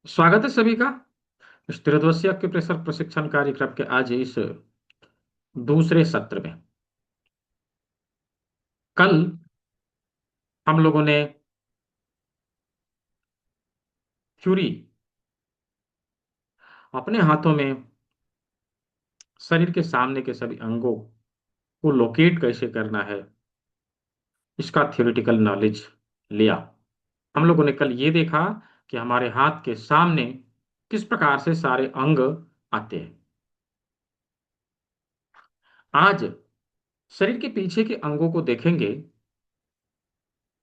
स्वागत है सभी का इस त्रिदिवसीय प्रेशर प्रशिक्षण कार्यक्रम के आज इस दूसरे सत्र में। कल हम लोगों ने क्यूरी अपने हाथों में शरीर के सामने के सभी अंगों को लोकेट कैसे करना है, इसका थ्योरेटिकल नॉलेज लिया। हम लोगों ने कल ये देखा कि हमारे हाथ के सामने किस प्रकार से सारे अंग आते हैं। आज शरीर के पीछे के अंगों को देखेंगे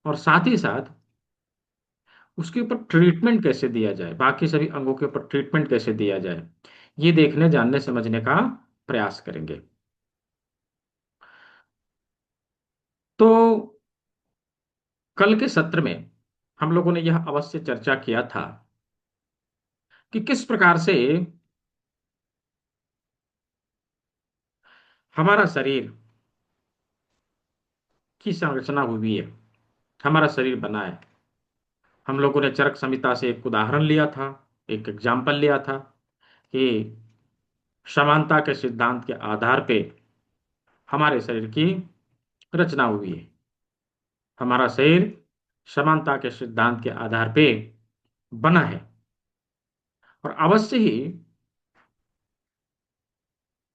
और साथ ही साथ उसके ऊपर ट्रीटमेंट कैसे दिया जाए, बाकी सभी अंगों के ऊपर ट्रीटमेंट कैसे दिया जाए, ये देखने जानने समझने का प्रयास करेंगे। तो कल के सत्र में हम लोगों ने यह अवश्य चर्चा किया था कि किस प्रकार से हमारा शरीर की संरचना हुई है, हमारा शरीर बना है। हम लोगों ने चरक संहिता से एक उदाहरण लिया था, एक एग्जाम्पल लिया था कि समानता के सिद्धांत के आधार पे हमारे शरीर की रचना हुई है। हमारा शरीर समानता के सिद्धांत के आधार पे बना है और अवश्य ही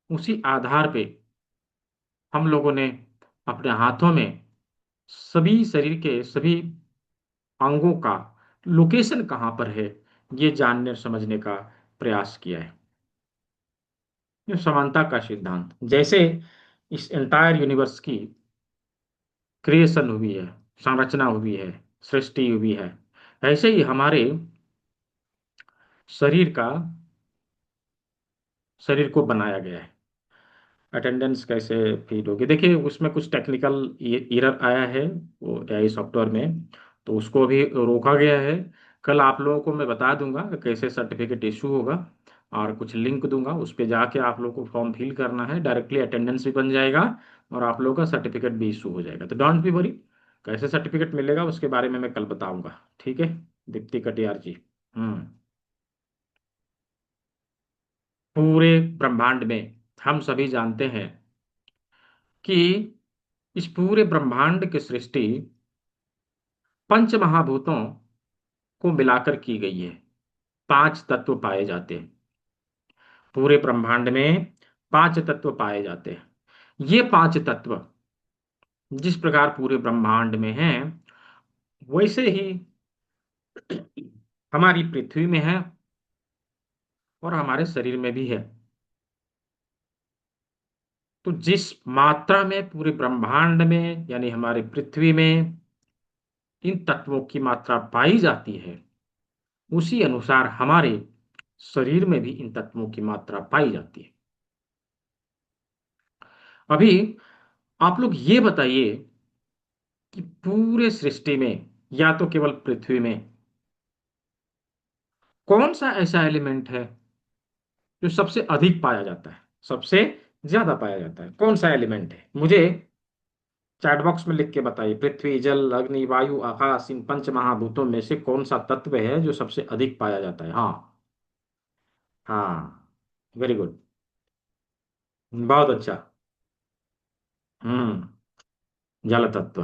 उसी आधार पे हम लोगों ने अपने हाथों में सभी शरीर के सभी अंगों का लोकेशन कहाँ पर है, ये जानने और समझने का प्रयास किया है। ये समानता का सिद्धांत जैसे इस एंटायर यूनिवर्स की क्रिएशन हुई है, संरचना हुई है, सृष्टि हुई है, ऐसे ही हमारे शरीर का शरीर को बनाया गया है। अटेंडेंस कैसे फीड होगी, देखिए उसमें कुछ टेक्निकल एरर आया है वो एआई सॉफ्टवेयर में, तो उसको भी रोका गया है। कल आप लोगों को मैं बता दूंगा कि कैसे सर्टिफिकेट इशू होगा और कुछ लिंक दूंगा, उस पे जाके आप लोगों को फॉर्म फिल करना है, डायरेक्टली अटेंडेंस भी बन जाएगा और आप लोगों का सर्टिफिकेट भी इशू हो जाएगा। तो डोंट बी वरी, कैसे सर्टिफिकेट मिलेगा उसके बारे में मैं कल बताऊंगा। ठीक है दीप्ति कटियार जी। हम्म। पूरे ब्रह्मांड में हम सभी जानते हैं कि इस पूरे ब्रह्मांड की सृष्टि पंच महाभूतों को मिलाकर की गई है। पांच तत्व पाए जाते हैं पूरे ब्रह्मांड में, पांच तत्व पाए जाते हैं। ये पांच तत्व जिस प्रकार पूरे ब्रह्मांड में हैं, वैसे ही हमारी पृथ्वी में है और हमारे शरीर में भी है। तो जिस मात्रा में पूरे ब्रह्मांड में यानी हमारे पृथ्वी में इन तत्वों की मात्रा पाई जाती है, उसी अनुसार हमारे शरीर में भी इन तत्वों की मात्रा पाई जाती है। अभी आप लोग ये बताइए कि पूरे सृष्टि में या तो केवल पृथ्वी में कौन सा ऐसा एलिमेंट है जो सबसे अधिक पाया जाता है, सबसे ज्यादा पाया जाता है? कौन सा एलिमेंट है मुझे चैट बॉक्स में लिख के बताइए। पृथ्वी, जल, अग्नि, वायु, आकाश, इन पंच महाभूतों में से कौन सा तत्व है जो सबसे अधिक पाया जाता है? हाँ। हाँ, वेरी गुड, बहुत अच्छा। हम्म। जल तत्व,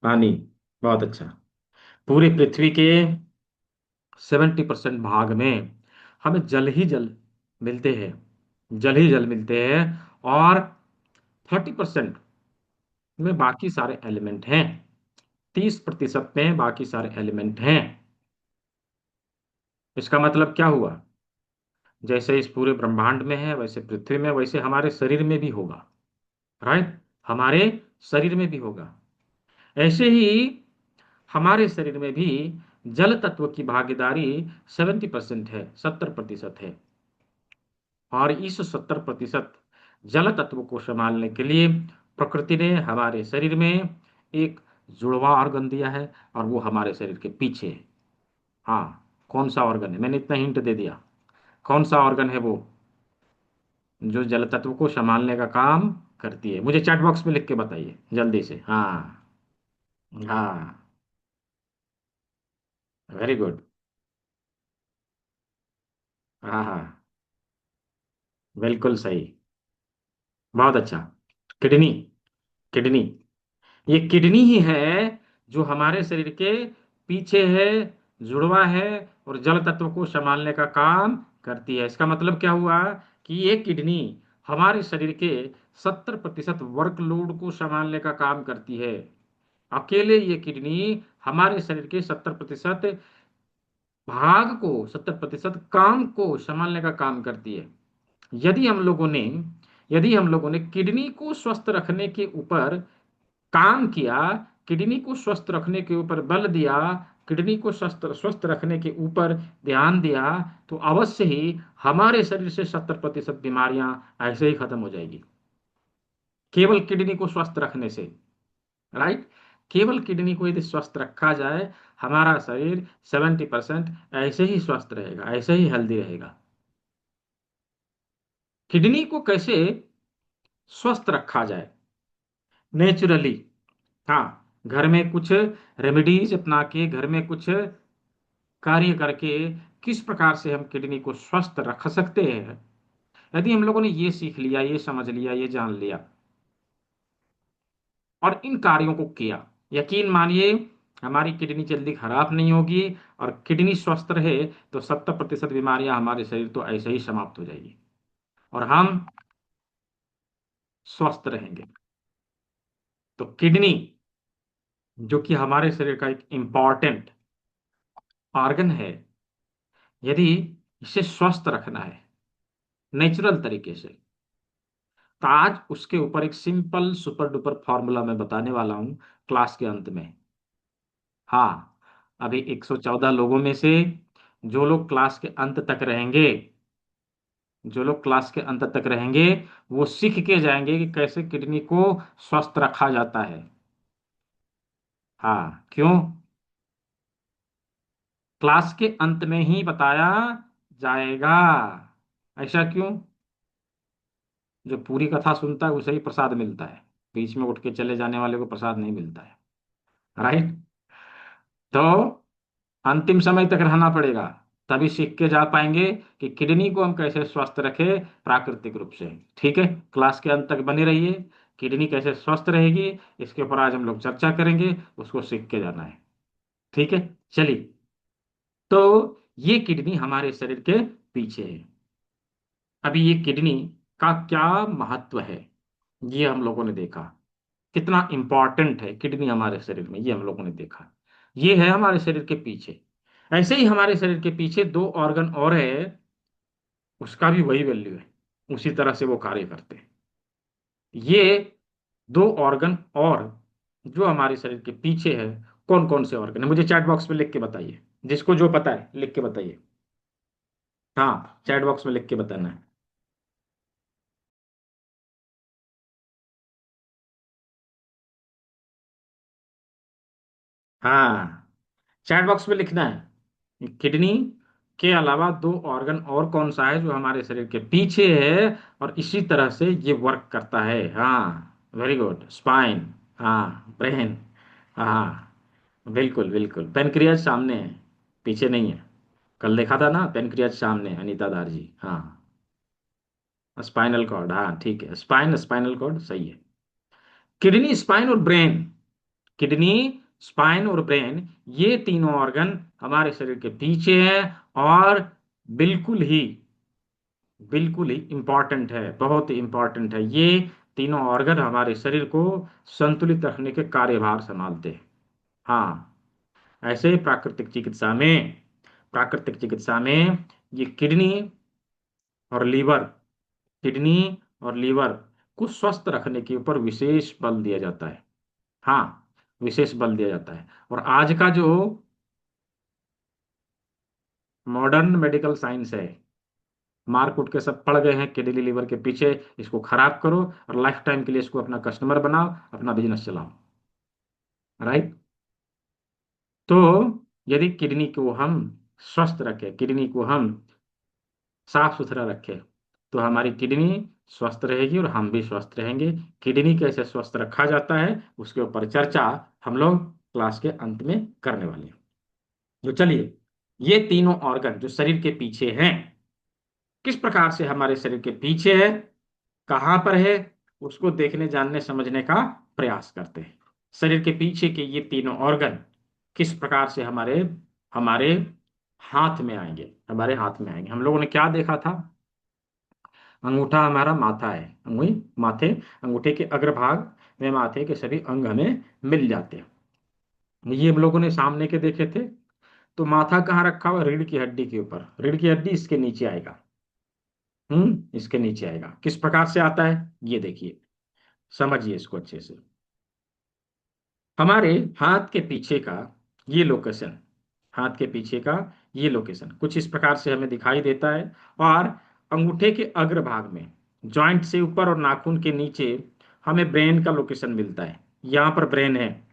पानी, बहुत अच्छा। पूरी पृथ्वी के 70% भाग में हमें जल ही जल मिलते हैं, जल ही जल मिलते हैं, और 30% में बाकी सारे एलिमेंट हैं, 30% में बाकी सारे एलिमेंट हैं। इसका मतलब क्या हुआ? जैसे इस पूरे ब्रह्मांड में है वैसे पृथ्वी में, वैसे हमारे शरीर में भी होगा। राइट, हमारे शरीर में भी होगा। ऐसे ही हमारे शरीर में भी जल तत्व की भागीदारी 70% है, 70% है। और इस 70% जल तत्व को संभालने के लिए प्रकृति ने हमारे शरीर में एक जुड़वा ऑर्गन दिया है, और वो हमारे शरीर के पीछे है। हाँ, कौन सा ऑर्गन है? मैंने इतना हिंट दे दिया। कौन सा ऑर्गन है वो जो जल तत्व को संभालने का काम करती है? मुझे चैट बॉक्स में लिख के बताइए जल्दी से। हाँ। हाँ, वेरी गुड। हाँ हाँ, बिल्कुल सही। बहुत अच्छा। किडनी। किडनी। ये किडनी ही है जो हमारे शरीर के पीछे है, जुड़वा है, और जल तत्व को संभालने का काम करती है। इसका मतलब क्या हुआ कि ये किडनी हमारे शरीर के 70% वर्कलोड को संभालने का काम करती है। अकेले ये किडनी हमारे शरीर के 70% भाग को, 70% काम को संभालने का काम करती है। यदि हम लोगों ने यदि हम लोगों ने किडनी को स्वस्थ रखने के ऊपर काम किया, किडनी को स्वस्थ रखने के ऊपर बल दिया, किडनी को स्वस्थ स्वस्थ रखने के ऊपर ध्यान दिया, तो अवश्य ही हमारे शरीर से 70% बीमारियां ऐसे ही खत्म हो जाएगी, केवल किडनी को स्वस्थ रखने से। राइट। केवल किडनी को यदि स्वस्थ रखा जाए, हमारा शरीर 70% ऐसे ही स्वस्थ रहेगा, ऐसे ही हेल्दी रहेगा। किडनी को कैसे स्वस्थ रखा जाए नेचुरली? हाँ, घर में कुछ रेमेडीज अपना के, घर में कुछ कार्य करके किस प्रकार से हम किडनी को स्वस्थ रख सकते हैं। यदि हम लोगों ने ये सीख लिया, ये समझ लिया, ये जान लिया और इन कार्यों को किया, यकीन मानिए हमारी किडनी जल्दी खराब नहीं होगी, और किडनी स्वस्थ रहे तो 70% बीमारियां हमारे शरीर तो ऐसे ही समाप्त हो जाएगी, और हम स्वस्थ रहेंगे। तो किडनी, जो कि हमारे शरीर का एक इंपॉर्टेंट ऑर्गन है, यदि इसे स्वस्थ रखना है नेचुरल तरीके से, तो आज उसके ऊपर एक सिंपल सुपर डुपर फॉर्मूला मैं बताने वाला हूं क्लास के अंत में। हाँ, अभी 114 लोगों में से जो लोग क्लास के अंत तक रहेंगे, जो लोग क्लास के अंत तक रहेंगे, वो सीख के जाएंगे कि कैसे किडनी को स्वस्थ रखा जाता है। हाँ, क्यों? क्लास के अंत में ही बताया जाएगा। ऐसा क्यों? जो पूरी कथा सुनता है उसे ही प्रसाद मिलता है, बीच में उठ के चले जाने वाले को प्रसाद नहीं मिलता है। राइट। तो अंतिम समय तक रहना पड़ेगा, तभी सीख के जा पाएंगे कि किडनी को हम कैसे स्वस्थ रखें प्राकृतिक रूप से। ठीक है, क्लास के अंत तक बने रहिए। किडनी कैसे स्वस्थ रहेगी, इसके ऊपर आज हम लोग चर्चा करेंगे, उसको सीख के जाना है। ठीक है, चलिए। तो ये किडनी हमारे शरीर के पीछे है। अभी ये किडनी का क्या महत्व है, ये हम लोगों ने देखा। कितना इंपॉर्टेंट है किडनी हमारे शरीर में, ये हम लोगों ने देखा। ये है हमारे शरीर के पीछे। ऐसे ही हमारे शरीर के पीछे दो ऑर्गन और है, उसका भी वही वैल्यू है, उसी तरह से वो कार्य करते हैं। ये दो ऑर्गन और जो हमारे शरीर के पीछे है, कौन कौन से ऑर्गन है, मुझे चैट बॉक्स में लिख के बताइए। जिसको जो पता है लिख के बताइए। हाँ, चैट बॉक्स में लिख के बताना है। हाँ, चैट बॉक्स में लिखना है किडनी के अलावा दो ऑर्गन और कौन सा है जो हमारे शरीर के पीछे है, और इसी तरह से ये वर्क करता है। हाँ, वेरी गुड। स्पाइन। हाँ, ब्रेन। हाँ, बिल्कुल बिल्कुल। पेनक्रियाज सामने है, पीछे नहीं है। कल देखा था ना, पेनक्रियाज सामने है, अनीता दार जी। हाँ, स्पाइनल कॉर्ड, हाँ ठीक है, स्पाइन स्पाइनल कॉर्ड सही है। किडनी, स्पाइन और ब्रेन। किडनी, स्पाइन और ब्रेन, ये तीनों ऑर्गन हमारे शरीर के पीछे हैं, और बिल्कुल ही बिल्कुल ही इंपॉर्टेंट है, बहुत ही इंपॉर्टेंट है। ये तीनों ऑर्गन हमारे शरीर को संतुलित रखने के कार्यभार संभालते हैं। हाँ, ऐसे ही प्राकृतिक चिकित्सा में ये किडनी और लीवर को स्वस्थ रखने के ऊपर विशेष बल दिया जाता है। हाँ, विशेष बल दिया जाता है। और आज का जो मॉडर्न मेडिकल साइंस है, मार कूट के सब पड़ गए हैं किडनी लीवर के पीछे। इसको खराब करो और लाइफ टाइम के लिए इसको अपना कस्टमर बनाओ, अपना बिजनेस चलाओ। राइट। तो यदि किडनी को हम स्वस्थ रखें, किडनी को हम साफ सुथरा रखें, तो हमारी किडनी स्वस्थ रहेगी और हम भी स्वस्थ रहेंगे। किडनी कैसे स्वस्थ रखा जाता है उसके ऊपर चर्चा हम लोग क्लास के अंत में करने वाले हैं। तो चलिए, ये तीनों ऑर्गन जो शरीर के पीछे हैं, किस प्रकार से हमारे शरीर के पीछे है, कहां पर है, उसको देखने जानने समझने का प्रयास करते हैं। शरीर के पीछे के ये तीनों ऑर्गन किस प्रकार से हमारे हमारे हाथ में आएंगे, हमारे हाथ में आएंगे। हम लोगों ने क्या देखा था? अंगूठा हमारा माथा है, अंगुली माथे, अंगूठे के अग्रभाग में माथे के सभी अंग हमें मिल जाते हैं। ये हम लोगों ने सामने के देखे थे। तो माथा कहाँ रखा हुआ? रीढ़ की हड्डी के ऊपर। रीढ़ की हड्डी इसके नीचे आएगा। इसके नीचे आएगा। किस प्रकार से आता है ये देखिए, समझिए इसको अच्छे से। हमारे हाथ के पीछे का ये लोकेशन, हाथ के पीछे का ये लोकेशन कुछ इस प्रकार से हमें दिखाई देता है। और अंगूठे के अग्रभाग में, जॉइंट से ऊपर और नाखून के नीचे हमें ब्रेन का लोकेशन मिलता है। यहाँ पर ब्रेन है,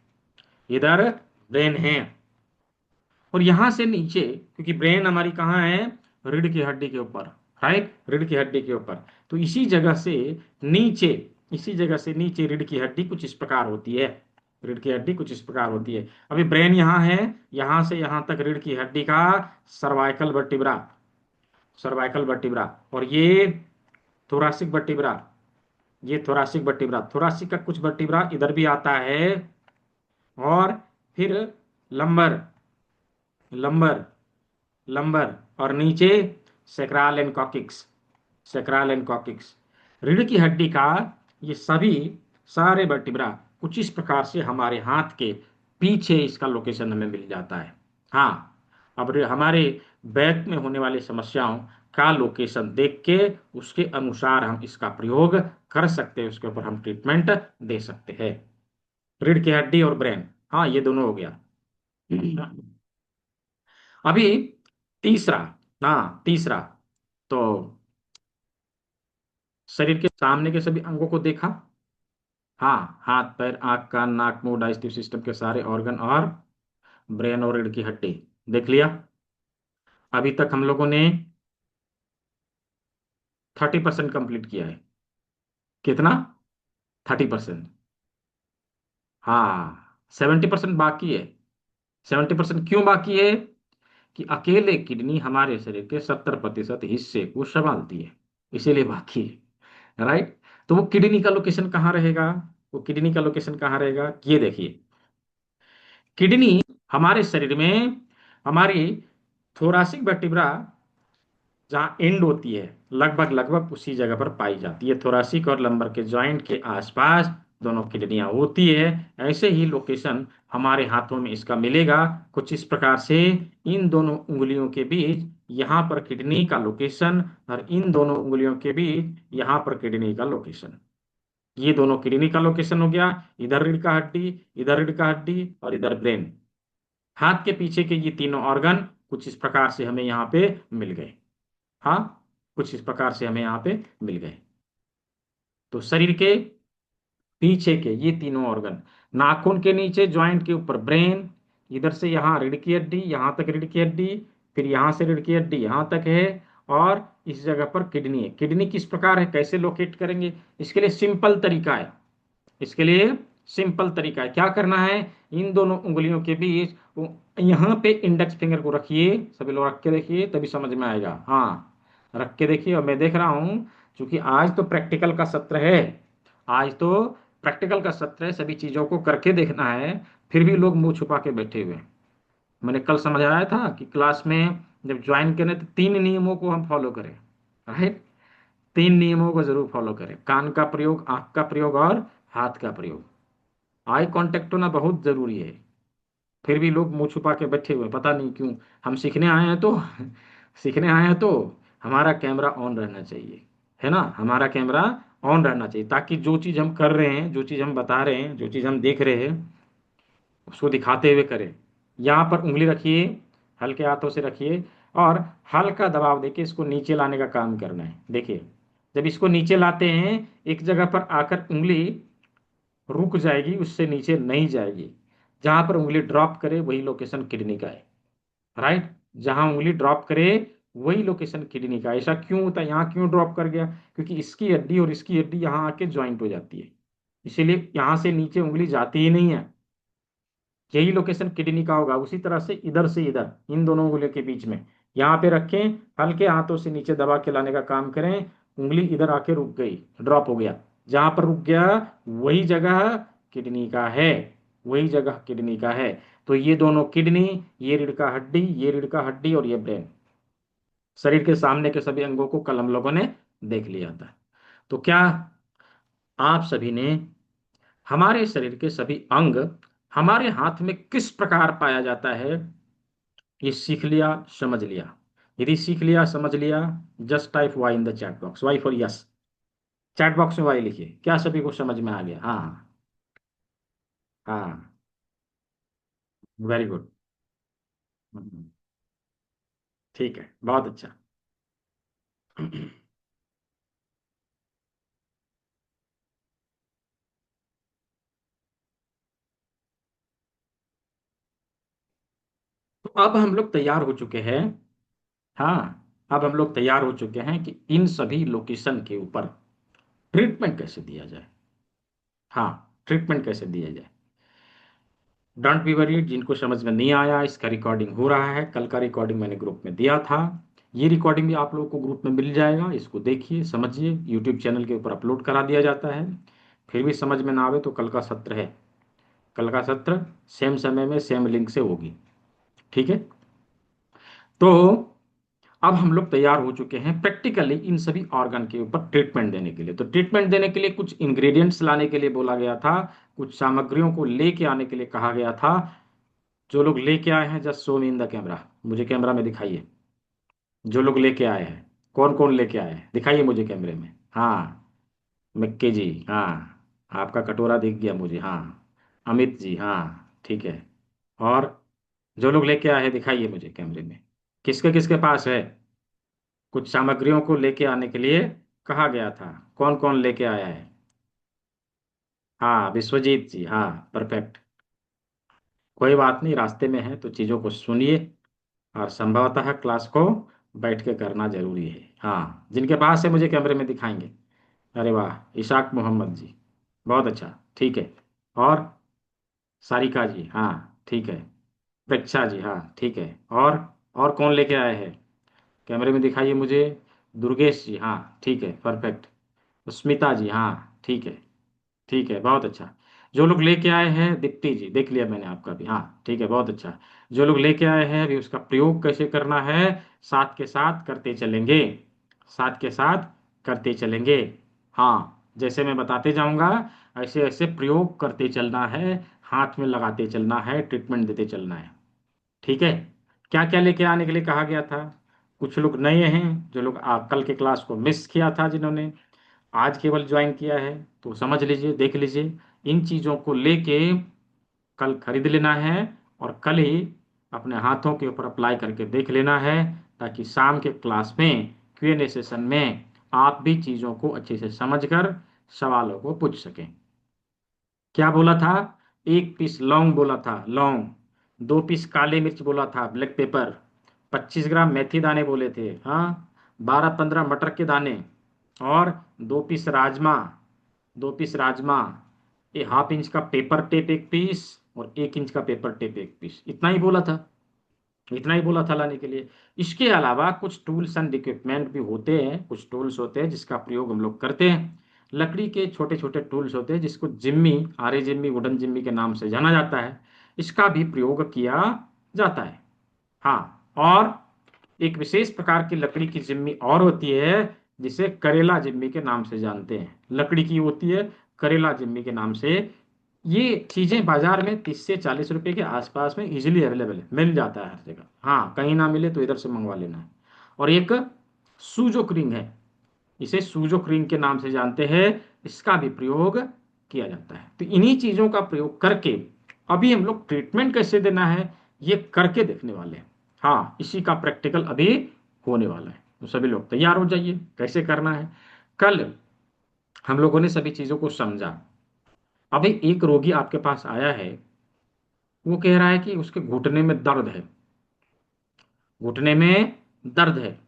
इधर ब्रेन है। और यहां से नीचे, क्योंकि ब्रेन हमारी कहाँ है? रीढ़ की हड्डी के ऊपर, राइट, रीढ़ की हड्डी के ऊपर। तो इसी जगह से नीचे, इसी जगह से नीचे रीढ़ की हड्डी कुछ इस प्रकार होती है। रीढ़ की हड्डी कुछ इस प्रकार होती है। अभी ब्रेन यहाँ है, यहां से यहां तक रीढ़ की हड्डी का सर्वाइकल वर्टिब्रा, सर्वाइकल वर्टिब्रा। और ये थोरासिक वर्टिब्रा, ये थोरासिक वर्टिब्रा, थोरासिक का कुछ वर्टिब्रा इधर भी आता है। और फिर लंबर, लंबर, लंबर, और नीचे sacral and coccyx, sacral and coccyx. रीढ़ की हड्डी का ये सभी सारे वर्टिब्रा कुछ इस प्रकार से हमारे हाथ के पीछे इसका लोकेशन हमें मिल जाता है। हाँ, अब हमारे बैक में होने वाली समस्याओं का लोकेशन देख के उसके अनुसार हम इसका प्रयोग कर सकते हैं, उसके ऊपर हम ट्रीटमेंट दे सकते हैं। रीढ़ की हड्डी और ब्रेन, हाँ ये दोनों हो गया। अभी तीसरा, हाँ तीसरा, तो शरीर के सामने के सभी अंगों को देखा। हाँ, हाथ पैर आंख कान नाक मुंह डाइजेस्टिव सिस्टम के सारे ऑर्गन और ब्रेन और रीढ़ की हड्डी देख लिया। अभी तक हम लोगों ने 30% कंप्लीट किया है। कितना? 30%। हाँ, 70% बाकी है। 70% क्यों बाकी है? कि अकेले किडनी हमारे शरीर के 70% हिस्से को संभालती है, इसीलिए बाकी है, राइट। तो वो किडनी का लोकेशन कहाँ रहेगा? वो किडनी का लोकेशन कहाँ रहेगा ये देखिए। किडनी हमारे शरीर में हमारी थोरासिक वर्टिब्रा जहाँ एंड होती है, लगभग लगभग उसी जगह पर पाई जाती है। थोरासिक और लंबर के जॉइंट के आसपास दोनों किडनियां होती है। ऐसे ही लोकेशन हमारे हाथों में इसका मिलेगा कुछ इस प्रकार से। इन दोनों उंगलियों के बीच यहाँ पर किडनी का लोकेशन, और इन दोनों उंगलियों के बीच यहाँ पर किडनी का लोकेशन। ये दोनों किडनी का लोकेशन हो गया। इधर रीढ़ का हड्डी, इधर रीढ़ का हड्डी, और इधर ब्रेन। हाथ के पीछे के ये तीनों ऑर्गन कुछ इस प्रकार से हमें यहाँ पे मिल गए। हाँ, कुछ इस प्रकार से हमें यहाँ पे मिल गए। तो शरीर के पीछे के ये तीनों ऑर्गन, नाखून के नीचे जॉइंट के ऊपर ब्रेन, इधर से यहाँ रीढ़ की हड्डी, यहाँ तक रीढ़ की हड्डी, फिर यहाँ से रीढ़ की हड्डी यहाँ तक है। और इस जगह पर किडनी है। किडनी किस प्रकार है, कैसे लोकेट करेंगे? इसके लिए सिंपल तरीका है, इसके लिए सिंपल तरीका है। क्या करना है? इन दोनों उंगलियों के बीच यहाँ पे इंडेक्स फिंगर को रखिए। सभी लोग रख के देखिए, तभी समझ में आएगा। हाँ, रख के देखिए। और मैं देख रहा हूँ, क्योंकि आज तो प्रैक्टिकल का सत्र है, आज तो प्रैक्टिकल का सत्र है, सभी चीजों को करके देखना है। फिर भी लोग मुंह छुपा के बैठे हुए हैं। मैंने कल समझाया था कि क्लास में जब ज्वाइन करें तो 3 नियमों को हम फॉलो करें, राइट। 3 नियमों को जरूर फॉलो करें। कान का प्रयोग, आंख का प्रयोग और हाथ का प्रयोग। आई कांटेक्ट होना बहुत जरूरी है। फिर भी लोग मुंह छुपा के बैठे हुए हैं, पता नहीं क्यों। हम सीखने आए हैं तो सीखने आए हैं तो हमारा कैमरा ऑन रहना चाहिए, है ना। हमारा कैमरा ऑन रहना चाहिए, ताकि जो चीज हम कर रहे हैं, जो चीज हम बता रहे हैं, जो चीज हम देख रहे हैं, उसको दिखाते हुए करें। यहाँ पर उंगली रखिए, हल्के हाथों से रखिए, और हल्का दबाव देके इसको नीचे लाने का काम करना है। देखिए, जब इसको नीचे लाते हैं, एक जगह पर आकर उंगली रुक जाएगी, उससे नीचे नहीं जाएगी। जहां पर उंगली ड्रॉप करे वही लोकेशन किडनी का है, राइट। जहां उंगली ड्रॉप करे वही लोकेशन किडनी का है। ऐसा क्यों होता है? यहाँ क्यों ड्रॉप कर गया? क्योंकि इसकी हड्डी और इसकी हड्डी यहाँ आके ज्वाइंट हो जाती है, इसीलिए यहाँ से नीचे उंगली जाती ही नहीं है। यही लोकेशन किडनी का होगा। उसी तरह से इधर इन दोनों उंगलियों के बीच में यहाँ पे रखें, हल्के हाथों से नीचे दबा के लाने का काम करें। उंगली इधर आके रुक गई, ड्रॉप हो गया। जहां पर रुक गया वही जगह किडनी का है, वही जगह किडनी का है। तो ये दोनों किडनी, ये रीढ़ का हड्डी, ये रीढ़ का हड्डी और ये ब्रेन, शरीर के सामने के सभी अंगों को कल हम लोगों ने देख लिया था। तो क्या आप सभी ने हमारे शरीर के सभी अंग हमारे हाथ में किस प्रकार पाया जाता है, ये सीख लिया, समझ लिया? यदि सीख लिया, समझ लिया, just type Y in the chat box, Y for yes. Chat box में वाई लिखिए। क्या सभी को समझ में आ गया? हाँ। हाँ। Very good. ठीक है, बहुत अच्छा। तो अब हम लोग तैयार हो चुके हैं। हाँ, अब हम लोग तैयार हो चुके हैं कि इन सभी लोकेशन के ऊपर ट्रीटमेंट कैसे दिया जाए। हाँ, ट्रीटमेंट कैसे दिया जाए। डोंट बी वरीड, जिनको समझ में नहीं आया, इसका रिकॉर्डिंग हो रहा है। कल का रिकॉर्डिंग मैंने ग्रुप में दिया था। ये रिकॉर्डिंग भी आप लोगों को ग्रुप में मिल जाएगा। इसको देखिए, समझिए, यूट्यूब चैनल के ऊपर अपलोड करा दिया जाता है। फिर भी समझ में ना आवे तो कल का सत्र है, कल का सत्र सेम समय में सेम लिंक से होगी। ठीक है। तो अब हम लोग तैयार हो चुके हैं प्रैक्टिकली इन सभी ऑर्गन के ऊपर ट्रीटमेंट देने के लिए। तो ट्रीटमेंट देने के लिए कुछ इंग्रेडिएंट्स लाने के लिए बोला गया था, कुछ सामग्रियों को लेके आने के लिए कहा गया था। जो लोग लेके आए हैं, just show me in the camera, मुझे कैमरा में दिखाइए। जो लोग लेके आए हैं, कौन कौन लेके आए हैं, दिखाइए मुझे कैमरे में। हाँ, मिक्की जी, हाँ, आपका कटोरा दिख गया मुझे। हाँ, अमित जी, हाँ, ठीक है। और जो लोग लेके आए हैं दिखाइए मुझे कैमरे में, किसके किसके पास है। कुछ सामग्रियों को लेके आने के लिए कहा गया था, कौन कौन लेके आया है? हाँ, विश्वजीत जी, हाँ, परफेक्ट। कोई बात नहीं, रास्ते में है तो चीज़ों को सुनिए, और संभवतः क्लास को बैठ के करना जरूरी है। हाँ, जिनके पास है मुझे कैमरे में दिखाएंगे। अरे वाह, इशाक मोहम्मद जी, बहुत अच्छा, ठीक है। और सारिका जी, हाँ, ठीक है। प्रेक्षा जी, हाँ, ठीक है। और कौन लेके आए हैं, कैमरे में दिखाइए मुझे। दुर्गेश जी, हाँ, ठीक है, परफेक्ट। स्मिता जी, हाँ, ठीक है, ठीक है, बहुत अच्छा। जो लोग लेके आए हैं, दीप्ति जी, देख लिया मैंने आपका भी, हाँ, ठीक है, बहुत अच्छा। जो लोग लेके आए हैं अभी उसका प्रयोग कैसे करना है, साथ के साथ करते चलेंगे, साथ के साथ करते चलेंगे। हाँ, जैसे मैं बताते जाऊंगा ऐसे ऐसे प्रयोग करते चलना है, हाथ में लगाते चलना है, ट्रीटमेंट देते चलना है। ठीक है। क्या क्या लेके आने के लिए कहा गया था? कुछ लोग नए हैं, जो लोग कल के क्लास को मिस किया था, जिन्होंने आज केवल ज्वाइन किया है, तो समझ लीजिए, देख लीजिए। इन चीज़ों को लेके कल खरीद लेना है, और कल ही अपने हाथों के ऊपर अप्लाई करके देख लेना है, ताकि शाम के क्लास में, Q&A सेशन में, आप भी चीज़ों को अच्छे से समझकर सवालों को पूछ सकें। क्या बोला था? 1 पीस लौंग बोला था, लौंग। 2 पीस काले मिर्च बोला था, ब्लैक पेपर। 25 ग्राम मेथी दाने बोले थे, हाँ। 12-15 मटर के दाने। और 2 पीस राजमा, 2 पीस राजमा। ये हाफ इंच का पेपर टेप 1 पीस, और 1 इंच का पेपर टेप 1 पीस, इतना ही बोला था। इतना ही बोला था लाने के लिए। इसके अलावा कुछ टूल्स एंड इक्विपमेंट भी होते हैं, कुछ टूल्स होते हैं जिसका प्रयोग हम लोग करते हैं। लकड़ी के छोटे छोटे टूल्स होते हैं, जिसको जिम्मी, आरे जिम्मी, वुडन जिम्मी के नाम से जाना जाता है। इसका भी प्रयोग किया जाता है। हाँ, और एक विशेष प्रकार की लकड़ी की जिम्मी और होती है, जिसे करेला जिम्मी के नाम से जानते हैं। लकड़ी की होती है, करेला जिम्मी के नाम से। ये चीजें बाजार में 30 से 40 रुपए के आसपास में इजीली अवेलेबल है, मिल जाता है हर जगह। हाँ, कहीं ना मिले तो इधर से मंगवा लेना है। और एक सूजोक रिंग है, इसे सूजोक रिंग के नाम से जानते हैं। इसका भी प्रयोग किया जाता है। तो इन्हीं चीजों का प्रयोग करके अभी हम लोग ट्रीटमेंट कैसे देना है, ये करके देखने वाले हैं। हाँ, इसी का प्रैक्टिकल अभी होने वाला है। तो सभी लोग तैयार हो जाइए, कैसे करना है। कल हम लोगों ने सभी चीजों को समझा। अभी एक रोगी आपके पास आया है, वो कह रहा है कि उसके घुटने में दर्द है, घुटने में दर्द है,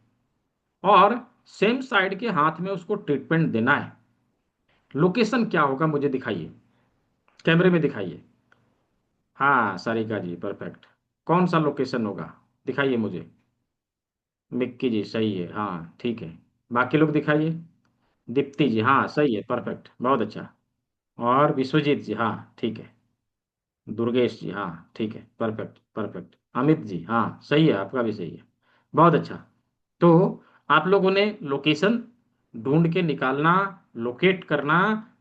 और सेम साइड के हाथ में उसको ट्रीटमेंट देना है। लोकेशन क्या होगा मुझे दिखाइए, कैमरे में दिखाइए। हाँ, सारिका जी, परफेक्ट। कौन सा लोकेशन होगा, दिखाइए मुझे। मिक्की जी सही है, हाँ ठीक है। बाकी लोग दिखाइए। दीप्ति जी, हाँ सही है, परफेक्ट, बहुत अच्छा। और विश्वजीत जी, हाँ ठीक है। दुर्गेश जी, हाँ ठीक है, परफेक्ट परफेक्ट। अमित जी, हाँ सही है, आपका भी सही है, बहुत अच्छा। तो आप लोगों ने लोकेशन ढूंढ के निकालना, लोकेट करना,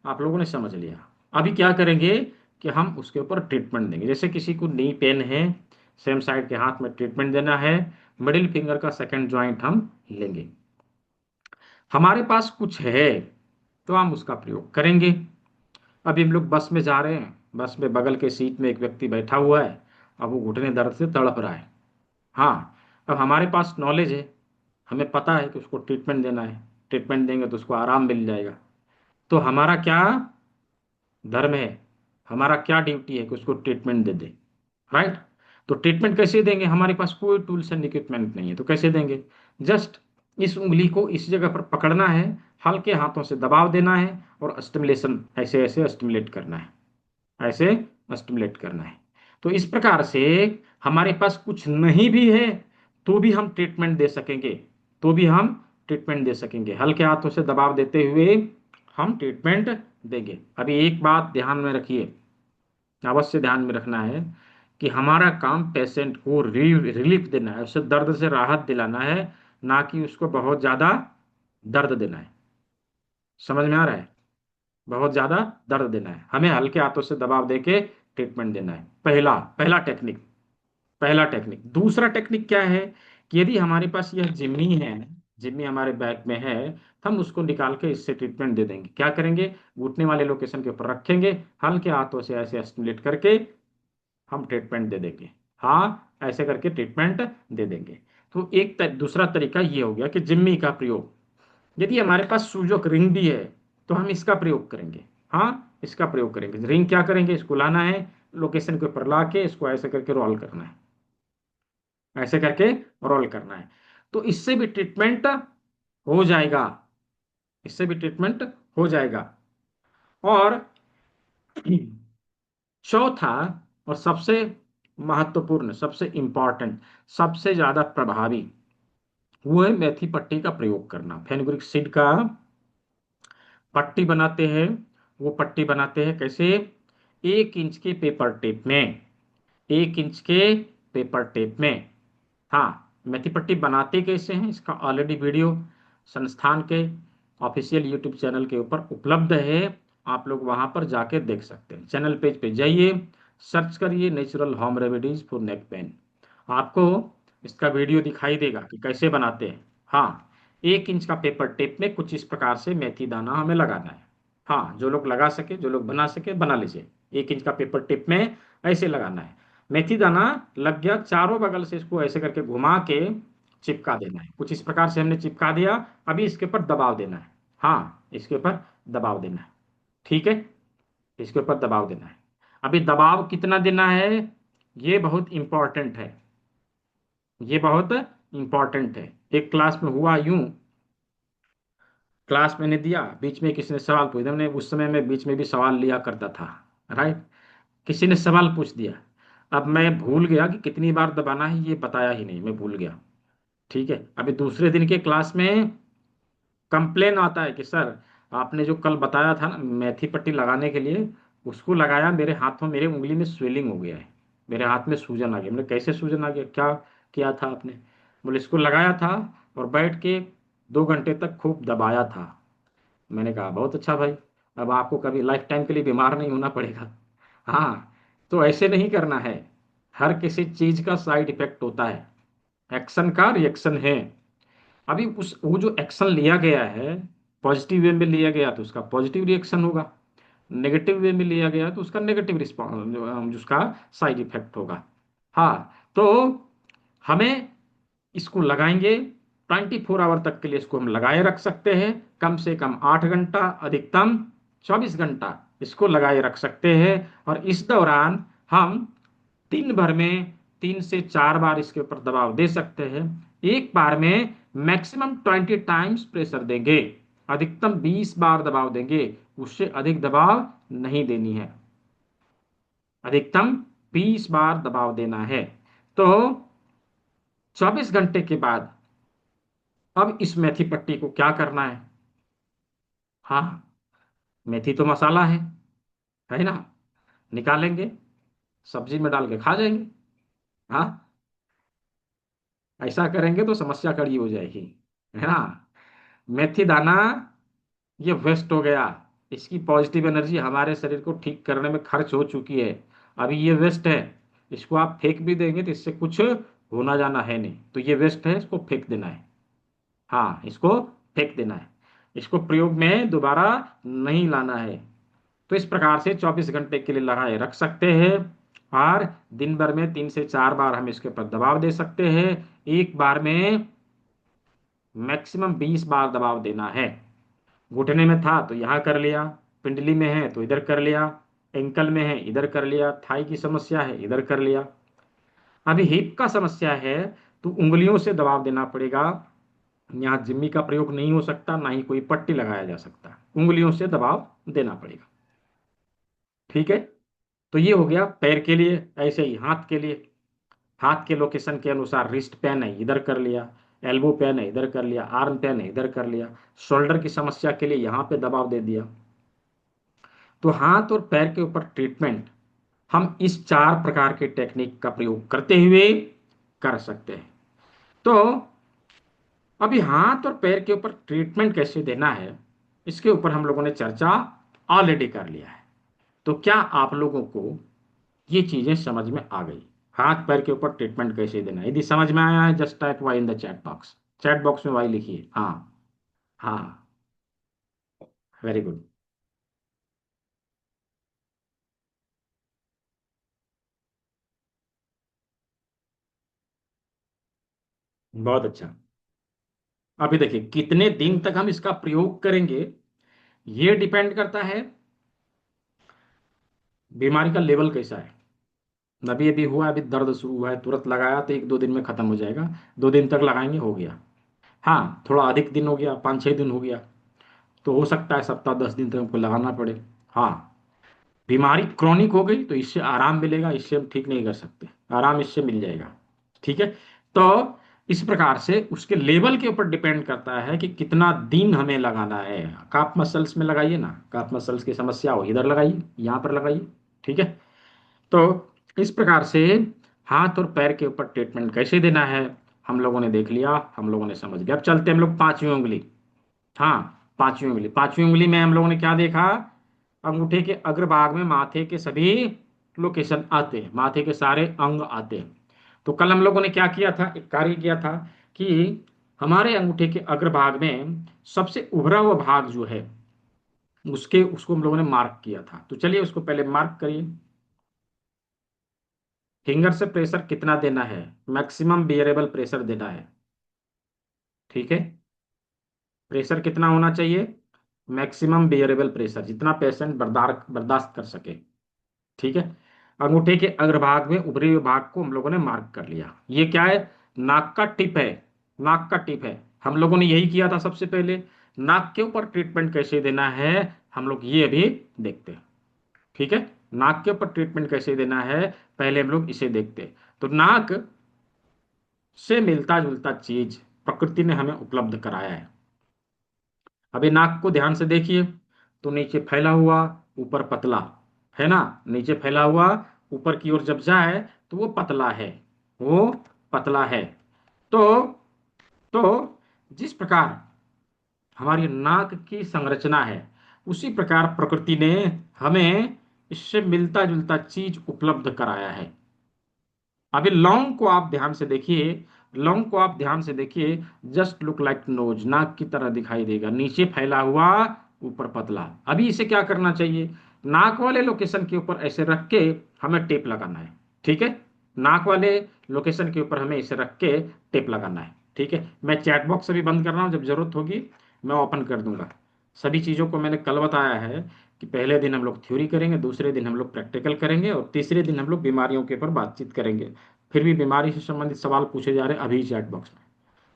आप लोगों ने समझ लिया। अभी क्या करेंगे कि हम उसके ऊपर ट्रीटमेंट देंगे। जैसे किसी को नी पेन है, सेम साइड के हाथ में ट्रीटमेंट देना है, मिडिल फिंगर का सेकंड जॉइंट हम लेंगे। हमारे पास कुछ है तो हम उसका प्रयोग करेंगे। अभी हम लोग बस में जा रहे हैं, बस में बगल के सीट में एक व्यक्ति बैठा हुआ है, अब वो घुटने दर्द से तड़प रहा है। हाँ, अब हमारे पास नॉलेज है, हमें पता है कि उसको ट्रीटमेंट देना है, ट्रीटमेंट देंगे तो उसको आराम मिल जाएगा। तो हमारा क्या धर्म है, हमारा क्या ड्यूटी है कि उसको ट्रीटमेंट दे दे, राइट। तो ट्रीटमेंट कैसे देंगे, हमारे पास कोई टूल्स एंड इक्विपमेंट नहीं है, तो कैसे देंगे। जस्ट इस उंगली को इस जगह पर पकड़ना है, हल्के हाथों से दबाव देना है और स्टिमुलेशन ऐसे ऐसे स्टिमुलेट करना है, ऐसे स्टिमुलेट करना है। तो इस प्रकार से हमारे पास कुछ नहीं भी है तो भी हम ट्रीटमेंट दे सकेंगे, तो भी हम ट्रीटमेंट दे सकेंगे, हल्के हाथों से दबाव देते हुए हम ट्रीटमेंट देंगे। अभी एक बात ध्यान में रखिए, अवश्य ध्यान में रखना है कि हमारा काम पेशेंट को रिलीफ देना है, उसे दर्द से राहत दिलाना है, ना कि उसको बहुत ज्यादा दर्द देना है। समझ में आ रहा है, बहुत ज्यादा दर्द देना है, हमें हल्के हाथों से दबाव देके ट्रीटमेंट देना है। पहला पहला टेक्निक, पहला टेक्निक। दूसरा टेक्निक क्या है कि यदि हमारे पास यह जिम्मी है, जिम्मी हमारे बैग में है, तो हम उसको निकाल के इससे ट्रीटमेंट दे देंगे। क्या करेंगे, घुटने वाले लोकेशन के ऊपर रखेंगे, हल्के हाथों से ऐसे स्टिमुलेट करके हम ट्रीटमेंट दे देंगे। हाँ, ऐसे करके ट्रीटमेंट दे देंगे। तो दूसरा तरीका ये हो गया कि जिम्मी का प्रयोग। यदि हमारे पास सूजक रिंग भी है तो हम इसका प्रयोग करेंगे। हाँ, इसका प्रयोग करेंगे। रिंग क्या करेंगे, इसको लाना है, लोकेशन के ऊपर ला के इसको ऐसे करके रोल करना है, ऐसे करके रोल करना है। तो इससे भी ट्रीटमेंट हो जाएगा, इससे भी ट्रीटमेंट हो जाएगा। और चौथा और सबसे महत्वपूर्ण, सबसे इंपॉर्टेंट, सबसे ज्यादा प्रभावी, वो है मेथी पट्टी का प्रयोग करना। फेनुग्रीक सीड का पट्टी बनाते हैं, वो पट्टी बनाते हैं कैसे, 1 इंच के पेपर टेप में, 1 इंच के पेपर टेप में। हाँ, मेथी पट्टी बनाते कैसे हैं इसका ऑलरेडी वीडियो संस्थान के ऑफिशियल यूट्यूब चैनल के ऊपर उपलब्ध है, आप लोग वहां पर जाके देख सकते हैं। चैनल पेज पे जाइए, सर्च करिए natural home remedies for neck pain, आपको इसका वीडियो दिखाई देगा कि कैसे बनाते हैं। हाँ, 1 इंच का पेपर टेप में कुछ इस प्रकार से मेथी दाना हमें लगाना है। हाँ, जो लोग लगा सके, जो लोग बना सके बना लीजिए। 1 इंच का पेपर टेप में ऐसे लगाना है, मेथी दाना लग गया, चारों बगल से इसको ऐसे करके घुमा के चिपका देना है। कुछ इस प्रकार से हमने चिपका दिया, अभी इसके ऊपर दबाव देना है। हाँ, इसके ऊपर दबाव देना है, ठीक है, इसके ऊपर दबाव देना है। अभी दबाव कितना देना है, ये बहुत इंपॉर्टेंट है, ये बहुत इंपॉर्टेंट है। एक क्लास में हुआ यूं, क्लास मैंने दिया, बीच में किसी ने सवाल पूछ दिया, मैंने उस समय में बीच में भी सवाल लिया करता था, राइट। किसी ने सवाल पूछ दिया, अब मैं भूल गया कि कितनी बार दबाना है, ये बताया ही नहीं, मैं भूल गया। ठीक है, अभी दूसरे दिन के क्लास में कंप्लेन आता है कि सर, आपने जो कल बताया था ना मेथी पट्टी लगाने के लिए, उसको लगाया, मेरे हाथों, मेरे उंगली में स्वेलिंग हो गया है, मेरे हाथ में सूजन आ गया। मैंने कैसे सूजन आ गया, क्या किया था आपने। बोले इसको लगाया था और बैठ के 2 घंटे तक खूब दबाया था। मैंने कहा बहुत अच्छा भाई, अब आपको कभी लाइफ टाइम के लिए बीमार नहीं होना पड़ेगा। हाँ, तो ऐसे नहीं करना है, हर किसी चीज का साइड इफेक्ट होता है, एक्शन का रिएक्शन है। अभी उस वो जो एक्शन लिया गया है, पॉजिटिव वे में लिया गया तो उसका पॉजिटिव रिएक्शन होगा, नेगेटिव वे में लिया गया तो उसका नेगेटिव रिस्पॉन्स, उसका साइड इफेक्ट होगा। हाँ, तो हमें इसको लगाएंगे, 24 आवर तक के लिए इसको हम लगाए रख सकते हैं, कम से कम 8 घंटा, अधिकतम 24 घंटा इसको लगाए रख सकते हैं। और इस दौरान हम दिन भर में 3 से 4 बार इसके ऊपर दबाव दे सकते हैं। एक बार में मैक्सिमम 20 टाइम्स प्रेशर देंगे, अधिकतम 20 बार दबाव देंगे, उससे अधिक दबाव नहीं देनी है, अधिकतम 20 बार दबाव देना है। तो 24 घंटे के बाद अब इस मेथी पट्टी को क्या करना है? हाँ, मेथी तो मसाला है ना? निकालेंगे, सब्जी में डाल के खा जाएंगे। हाँ, ऐसा करेंगे तो समस्या खड़ी हो जाएगी, है ना? मेथी दाना ये वेस्ट हो गया, इसकी पॉजिटिव एनर्जी हमारे शरीर को ठीक करने में खर्च हो चुकी है। अभी ये वेस्ट है, इसको आप फेंक भी देंगे तो इससे कुछ होना जाना है नहीं, तो ये वेस्ट है, इसको फेंक देना है। हाँ, इसको फेंक देना है, इसको प्रयोग में दोबारा नहीं लाना है। तो इस प्रकार से 24 घंटे के लिए लगाए रख सकते हैं, और दिन भर में 3 से 4 बार हम इसके ऊपर दबाव दे सकते हैं। एक बार में मैक्सिमम 20 बार दबाव देना है। घुटने में था तो यहाँ कर लिया, पिंडली में है तो इधर कर लिया, एंकल में है इधर कर लिया, थाई की समस्या है इधर कर लिया। अभी हिप का समस्या है तो उंगलियों से दबाव देना पड़ेगा। यहाँ जिम्मी का प्रयोग नहीं हो सकता, ना ही कोई पट्टी लगाया जा सकता, उंगलियों से दबाव देना पड़ेगा। ठीक है, तो ये हो गया पैर के लिए। ऐसे ही हाथ के लिए, हाथ के लोकेशन के अनुसार रिस्ट पेन है इधर कर लिया, एल्बो पेन है इधर कर लिया, आर्म पेन है इधर कर लिया। शोल्डर की समस्या के लिए यहाँ पे दबाव दे दिया। तो हाथ और पैर के ऊपर ट्रीटमेंट हम इस 4 प्रकार के टेक्निक का प्रयोग करते हुए कर सकते हैं। तो अभी हाथ और पैर के ऊपर ट्रीटमेंट कैसे देना है, इसके ऊपर हम लोगों ने चर्चा ऑलरेडी कर लिया है। तो क्या आप लोगों को ये चीजें समझ में आ गई? हाथ पैर के ऊपर ट्रीटमेंट कैसे देना है, यदि समझ में आया है just type Y in the chat box. Chat box में वाई लिखिए। हाँ, हाँ, वेरी गुड, बहुत अच्छा। अभी देखिए कितने दिन तक हम इसका प्रयोग करेंगे, ये डिपेंड करता है बीमारी का लेवल कैसा है। अभी अभी हुआ, अभी दर्द शुरू हुआ है, तुरंत लगाया तो 1-2 दिन में खत्म हो जाएगा। 2 दिन तक लगाएंगे, हो गया। हाँ, थोड़ा अधिक दिन हो गया, 5-6 दिन हो गया, तो हो सकता है सप्ताह 10 दिन तक हमको लगाना पड़े। हाँ, बीमारी क्रॉनिक हो गई तो इससे आराम मिलेगा, इससे हम ठीक नहीं कर सकते, आराम इससे मिल जाएगा। ठीक है, तो इस प्रकार से उसके लेवल के ऊपर डिपेंड करता है कि कितना दिन हमें लगाना है। काफ मसल्स में लगाइए ना, काफ मसल्स की समस्या हो इधर लगाइए, यहाँ पर लगाइए। ठीक है, तो इस प्रकार से हाथ और पैर के ऊपर ट्रीटमेंट कैसे देना है हम लोगों ने देख लिया, हम लोगों ने समझ लिया। अब चलते हैं हम लोग 5वीं उंगली। हाँ, 5वीं उंगली, 5वीं उंगली में हम लोगों ने क्या देखा? अंगूठे के अग्रभाग में माथे के सभी लोकेशन आते हैं, माथे के सारे अंग आते हैं। तो कल हम लोगों ने क्या किया था, एक कार्य किया था कि हमारे अंगूठे के अग्रभाग में सबसे उभरा हुआ भाग जो है उसके उसको हम लोगों ने मार्क किया था। तो चलिए उसको पहले मार्क करिए। फिंगर से प्रेशर कितना देना है? मैक्सिमम बियरेबल प्रेशर देना है। ठीक है, प्रेशर कितना होना चाहिए? मैक्सिमम बियरेबल प्रेशर, जितना पेशेंट बर्दाश्त बर्दाश्त कर सके। ठीक है, अंगूठे के अग्रभाग में उभरे हुए भाग को हम लोगों ने मार्क कर लिया। ये क्या है? नाक का टिप है, नाक का टिप है। हम लोगों ने यही किया था सबसे पहले। नाक के ऊपर ट्रीटमेंट कैसे देना है हम लोग ये अभी देखते हैं। ठीक है, नाक के ऊपर ट्रीटमेंट कैसे देना है पहले हम लोग इसे देखते हैं। तो नाक से मिलता जुलता चीज प्रकृति ने हमें उपलब्ध कराया है। अभी नाक को ध्यान से देखिए, तो नीचे फैला हुआ, ऊपर पतला, है ना? नीचे फैला हुआ, ऊपर की ओर जब जाए तो वो पतला है, वो पतला है। तो तो जिस प्रकार हमारी नाक की संरचना है, उसी प्रकार प्रकृति ने हमें इससे मिलता जुलता चीज उपलब्ध कराया है। अभी लौंग को आप ध्यान से देखिए, लौंग को आप ध्यान से देखिए, जस्ट लुक लाइक नोज, नाक की तरह दिखाई देगा, नीचे फैला हुआ, ऊपर पतला। अभी इसे क्या करना चाहिए? नाक वाले लोकेशन के ऊपर ऐसे रख के हमें टेप लगाना है। ठीक है, नाक वाले लोकेशन के ऊपर हमें इसे रख के टेप लगाना है। ठीक है, मैं चैट बॉक्स अभी बंद कर रहा हूँ, जब जरूरत होगी मैं ओपन कर दूंगा। सभी चीज़ों को मैंने कल बताया है कि पहले दिन हम लोग थ्योरी करेंगे, दूसरे दिन हम लोग प्रैक्टिकल करेंगे, और तीसरे दिन हम लोग बीमारियों के ऊपर बातचीत करेंगे। फिर भी बीमारी से संबंधित सवाल पूछे जा रहे हैं अभी चैट बॉक्स में।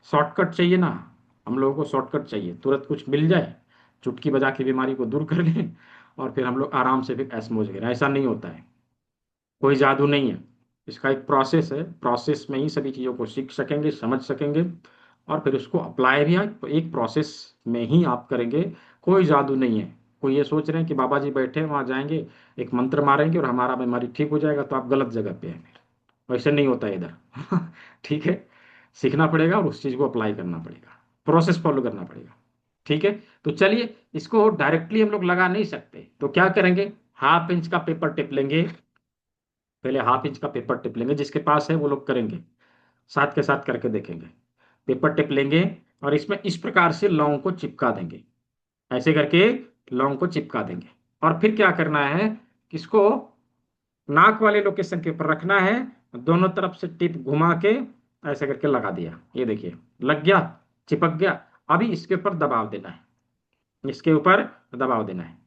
शॉर्टकट चाहिए ना, हम लोगों को शॉर्टकट चाहिए, तुरंत कुछ मिल जाए, चुटकी बजा के बीमारी को दूर कर लें, और फिर हम लोग आराम से फिर ऐश मौज करें। ऐसा नहीं होता है, कोई जादू नहीं है, इसका एक प्रोसेस है, प्रोसेस में ही सभी चीज़ों को सीख सकेंगे, समझ सकेंगे, और फिर उसको अप्लाई भी आप एक प्रोसेस में ही आप करेंगे। कोई जादू नहीं है। कोई ये सोच रहे हैं कि बाबा जी बैठे हैं वहां जाएंगे, एक मंत्र मारेंगे और हमारा बीमारी ठीक हो जाएगा, तो आप गलत जगह पे हैं फिर। वैसे नहीं होता है इधर। ठीक है। सीखना पड़ेगा और उस चीज को अप्लाई करना पड़ेगा, प्रोसेस फॉलो करना पड़ेगा। ठीक है। तो चलिए, इसको डायरेक्टली हम लोग लगा नहीं सकते, तो क्या करेंगे, हाफ इंच का पेपर टिप लेंगे। पहले हाफ इंच का पेपर टिप लेंगे, जिसके पास है वो लोग करेंगे, साथ के साथ करके देखेंगे। पेपर टिप लेंगे और इसमें इस प्रकार से लौंग को चिपका देंगे, ऐसे करके लौंग को चिपका देंगे। और फिर क्या करना है, इसको नाक वाले लोकेशन के ऊपर रखना है, दोनों तरफ से टिप घुमा के ऐसे करके लगा दिया, ये देखिए लग गया, चिपक गया। अभी इसके ऊपर दबाव देना है, इसके ऊपर दबाव देना है।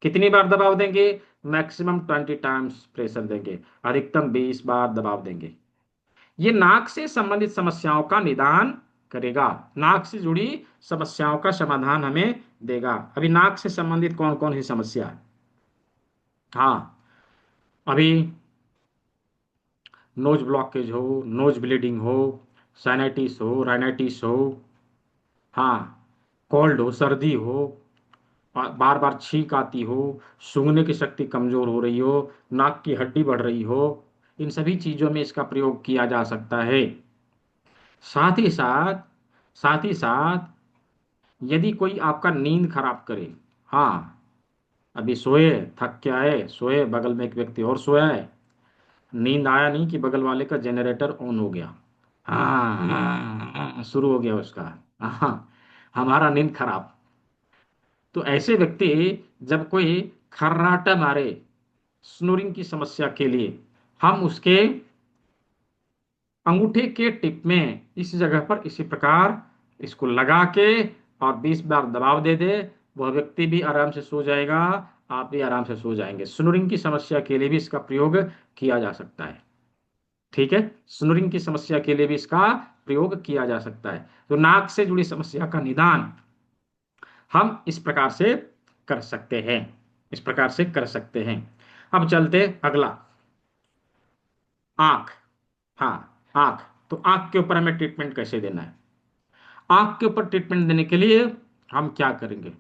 कितनी बार दबाव देंगे, मैक्सिमम 20 टाइम्स प्रेशर देंगे, अधिकतम 20 बार दबाव देंगे। ये नाक से संबंधित समस्याओं का निदान करेगा, नाक से जुड़ी समस्याओं का समाधान हमें देगा। अभी नाक से संबंधित कौन कौन सी समस्या है? हाँ, अभी नोज ब्लॉकेज हो, नोज ब्लीडिंग हो, साइनाइटिस हो, राइनाइटिस हो, हाँ, कोल्ड हो, सर्दी हो, बार बार छींक आती हो, सूंघने की शक्ति कमजोर हो रही हो, नाक की हड्डी बढ़ रही हो, इन सभी चीजों में इसका प्रयोग किया जा सकता है। साथ ही साथ, साथ ही साथ यदि कोई आपका नींद खराब करे, हाँ, अभी सोए, थक के आए, सोए, बगल में एक व्यक्ति और सोया है, नींद आया नहीं कि बगल वाले का जनरेटर ऑन हो गया, हाँ हाँ, हाँ, शुरू हो गया उसका, हाँ, हमारा नींद खराब। तो ऐसे व्यक्ति जब कोई खर्राटा मारे स्नोरिंग की समस्या के लिए, हम उसके अंगूठे के टिप में इस जगह पर इसी प्रकार इसको लगा के और 20 बार दबाव दे दे, वह व्यक्ति भी आराम से सो जाएगा, आप भी आराम से सो जाएंगे। स्नोरिंग की समस्या के लिए भी इसका प्रयोग किया जा सकता है। ठीक है, स्नोरिंग की समस्या के लिए भी इसका प्रयोग किया जा सकता है। तो नाक से जुड़ी समस्या का निदान हम इस प्रकार से कर सकते हैं, इस प्रकार से कर सकते हैं। अब चलते अगला, आंख। हाँ, आंख। तो आंख के ऊपर हमें ट्रीटमेंट कैसे देना है? आंख के ऊपर ट्रीटमेंट देने के लिए हम क्या करेंगे,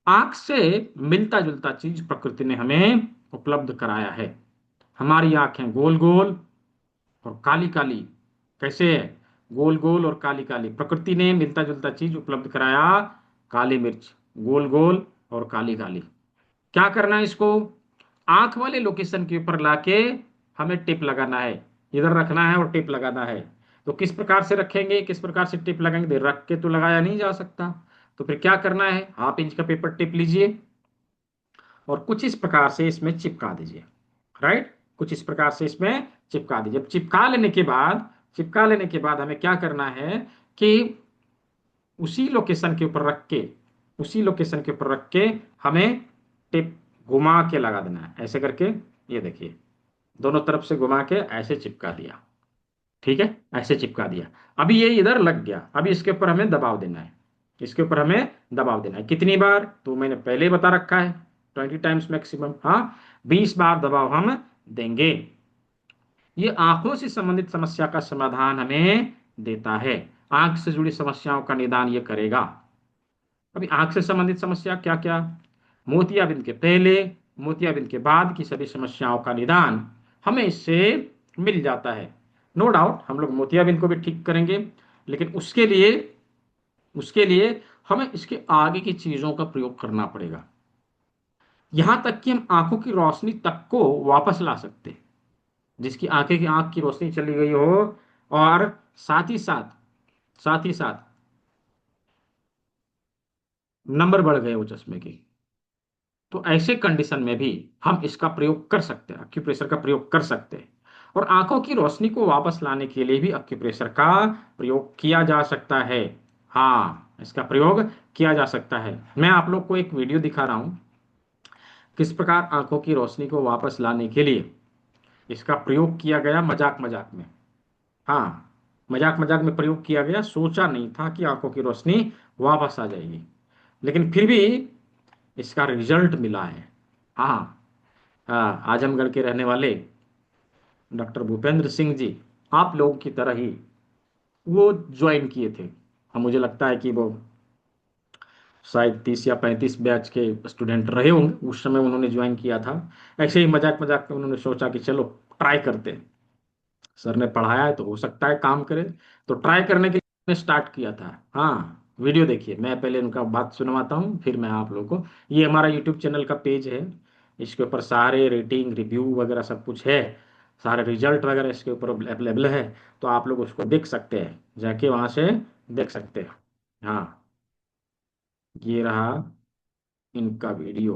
आंख से मिलता जुलता चीज प्रकृति ने हमें उपलब्ध कराया है। हमारी आंखें गोल गोल और काली काली। कैसे है? गोल गोल और काली काली, प्रकृति ने मिलता जुलता चीज उपलब्ध कराया, काली मिर्च, गोल गोल और काली काली। क्या करना है, इसको आंख वाले लोकेशन के ऊपर लाके हमें टिप लगाना है, इधर रखना है और टिप लगाना है। तो किस प्रकार से रखेंगे, किस प्रकार से टिप लगाएंगे, रख के तो लगाया नहीं जा सकता। तो फिर क्या करना है, हाफ इंच का पेपर टिप लीजिए और कुछ इस प्रकार से इसमें चिपका दीजिए। राइट, कुछ इस प्रकार से इसमें चिपका दीजिए। अब चिपका लेने के बाद, चिपका लेने के बाद हमें क्या करना है कि उसी लोकेशन के ऊपर रख के, उसी लोकेशन के ऊपर रख के हमें टिप घुमा के लगा देना है, ऐसे करके। ये देखिए, दोनों तरफ से घुमा के ऐसे चिपका दिया। ठीक है, ऐसे चिपका दिया। अभी ये इधर लग गया, अभी इसके ऊपर हमें दबाव देना है, इसके ऊपर हमें दबाव देना है। कितनी बार, तो मैंने पहले ही बता रखा है, 20 टाइम्स मैक्सिमम, हाँ, 20 बार दबाव हम देंगे। ये आंखों से संबंधित समस्या का समाधान हमें देता है, आंख से जुड़ी समस्याओं का निदान ये करेगा। अभी आंख से संबंधित समस्या क्या क्या, मोतियाबिंद के पहले, मोतियाबिंद के बाद की सभी समस्याओं का निदान हमें इससे मिल जाता है। नो डाउट हम लोग मोतियाबिंद को भी ठीक करेंगे, लेकिन उसके लिए हमें इसके आगे की चीजों का प्रयोग करना पड़ेगा। यहां तक कि हम आंखों की रोशनी तक को वापस ला सकते हैं, जिसकी आंखें की आंख की रोशनी चली गई हो, और साथ ही साथ, साथ ही साथ नंबर बढ़ गए वो चश्मे के, तो ऐसे कंडीशन में भी हम इसका प्रयोग कर सकते हैं, एक्यूप्रेशर का प्रयोग कर सकते हैं। और आंखों की रोशनी को वापस लाने के लिए भी एक्यूप्रेशर का प्रयोग किया जा सकता है। हाँ, इसका प्रयोग किया जा सकता है। मैं आप लोग को एक वीडियो दिखा रहा हूं, किस प्रकार आंखों की रोशनी को वापस लाने के लिए इसका प्रयोग किया गया, मजाक मजाक में। हाँ, मजाक मजाक में प्रयोग किया गया, सोचा नहीं था कि आंखों की रोशनी वापस आ जाएगी, लेकिन फिर भी इसका रिजल्ट मिला है। हाँ, हाँ, आजमगढ़ के रहने वाले डॉक्टर भूपेंद्र सिंह जी, आप लोगों की तरह ही वो ज्वाइन किए थे। हम मुझे लगता है कि वो शायद 30 या 35 बैच के स्टूडेंट रहे होंगे उस समय, उन्होंने ज्वाइन किया था। ऐसे ही मजाक मजाक में उन्होंने सोचा कि चलो ट्राई करते हैं, सर ने पढ़ाया है तो हो सकता है काम करे। तो ट्राई करने के लिए स्टार्ट किया था। हाँ, वीडियो देखिए, मैं पहले उनका बात सुनवाता हूँ फिर मैं आप लोगों को। ये हमारा यूट्यूब चैनल का पेज है, इसके ऊपर सारे रेटिंग रिव्यू वगैरह सब कुछ है, सारे रिजल्ट वगैरह इसके ऊपर अवेलेबल है। तो आप लोग उसको देख सकते हैं, जाके वहां से देख सकते हैं। हाँ, ये रहा इनका वीडियो।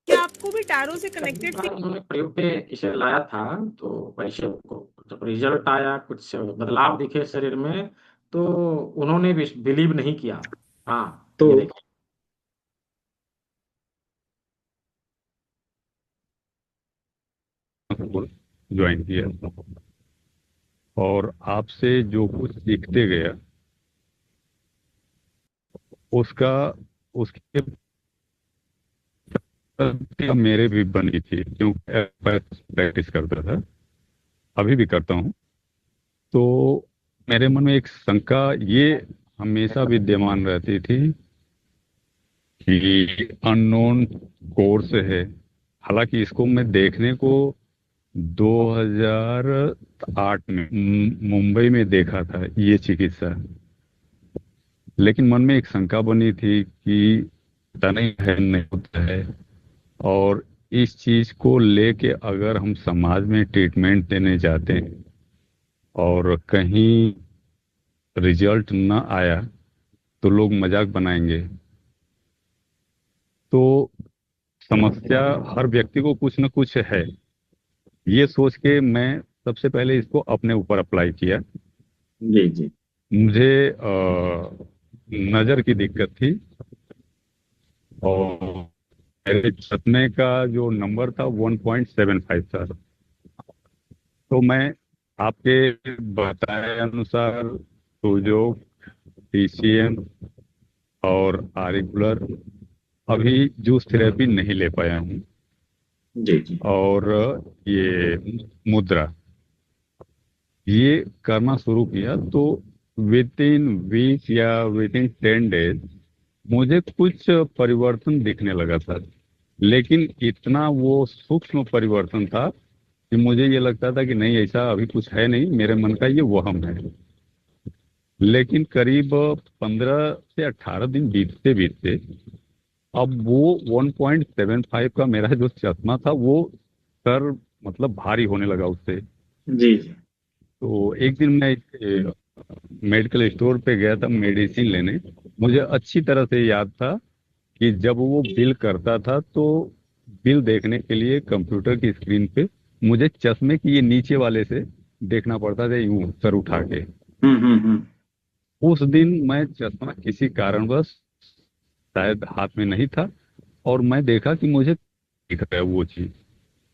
क्या आपको भी टैरो से पहली कनेक्टेड बार फील? उन्होंने प्रयोग पे इसे लाया था, तो वैसे उनको जब रिजल्ट आया, कुछ बदलाव दिखे शरीर में, तो उन्होंने भी बिलीव नहीं किया। हाँ, तो ये देखिए। ज्वाइन किया और आपसे जो कुछ सीखते गया उसका उसके प्रति मेरे भी बनी थी, क्योंकि प्रैक्टिस करता था, अभी भी करता हूँ। तो मेरे मन में एक शंका ये हमेशा विद्यमान रहती थी कि अननोन कोर्स है। हालांकि इसको मैं देखने को 2008 में मुंबई में देखा था ये चिकित्सा, लेकिन मन में एक शंका बनी थी कि पता नहीं है नहीं होता है। और इस चीज को लेके अगर हम समाज में ट्रीटमेंट देने जाते हैं और कहीं रिजल्ट न आया तो लोग मजाक बनाएंगे। तो समस्या हर व्यक्ति को कुछ न कुछ है, ये सोच के मैं सबसे पहले इसको अपने ऊपर अप्लाई किया। जी जी। मुझे नज़र की दिक्कत थी और मेरे चश्मे का जो नंबर था 1.75 था। तो मैं आपके बताए अनुसार सुजोग, पीसीएम और आरिकुलर, अभी जूस थेरेपी नहीं ले पाया हूँ। जी जी। और ये मुद्रा ये करना शुरू किया तो विद इन वीक या विद इन 10 डेज मुझे कुछ परिवर्तन दिखने लगा था। लेकिन इतना वो सूक्ष्म परिवर्तन था कि मुझे ये लगता था कि नहीं, ऐसा अभी कुछ है नहीं, मेरे मन का ये वहम है। लेकिन करीब 15 से 18 दिन बीतते बीतते अब वो 1.75 का मेरा जो चश्मा था वो सर मतलब भारी होने लगा उससे। जी जी। तो एक दिन मैं मेडिकल स्टोर पे गया था मेडिसिन लेने। मुझे अच्छी तरह से याद था कि जब वो बिल करता था तो बिल देखने के लिए कंप्यूटर की स्क्रीन पे मुझे चश्मे की ये नीचे वाले से देखना पड़ता था, यूं सर उठा के। हम्म। उस दिन मैं चश्मा किसी कारणवश शायद हाथ में नहीं था और मैं देखा कि मुझे दिख रहा है वो चीज।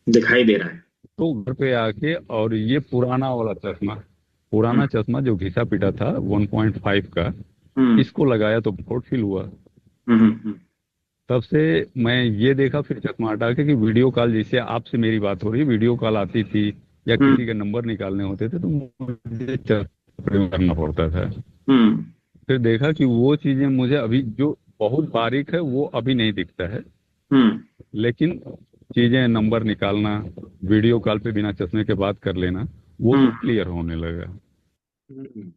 दिखाई दे रहा है। तो घर पे आके और ये पुराना वाला चश्मा, पुराना हम्म चश्मा जो घिसा पिटा था 1.5 का, हम्म इसको लगाया तो बहुत फील हुआ। हम्म। तब से मैं ये देखा फिर चश्मा हटा के कि वीडियो कॉल, जैसे आपसे मेरी बात हो रही है, वीडियो कॉल आती थी या हम्म किसी के नंबर निकालने होते थे तो मुझे चश्मा प्रयोग करना पड़ता था। हम्म फिर देखा कि वो चीजें मुझे अभी जो बहुत बारीक है वो अभी नहीं दिखता है, हम्म लेकिन चीजें नंबर निकालना, वीडियो कॉल पे बिना चश्मे के बात कर लेना, वो हम्म सब क्लियर होने लगा। हम्म।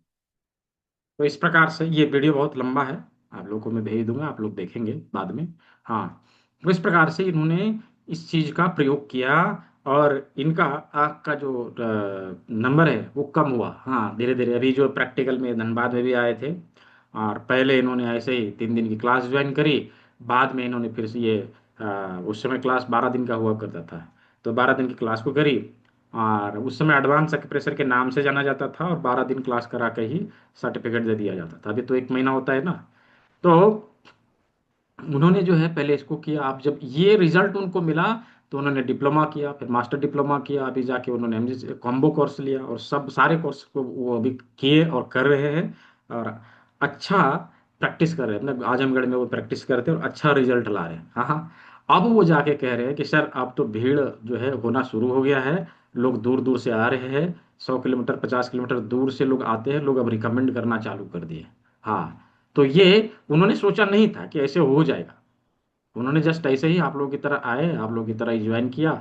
तो इस प्रकार से ये वीडियो बहुत लंबा है, आप लोगों को मैं भेज दूंगा, आप लोग देखेंगे बाद में। हाँ, तो इस प्रकार से इन्होंने इस चीज का प्रयोग किया और इनका आँख का जो नंबर है वो कम हुआ। हाँ, धीरे धीरे अभी जो प्रैक्टिकल में धनबाद में भी आए थे, और पहले इन्होंने ऐसे ही 3 दिन की क्लास ज्वाइन करी। बाद में इन्होंने फिर से ये उस समय क्लास 12 दिन का हुआ करता था, तो 12 दिन की क्लास को करी। और उस समय एडवांस एक्यूप्रेशर के नाम से जाना जाता था, और 12 दिन क्लास करा के ही सर्टिफिकेट दे दिया जाता था। अभी तो 1 महीना होता है ना। तो उन्होंने जो है पहले इसको किया, आप जब ये रिजल्ट उनको मिला तो उन्होंने डिप्लोमा किया, फिर मास्टर डिप्लोमा किया, अभी जाके उन्होंने एमजी कॉम्बो कोर्स लिया, और सब सारे कोर्स को वो अभी किए और कर रहे हैं। और अच्छा प्रैक्टिस कर रहे हैं, मतलब आजमगढ़ में वो प्रैक्टिस करते हैं और अच्छा रिजल्ट ला रहे हैं। हाँ हाँ। अब वो जाके कह रहे हैं कि सर अब तो भीड़ जो है होना शुरू हो गया है, लोग दूर दूर से आ रहे हैं, 100 किलोमीटर 50 किलोमीटर दूर से लोग आते हैं, लोग अब रिकमेंड करना चालू कर दिए। हाँ, तो ये उन्होंने सोचा नहीं था कि ऐसे हो जाएगा। उन्होंने जस्ट ऐसे ही आप लोगों की तरह आए, आप लोगों की तरह ज्वाइन किया,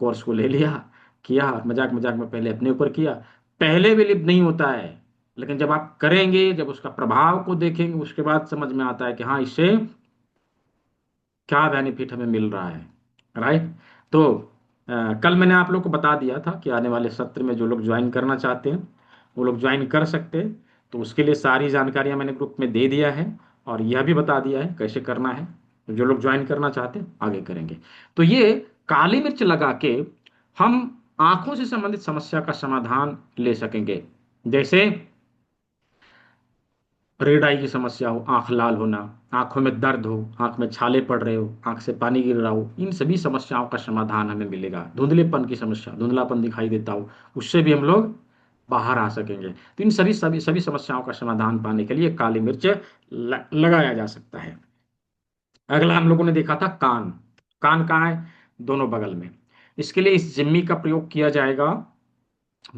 कोर्स को ले लिया, किया, मजाक मजाक में पहले अपने ऊपर किया। पहले बिलीव नहीं होता है, लेकिन जब आप करेंगे, जब उसका प्रभाव को देखेंगे, उसके बाद समझ में आता है कि हाँ, इससे क्या बेनिफिट हमें मिल रहा है। राइट। तो कल मैंने आप लोग को बता दिया था कि आने वाले सत्र में जो लोग ज्वाइन करना चाहते हैं वो लोग ज्वाइन कर सकते हैं। तो उसके लिए सारी जानकारियां मैंने ग्रुप में दे दिया है, और यह भी बता दिया है कैसे करना है। तो जो लोग ज्वाइन करना चाहते हैं आगे करेंगे। तो ये काली मिर्च लगा के हम आंखों से संबंधित समस्या का समाधान ले सकेंगे। जैसे रेड आई की समस्या हो, आंख लाल होना, आंखों में दर्द हो, आंख में छाले पड़ रहे हो, आंख से पानी गिर रहा हो, इन सभी समस्याओं का समाधान हमें मिलेगा। धुंधलेपन की समस्या, धुंधलापन दिखाई देता हो, उससे भी हम लोग बाहर आ सकेंगे। तो इन सभी सभी सभी समस्याओं का समाधान पाने के लिए काली मिर्च लगाया जा सकता है। अगला हम लोगों ने देखा था कान। कान कहाँ है? दोनों बगल में। इसके लिए इस जिम्मी का प्रयोग किया जाएगा।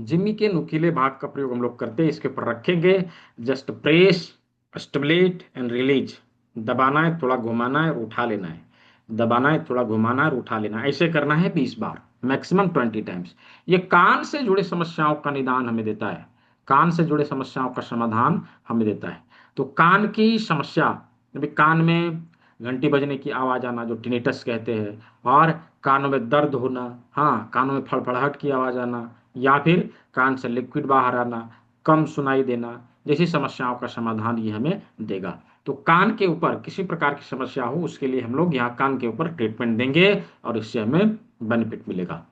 जिम्मी के नुकीले भाग का प्रयोग हम लोग करते हैं, इसके ऊपर रखेंगे, just press, stimulate and release. दबाना है, थोड़ा घुमाना है और उठा लेना है, दबाना है, थोड़ा घुमाना है और उठा लेना है। ऐसे करना है 20 बार, मैक्सिमम 20 टाइम्स। ये कान से जुड़े समस्याओं का निदान हमें देता है, कान से जुड़े समस्याओं का समाधान हमें देता है। तो कान की समस्या, अभी कान में घंटी बजने की आवाज आना जो टिनेटस कहते हैं, और कानों में दर्द होना, हाँ, कानों में फड़फड़ाहट की आवाज आना, या फिर कान से लिक्विड बाहर आना, कम सुनाई देना, जैसी समस्याओं का समाधान ये हमें देगा। तो कान के ऊपर किसी प्रकार की समस्या हो उसके लिए हम लोग यहाँ कान के ऊपर ट्रीटमेंट देंगे, और इससे हमें बेनिफिट मिलेगा।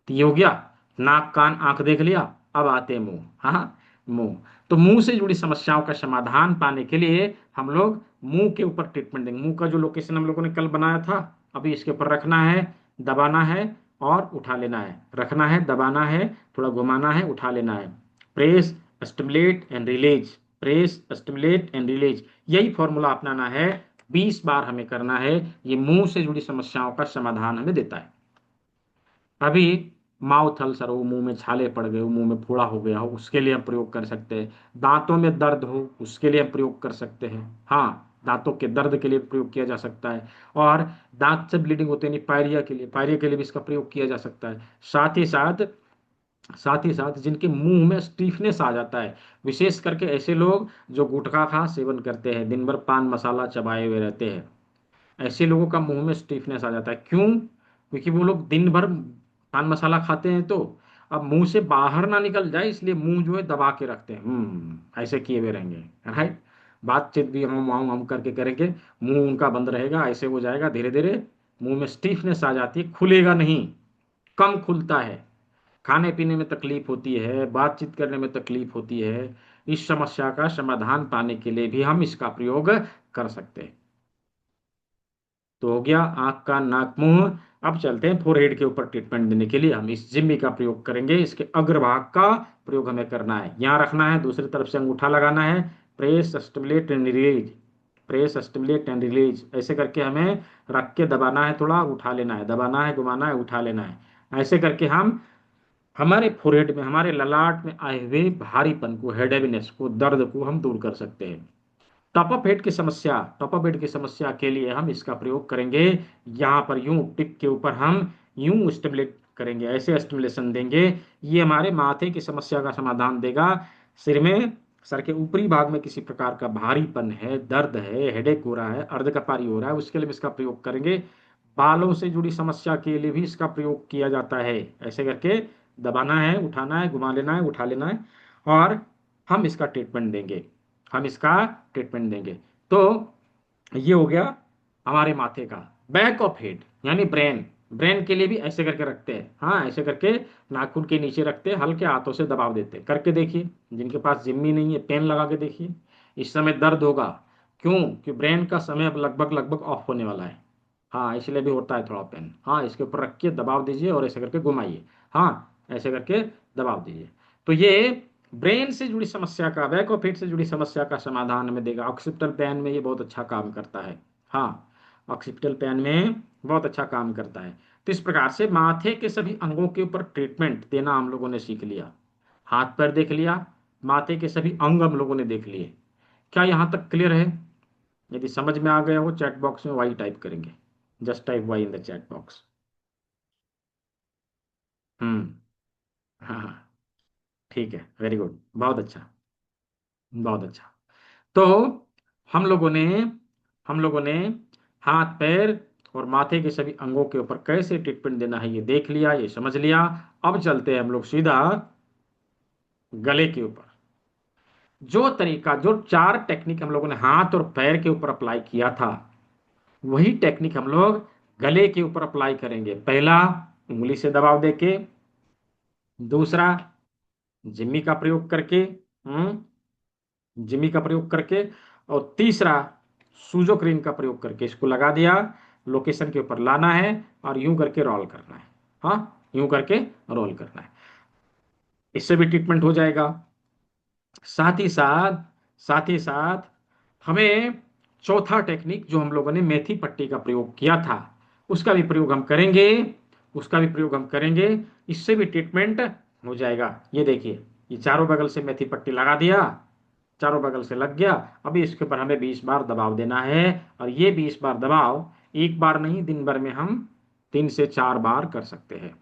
तो ये हो गया, नाक कान आंख देख लिया। अब आते हैं मुंह। हाँ, मुंह। तो मुंह से जुड़ी समस्याओं का समाधान पाने के लिए हम लोग मुंह के ऊपर ट्रीटमेंट देंगे। मुंह का जो लोकेशन हम लोगों ने कल बनाया था, अभी इसके ऊपर रखना है, दबाना है और उठा लेना है, रखना है, दबाना है, थोड़ा घुमाना है, उठा लेना है। Press, stimulate and release, press, stimulate and release, यही फॉर्मूला अपनाना है। 20 बार हमें करना है। ये मुंह से जुड़ी समस्याओं का समाधान हमें देता है। अभी माउथ अल्सर हो, मुंह में छाले पड़ गए हो, मुंह में फोड़ा हो गया हो, उसके लिए हम प्रयोग कर सकते हैं। दांतों में दर्द हो, उसके लिए हम प्रयोग कर सकते हैं। हाँ, दांतों के दर्द के लिए प्रयोग किया जा सकता है। और दांत से ब्लीडिंग होती है, नहीं, पायरिया के लिए, पायरिया के लिए भी इसका प्रयोग किया जा सकता है। साथ ही साथ जिनके मुंह में स्टीफनेस आ जाता है, विशेष करके ऐसे लोग जो गुटखा खा सेवन करते हैं, दिन भर पान मसाला चबाए हुए रहते हैं, ऐसे लोगों का मुंह में स्टीफनेस आ जाता है। क्यों? क्योंकि वो लोग दिन भर पान मसाला खाते हैं, तो अब मुंह से बाहर ना निकल जाए इसलिए मुंह जो है दबा के रखते हैं, ऐसे किए हुए रहेंगे। राइट। बातचीत भी हम करके करेंगे, मुंह उनका बंद रहेगा, ऐसे हो जाएगा, धीरे धीरे मुंह में स्टीफनेस आ जाती है, खुलेगा नहीं, कम खुलता है, खाने पीने में तकलीफ होती है, बातचीत करने में तकलीफ होती है। इस समस्या का समाधान पाने के लिए भी हम इसका प्रयोग कर सकते हैं। तो हो गया आंख कान नाक मुंह। अब चलते हैं फोरहेड के ऊपर ट्रीटमेंट देने के लिए हम इस जिम्मी का प्रयोग करेंगे। इसके अग्रभाग का प्रयोग हमें करना है, यहाँ रखना है, दूसरी तरफ से अंगूठा लगाना है, press stimulate and release, press stimulate and release, ऐसे करके हमें रख के दबाना है, थोड़ा उठा लेना है, दबाना है, घुमाना है, उठा लेना है। ऐसे करके हम हमारे फोरहेड में, हमारे ललाट में आए हुए भारीपन को, हेडेवीनेस को, दर्द को हम दूर कर सकते हैं। टॉप अप हेड की समस्या, टॉप अप हेड की समस्या के लिए हम इसका प्रयोग करेंगे। यहाँ पर यूं टिप के ऊपर हम यूं स्टिमुलेट करेंगे, ऐसे स्टिमुलेशन देंगे, ये हमारे माथे की समस्या का समाधान देगा। सिर में, सर के ऊपरी भाग में किसी प्रकार का भारीपन है, दर्द है, हेडेक हो रहा है, अर्धकपारी हो रहा है, उसके लिए भी इसका प्रयोग करेंगे। बालों से जुड़ी समस्या के लिए भी इसका प्रयोग किया जाता है। ऐसे करके दबाना है, उठाना है, घुमा लेना है, उठा लेना है, और हम इसका ट्रीटमेंट देंगे, हम इसका ट्रीटमेंट देंगे। तो ये हो गया हमारे माथे का। बैक ऑफ हेड यानी ब्रेन, ब्रेन के लिए भी ऐसे करके रखते हैं। हाँ, ऐसे करके नाखून के नीचे रखते हैं, हल्के हाथों से दबाव देते हैं, करके देखिए। जिनके पास जिम्मी नहीं है, पेन लगा के देखिए। इस समय दर्द होगा, क्यों? कि ब्रेन का समय अब लगभग लगभग ऑफ होने वाला है। हाँ, इसलिए भी होता है थोड़ा पेन। हाँ, इसके ऊपर रखिए, दबाव दीजिए और ऐसे करके घुमाइए। हाँ, ऐसे करके दबाव दीजिए। तो ये ब्रेन से जुड़ी समस्या का, बैक ऑफ हेड से जुड़ी समस्या का समाधान हमें देगा। ऑक्सीपिटल पेन में ये बहुत अच्छा काम करता है। हाँ, ऑक्सीपिटल पेन में बहुत अच्छा काम करता है। तो इस प्रकार से माथे के सभी अंगों के ऊपर ट्रीटमेंट देना हम लोगों ने सीख लिया। हाथ पैर देख लिया, माथे के सभी अंग हम लोगों ने देख लिए। क्या यहाँ तक क्लियर है? यदि समझ में आ गया हो, चैट बॉक्स में वाई टाइप करेंगे, just type Y in the chat box. हम्म। हाँ हाँ, ठीक है, वेरी गुड, बहुत अच्छा, बहुत अच्छा। तो हम लोगों ने हम लोगों ने हाथ पैर और माथे के सभी अंगों के ऊपर कैसे ट्रीटमेंट देना है ये देख लिया, ये समझ लिया। अब चलते हैं हम लोग सीधा गले के ऊपर। जो तरीका, जो चार टेक्निक हम लोगों ने हाथ और पैर के ऊपर अप्लाई किया था, वही टेक्निक हम लोग गले के ऊपर अप्लाई करेंगे। पहला, उंगली से दबाव देके। दूसरा, जिम्मी का प्रयोग करके। जिमी का प्रयोग करके। और तीसरा, सूजोक्रीन का प्रयोग करके इसको लगा दिया, लोकेशन के ऊपर लाना है और यूं करके रोल करना है। हाँ, यूं करके रोल करना है, इससे भी ट्रीटमेंट हो जाएगा। साथ ही साथ हमें चौथा टेक्निक जो हम लोगों ने मेथी पट्टी का प्रयोग किया था, उसका भी प्रयोग हम करेंगे। उसका भी प्रयोग हम करेंगे, इससे भी ट्रीटमेंट हो जाएगा। ये देखिए, ये चारों बगल से मेथी पट्टी लगा दिया, चारों बगल से लग गया। अभी इसके ऊपर हमें 20 बार दबाव देना है, और ये 20 बार दबाव एक बार नहीं, दिन भर में हम 3 से 4 बार कर सकते हैं।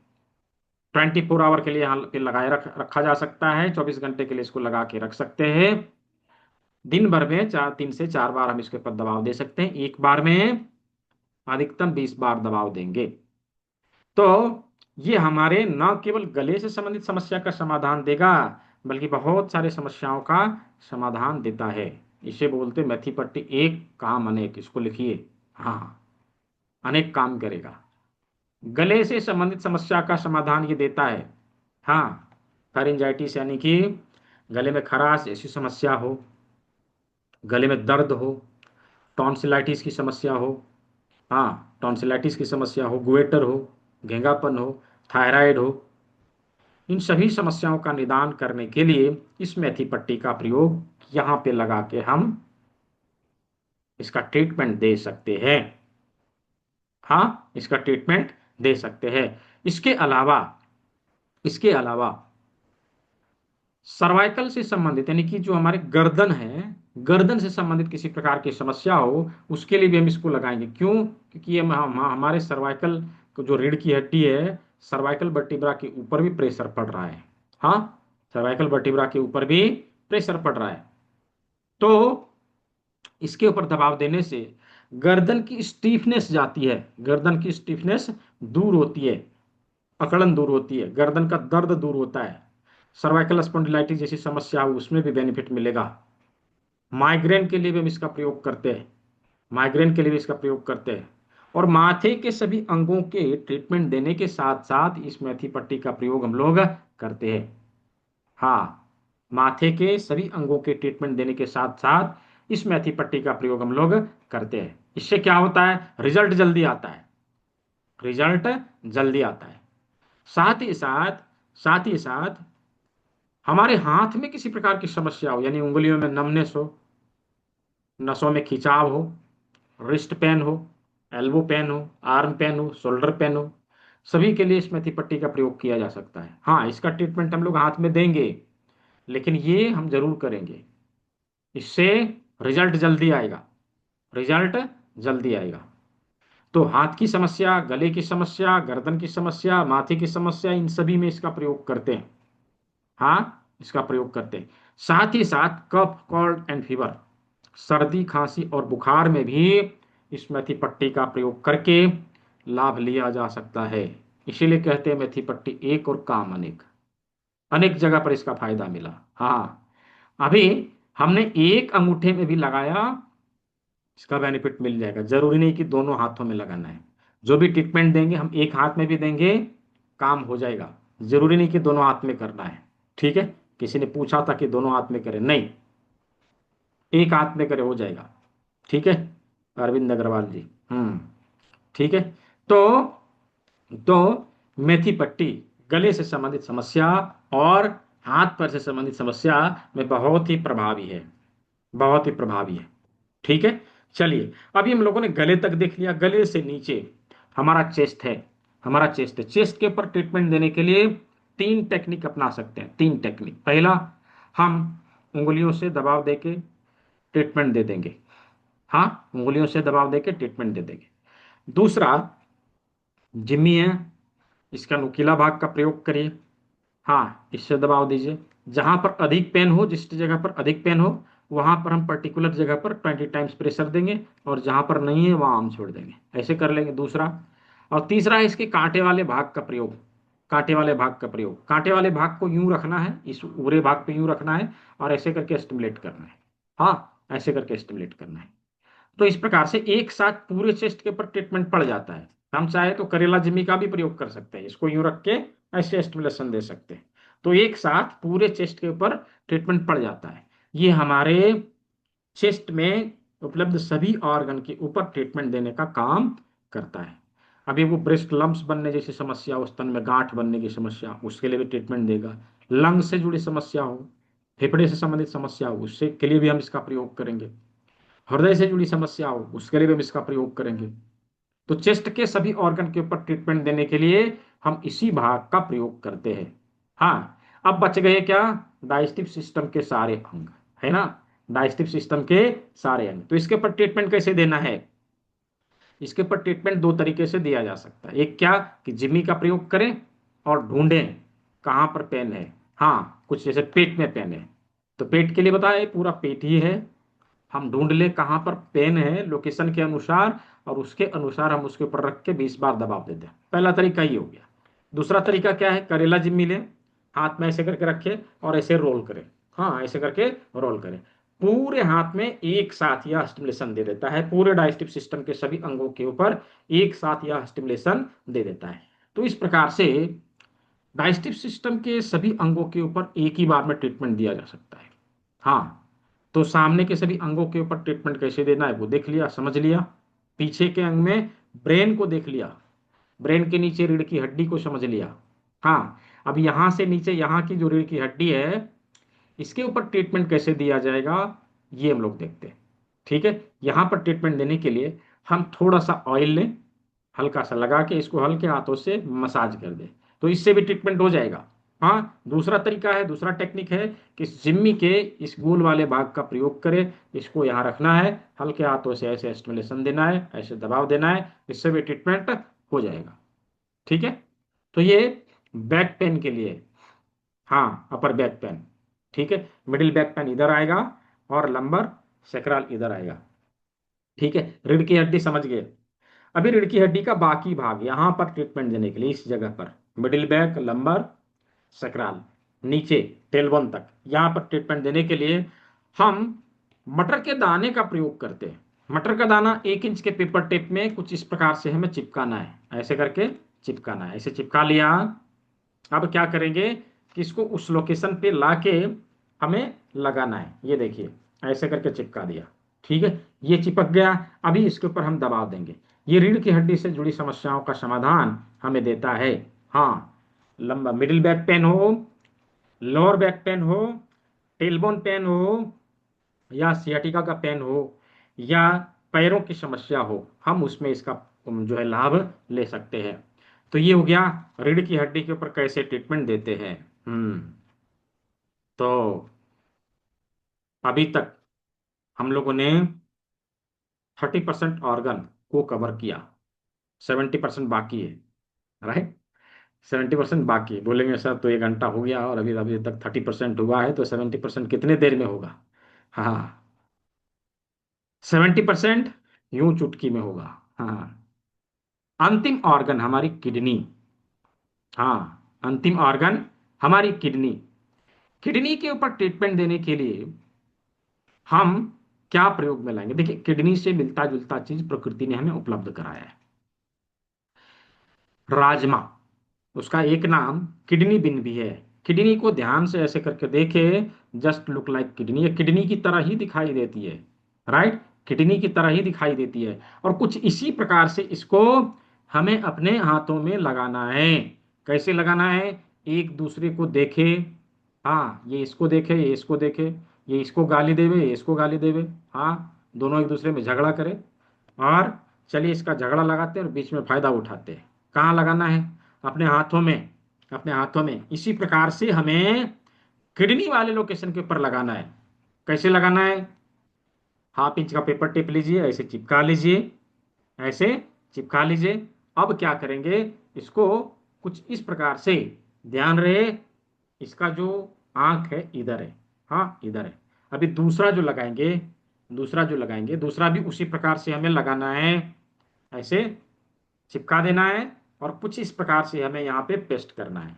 24 आवर के लिए यहाँ पे लगाए रखा जा सकता है, 24 घंटे के लिए इसको लगा के रख सकते हैं। दिन भर में 3 से 4 बार हम इसके ऊपर दबाव दे सकते हैं। एक बार में अधिकतम 20 बार दबाव देंगे। तो ये हमारे न केवल गले से संबंधित समस्या का समाधान देगा, बल्कि बहुत सारे समस्याओं का समाधान देता है। इसे बोलते मेथी पट्टी, एक काम अनेक, इसको लिखिए। हाँ, अनेक काम करेगा। गले से संबंधित समस्या का समाधान ये देता है। हाँ, फेरिंजाइटिस यानी कि गले में खराश ऐसी समस्या हो, गले में दर्द हो, टॉन्सिलाइटिस की समस्या हो, हाँ टॉन्सिलाइटिस की समस्या हो, गुएटर हो, घेंगापन हो, थायराइड हो, इन सभी समस्याओं का निदान करने के लिए इस मेथी पट्टी का प्रयोग यहाँ पे लगा के हम इसका ट्रीटमेंट दे सकते हैं। हाँ, इसका ट्रीटमेंट दे सकते हैं। इसके अलावा सर्वाइकल से संबंधित, यानी कि जो हमारे गर्दन है, गर्दन से संबंधित किसी प्रकार की समस्या हो, उसके लिए भी हम इसको लगाएंगे। क्यों? क्योंकि ये हमारे सर्वाइकल को, जो रीढ़ की हड्डी है, सर्वाइकल वर्टिब्रा के ऊपर भी प्रेशर पड़ रहा है। हाँ, सर्वाइकल वर्टिब्रा के ऊपर भी प्रेशर पड़ रहा है। तो इसके ऊपर दबाव देने से गर्दन की स्टीफनेस जाती है, गर्दन की स्टीफनेस दूर होती है, अकड़न दूर होती है, गर्दन का दर्द दूर होता है। सर्वाइकल स्पॉन्डिलाइटिस जैसी समस्या हो, उसमें भी बेनिफिट मिलेगा। माइग्रेन के लिए भी हम इसका प्रयोग करते हैं, माइग्रेन के लिए भी इसका प्रयोग करते हैं। और माथे के सभी अंगों के ट्रीटमेंट देने के साथ साथ इस मेथी पट्टी का प्रयोग हम लोग करते हैं। हाँ, माथे के सभी अंगों के ट्रीटमेंट देने के साथ साथ इस मेथी पट्टी का प्रयोग हम लोग करते हैं। इससे क्या होता है? रिजल्ट जल्दी आता है, रिजल्ट जल्दी आता है। साथ ही साथ हमारे हाथ में किसी प्रकार की समस्या हो, यानी उंगलियों में नमनेस हो, नसों में खिंचाव हो, रिस्ट पेन हो, एल्बो पेन हो, आर्म पेन हो, शोल्डर पेन हो, सभी के लिए इस मेथी पट्टी का प्रयोग किया जा सकता है। हाँ, इसका ट्रीटमेंट हम लोग हाथ में देंगे, लेकिन ये हम जरूर करेंगे, इससे रिजल्ट जल्दी आएगा, रिजल्ट जल्दी आएगा। तो हाथ की समस्या, गले की समस्या, गर्दन की समस्या, माथे की समस्या, इन सभी में इसका प्रयोग करते हैं। हाँ, इसका प्रयोग करते हैं। साथ ही साथ कफ, कोल्ड एंड फीवर, सर्दी, खांसी और बुखार में भी इस मेथी पट्टी का प्रयोग करके लाभ लिया जा सकता है। इसीलिए कहते हैं मेथी पट्टी एक और काम अनेक, अनेक जगह पर इसका फायदा मिला। हाँ, अभी हमने एक अंगूठे में भी लगाया, इसका बेनिफिट मिल जाएगा। जरूरी नहीं कि दोनों हाथों में लगाना है। जो भी ट्रीटमेंट देंगे हम एक हाथ में भी देंगे, काम हो जाएगा। जरूरी नहीं कि दोनों हाथ में करना है। ठीक है, किसी ने पूछा था कि दोनों हाथ में करें, नहीं, एक हाथ में करे हो जाएगा। ठीक है, अरविंद अग्रवाल जी। ठीक है। तो तो मेथी पट्टी गले से संबंधित समस्या और हाथ पैर से संबंधित समस्या में बहुत ही प्रभावी है, बहुत ही प्रभावी है। ठीक है, चलिए, अभी हम लोगों ने गले तक देख लिया। गले से नीचे हमारा चेस्ट है। हमारा चेस्ट है। चेस्ट के ऊपर ट्रीटमेंट देने के लिए तीन टेक्निक अपना सकते हैं। तीन टेक्निक। पहला, हम उंगलियों से दबाव देके ट्रीटमेंट दे देंगे। हाँ, उंगलियों से दबाव देके ट्रीटमेंट दे देंगे। दूसरा, जिम्मी है, इसका नुकीला भाग का प्रयोग करिए। हाँ, इससे दबाव दीजिए। जहां पर अधिक पेन हो, जिस जगह पर अधिक पेन हो, वहां पर हम पर्टिकुलर जगह पर 20 टाइम्स प्रेशर देंगे, और जहां पर नहीं है वहां हम छोड़ देंगे। ऐसे कर लेंगे। दूसरा, और तीसरा है इसके कांटे वाले भाग का प्रयोग। कांटे वाले भाग का प्रयोग, कांटे वाले भाग को यूं रखना है, इस पूरे भाग पे यूं रखना है, और ऐसे करके स्टिमुलेट करना है। हाँ, ऐसे करके स्टिमुलेट करना है। तो इस प्रकार से एक साथ पूरे चेस्ट के ऊपर ट्रीटमेंट पड़ जाता है। हम चाहे तो करेला जिमी का भी प्रयोग कर सकते हैं। इसको यूं रख के ऐसे स्टिमुलेशन दे सकते हैं। तो एक साथ पूरे चेस्ट के ऊपर ट्रीटमेंट पड़ जाता है। ये हमारे चेस्ट में उपलब्ध सभी ऑर्गन के ऊपर ट्रीटमेंट देने का काम करता है। अभी वो ब्रेस्ट लम्प्स बनने जैसी समस्या हो, स्तन में गांठ बनने की समस्या, उसके लिए भी ट्रीटमेंट देगा। लंग से जुड़ी समस्या हो, फेफड़े से संबंधित समस्या हो, उससे के लिए भी हम इसका प्रयोग करेंगे। हृदय से जुड़ी समस्या हो, उसके लिए भी हम इसका प्रयोग करेंगे। तो चेस्ट के सभी ऑर्गन के ऊपर ट्रीटमेंट देने के लिए हम इसी भाग का प्रयोग करते हैं। हाँ, अब बच गए क्या? डाइजेस्टिव सिस्टम के सारे अंग, है ना? डाइजेस्टिव सिस्टम के सारे अंग। तो इसके ऊपर ट्रीटमेंट कैसे देना है? इसके ऊपर ट्रीटमेंट दो तरीके से दिया जा सकता है। एक क्या, कि जिमी का प्रयोग करें और ढूंढें कहाँ पर पेन है। हाँ, कुछ जैसे पेट में पेन है, तो पेट के लिए बताए पूरा पेट ही है, हम ढूंढ ले कहाँ पर पेन है लोकेशन के अनुसार, और उसके अनुसार हम उसके ऊपर रख के 20 बार दबाव दे दें। पहला तरीका ये हो गया। दूसरा तरीका क्या है? करेला जिम्मी लें, हाथ में ऐसे करके रखे और ऐसे रोल करें। हाँ, ऐसे करके रोल करें। पूरे हाथ में एक साथ यह स्टिमुलेशन दे देता है। पूरे डाइजेस्टिव सिस्टम के सभी अंगों के ऊपर एक साथ यह स्टिमुलेशन दे देता है। तो इस प्रकार से डाइजेस्टिव सिस्टम के सभी अंगों के ऊपर एक ही बार में ट्रीटमेंट दिया जा सकता है। हाँ, तो सामने के सभी अंगों के ऊपर ट्रीटमेंट कैसे देना है वो देख लिया, समझ लिया। पीछे के अंग में ब्रेन को देख लिया, ब्रेन के नीचे रीढ़ की हड्डी को समझ लिया। हाँ, अब यहां से नीचे यहाँ की जो रीढ़ की हड्डी है, इसके ऊपर ट्रीटमेंट कैसे दिया जाएगा ये हम लोग देखते हैं। ठीक है, यहां पर ट्रीटमेंट देने के लिए हम थोड़ा सा ऑयल लें, हल्का सा लगा के इसको हल्के हाथों से मसाज कर दें, तो इससे भी ट्रीटमेंट हो जाएगा। हाँ, दूसरा तरीका है, दूसरा टेक्निक है कि जिम्मी के इस गोल वाले भाग का प्रयोग करें। इसको यहाँ रखना है, हल्के हाथों से ऐसे स्टिमुलेशन देना है, ऐसे दबाव देना है, इससे भी ट्रीटमेंट हो जाएगा। ठीक है, तो ये बैक पेन के लिए। हाँ, अपर बैक पेन। ठीक है, मिडिल बैक पेन इधर आएगा और लंबर सेक्रल इधर आएगा। ठीक है, रीढ़ की हड्डी समझ गए। अभी रीढ़ की हड्डी का बाकी भाग, यहां पर ट्रीटमेंट देने के लिए इस जगह पर मिडिल बैक, लंबर, सकराल, नीचे टेलबोन तक, यहां पर ट्रीटमेंट देने के लिए हम मटर के दाने का प्रयोग करते हैं। मटर का दाना 1 इंच के पेपर टेप में कुछ इस प्रकार से हमें चिपकाना है, ऐसे करके चिपकाना है। ऐसे चिपका लिया। अब क्या करेंगे कि इसको उस लोकेशन पे लाके हमें लगाना है। ये देखिए, ऐसे करके चिपका दिया। ठीक है, ये चिपक गया। अभी इसके ऊपर हम दबाव देंगे। ये रीढ़ की हड्डी से जुड़ी समस्याओं का समाधान हमें देता है। हाँ, लंबा मिडिल बैक पेन हो, लोअर बैक पेन हो, टेलबोन पेन हो, या सियाटिका का पेन हो, या पैरों की समस्या हो, हम उसमें इसका जो है लाभ ले सकते हैं। तो ये हो गया रीढ़ की हड्डी के ऊपर कैसे ट्रीटमेंट देते हैं। तो अभी तक हम लोगों ने 30% ऑर्गन को कवर किया, 70% बाकी है। राइट, 70% बाकी है। बोलेंगे सर तो 1 घंटा हो गया और अभी अभी तक 30% हुआ है, तो 70% कितने देर में होगा? हाँ, 70% यूं चुटकी में होगा। हाँ, अंतिम ऑर्गन हमारी किडनी। हाँ, अंतिम ऑर्गन हमारी किडनी। किडनी के ऊपर ट्रीटमेंट देने के लिए हम क्या प्रयोग में लाएंगे? देखिए, किडनी से मिलता जुलता चीज प्रकृति ने हमें उपलब्ध कराया है, राजमा। उसका एक नाम किडनी बिन भी है। किडनी को ध्यान से ऐसे करके देखे, जस्ट लुक लाइक किडनी, ये किडनी की तरह ही दिखाई देती है। राइट, किडनी की तरह ही दिखाई देती है। और कुछ इसी प्रकार से इसको हमें अपने हाथों में लगाना है। कैसे लगाना है? एक दूसरे को देखे। हाँ, ये इसको देखे, ये इसको देखे, ये इसको गाली देवे, ये इसको गाली देवे। हाँ, दोनों एक दूसरे में झगड़ा करें, और चलिए इसका झगड़ा लगाते हैं और बीच में फायदा उठाते हैं। कहाँ लगाना है? अपने हाथों में, अपने हाथों में। इसी प्रकार से हमें किडनी वाले लोकेशन के ऊपर लगाना है। कैसे लगाना है? हाफ इंच का पेपर टेप लीजिए, ऐसे चिपका लीजिए, ऐसे चिपका लीजिए। अब क्या करेंगे, इसको कुछ इस प्रकार से, ध्यान रहे, इसका जो आंख है इधर है, हाँ इधर है। अभी दूसरा जो लगाएंगे, दूसरा भी उसी प्रकार से हमें लगाना है, ऐसे चिपका देना है, और कुछ इस प्रकार से हमें यहाँ पे पेस्ट करना है,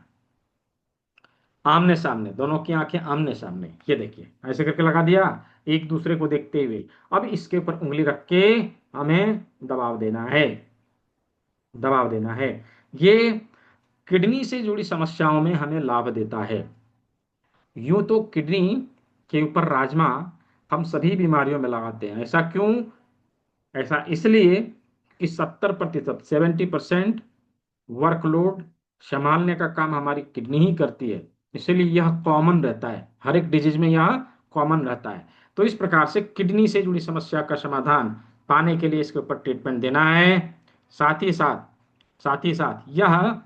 आमने सामने, दोनों की आंखें आमने सामने। ये देखिए ऐसे करके लगा दिया, एक दूसरे को देखते हुए। अब इसके यूपर उंगली रख के हमें दबाव देना है, दबाव देना है। ये किडनी से जुड़ी समस्याओं में हमें लाभ देता है। यूं तो किडनी के ऊपर राजमा हम सभी बीमारियों में लगाते हैं। ऐसा क्यों? ऐसा इसलिए कि 70%, 70% वर्कलोड संभालने का काम हमारी किडनी ही करती है। इसलिए यह कॉमन रहता है, हर एक डिजीज में यह कॉमन रहता है। तो इस प्रकार से किडनी से जुड़ी समस्या का समाधान पाने के लिए इसके ऊपर ट्रीटमेंट देना है। साथ ही साथ, यह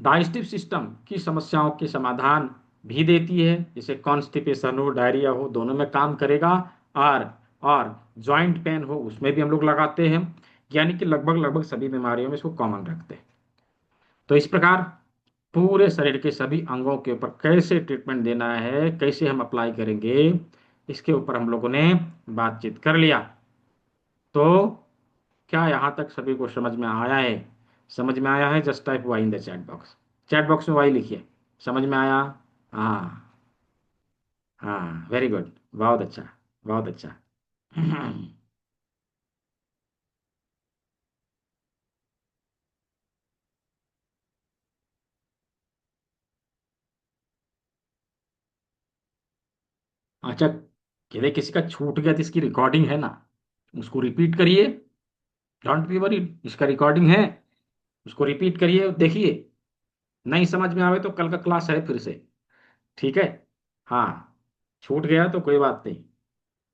डाइजेस्टिव सिस्टम की समस्याओं के समाधान भी देती है, जैसे कॉन्स्टिपेशन हो, डायरिया हो, दोनों में काम करेगा। और जॉइंट पेन हो, उसमें भी हम लोग लगाते हैं। यानी कि लगभग लगभग सभी बीमारियों में इसको कॉमन रखते हैं। तो इस प्रकार पूरे शरीर के सभी अंगों के ऊपर कैसे ट्रीटमेंट देना है, कैसे हम अप्लाई करेंगे, इसके ऊपर हम लोगों ने बातचीत कर लिया। तो क्या यहाँ तक सभी को समझ में आया है? समझ में आया है? Just type Y in the chat box. Chat box में वाई लिखिए, समझ में आया? हाँ, हाँ, वेरी गुड, बहुत अच्छा, बहुत अच्छा। अच्छा, यदि किसी का छूट गया तो इसकी रिकॉर्डिंग है ना, उसको रिपीट करिए। डोंट बी वरीड, इसका रिकॉर्डिंग है, उसको रिपीट करिए, देखिए। नहीं समझ में आवे तो कल का क्लास है फिर से, ठीक है? हाँ, छूट गया तो कोई बात नहीं,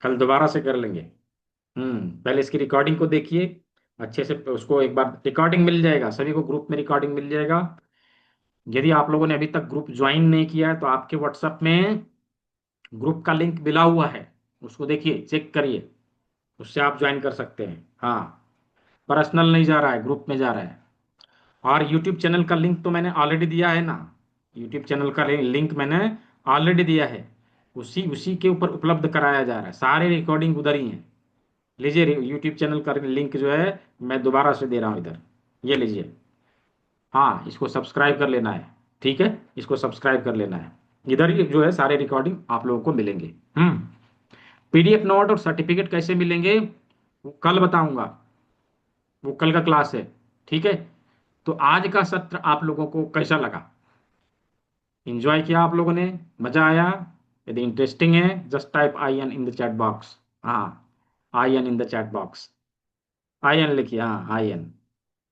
कल दोबारा से कर लेंगे। पहले इसकी रिकॉर्डिंग को देखिए अच्छे से, उसको एक बार रिकॉर्डिंग मिल जाएगा, सभी को ग्रुप में रिकॉर्डिंग मिल जाएगा। यदि आप लोगों ने अभी तक ग्रुप ज्वाइन नहीं किया है तो आपके व्हाट्सएप में ग्रुप का लिंक मिला हुआ है, उसको देखिए, चेक करिए, उससे आप ज्वाइन कर सकते हैं। हाँ, पर्सनल नहीं जा रहा है, ग्रुप में जा रहा है। और यूट्यूब चैनल का लिंक तो मैंने ऑलरेडी दिया है ना, यूट्यूब चैनल का लिंक मैंने ऑलरेडी दिया है, उसी उसी के ऊपर उपलब्ध कराया जा रहा है, सारे रिकॉर्डिंग उधर ही है। लीजिए, यूट्यूब चैनल का लिंक जो है मैं दोबारा से दे रहा हूँ इधर, ये लीजिए। हाँ, इसको सब्सक्राइब कर लेना है, ठीक है, इसको सब्सक्राइब कर लेना है। इधर ही जो है सारे रिकॉर्डिंग आप लोगों को मिलेंगे। पीडीएफ नोट और सर्टिफिकेट कैसे मिलेंगे वो कल बताऊंगा, वो कल का क्लास है, ठीक है? तो आज का सत्र आप लोगों को कैसा लगा? एंजॉय किया आप लोगों ने? मजा आया? यदि इंटरेस्टिंग है just type I N in the chat box. हाँ, I N in the chat box, I N लिखिए, हाँ आई एन।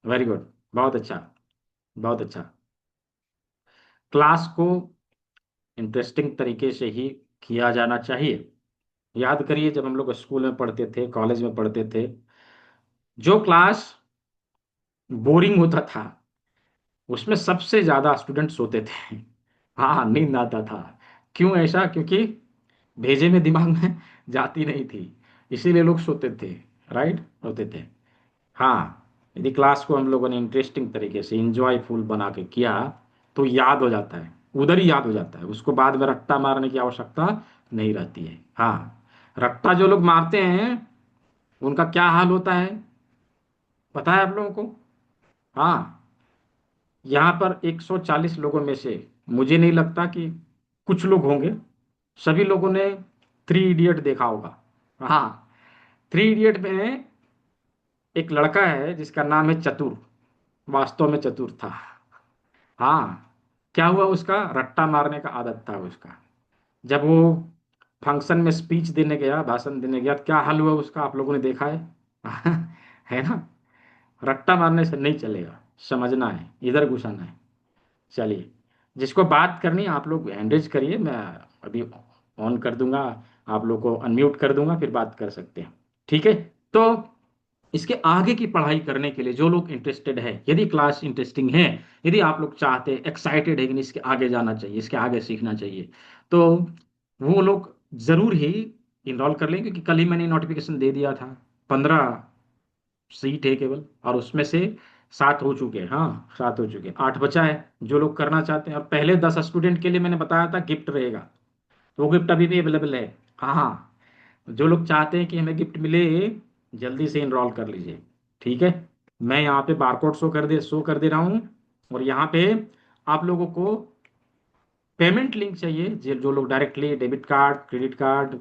वेरी गुड, बहुत अच्छा, बहुत अच्छा। क्लास को इंटरेस्टिंग तरीके से ही किया जाना चाहिए। याद करिए, जब हम लोग स्कूल में पढ़ते थे, कॉलेज में पढ़ते थे, जो क्लास बोरिंग होता था उसमें सबसे ज्यादा स्टूडेंट सोते थे। हाँ, नींद आता था। क्यों ऐसा? क्योंकि भेजे में दिमाग में जाती नहीं थी, इसीलिए लोग सोते थे, राइट, होते थे। हाँ, यदि क्लास को हम लोगों ने इंटरेस्टिंग तरीके से इंजॉयफुल बना के किया तो याद हो जाता है, उधर ही याद हो जाता है, उसको बाद में रट्टा मारने की आवश्यकता नहीं रहती है। हाँ, रट्टा जो लोग मारते हैं उनका क्या हाल होता है पता है आप लोगों को? हाँ, यहाँ पर 140 लोगों में से मुझे नहीं लगता कि कुछ लोग होंगे, सभी लोगों ने थ्री इडियट देखा होगा। हाँ, थ्री इडियट में एक लड़का है जिसका नाम है चतुर, वास्तव में चतुर था। हाँ, क्या हुआ, उसका रट्टा मारने का आदत था उसका। जब वो फंक्शन में स्पीच देने गया, भाषण देने गया, तो क्या हाल हुआ उसका आप लोगों ने देखा है? है ना? रट्टा मारने से नहीं चलेगा, समझना है, इधर घुसाना है। चलिए, जिसको बात करनी है आप लोग एंगेज करिए, मैं अभी ऑन कर दूंगा आप लोग को अनम्यूट कर दूंगा, फिर बात कर सकते हैं। ठीक है। तो इसके आगे की पढ़ाई करने के लिए जो लोग इंटरेस्टेड है, यदि क्लास इंटरेस्टिंग है, यदि आप लोग चाहते हैं, एक्साइटेड है कि नहीं इसके आगे जाना चाहिए, इसके आगे सीखना चाहिए, तो वो लोग जरूर ही इनरोल कर लें, क्योंकि कल ही मैंने नोटिफिकेशन दे दिया था। 15 सीट है केवल, और उसमें से 7 हो चुके हैं। हाँ, 7 हो चुके हैं, 8 बचा है। जो लोग करना चाहते हैं, और पहले 10 स्टूडेंट के लिए मैंने बताया था गिफ्ट रहेगा, तो वो गिफ्ट अभी भी अवेलेबल है। हाँ हाँ, जो लोग चाहते हैं कि हमें गिफ्ट मिले, जल्दी से इनरोल कर लीजिए। ठीक है। मैं यहाँ पे बारकोड शो कर दे रहा हूँ, और यहाँ पे आप लोगों को पेमेंट लिंक चाहिए। जो लोग directly debit card, credit card,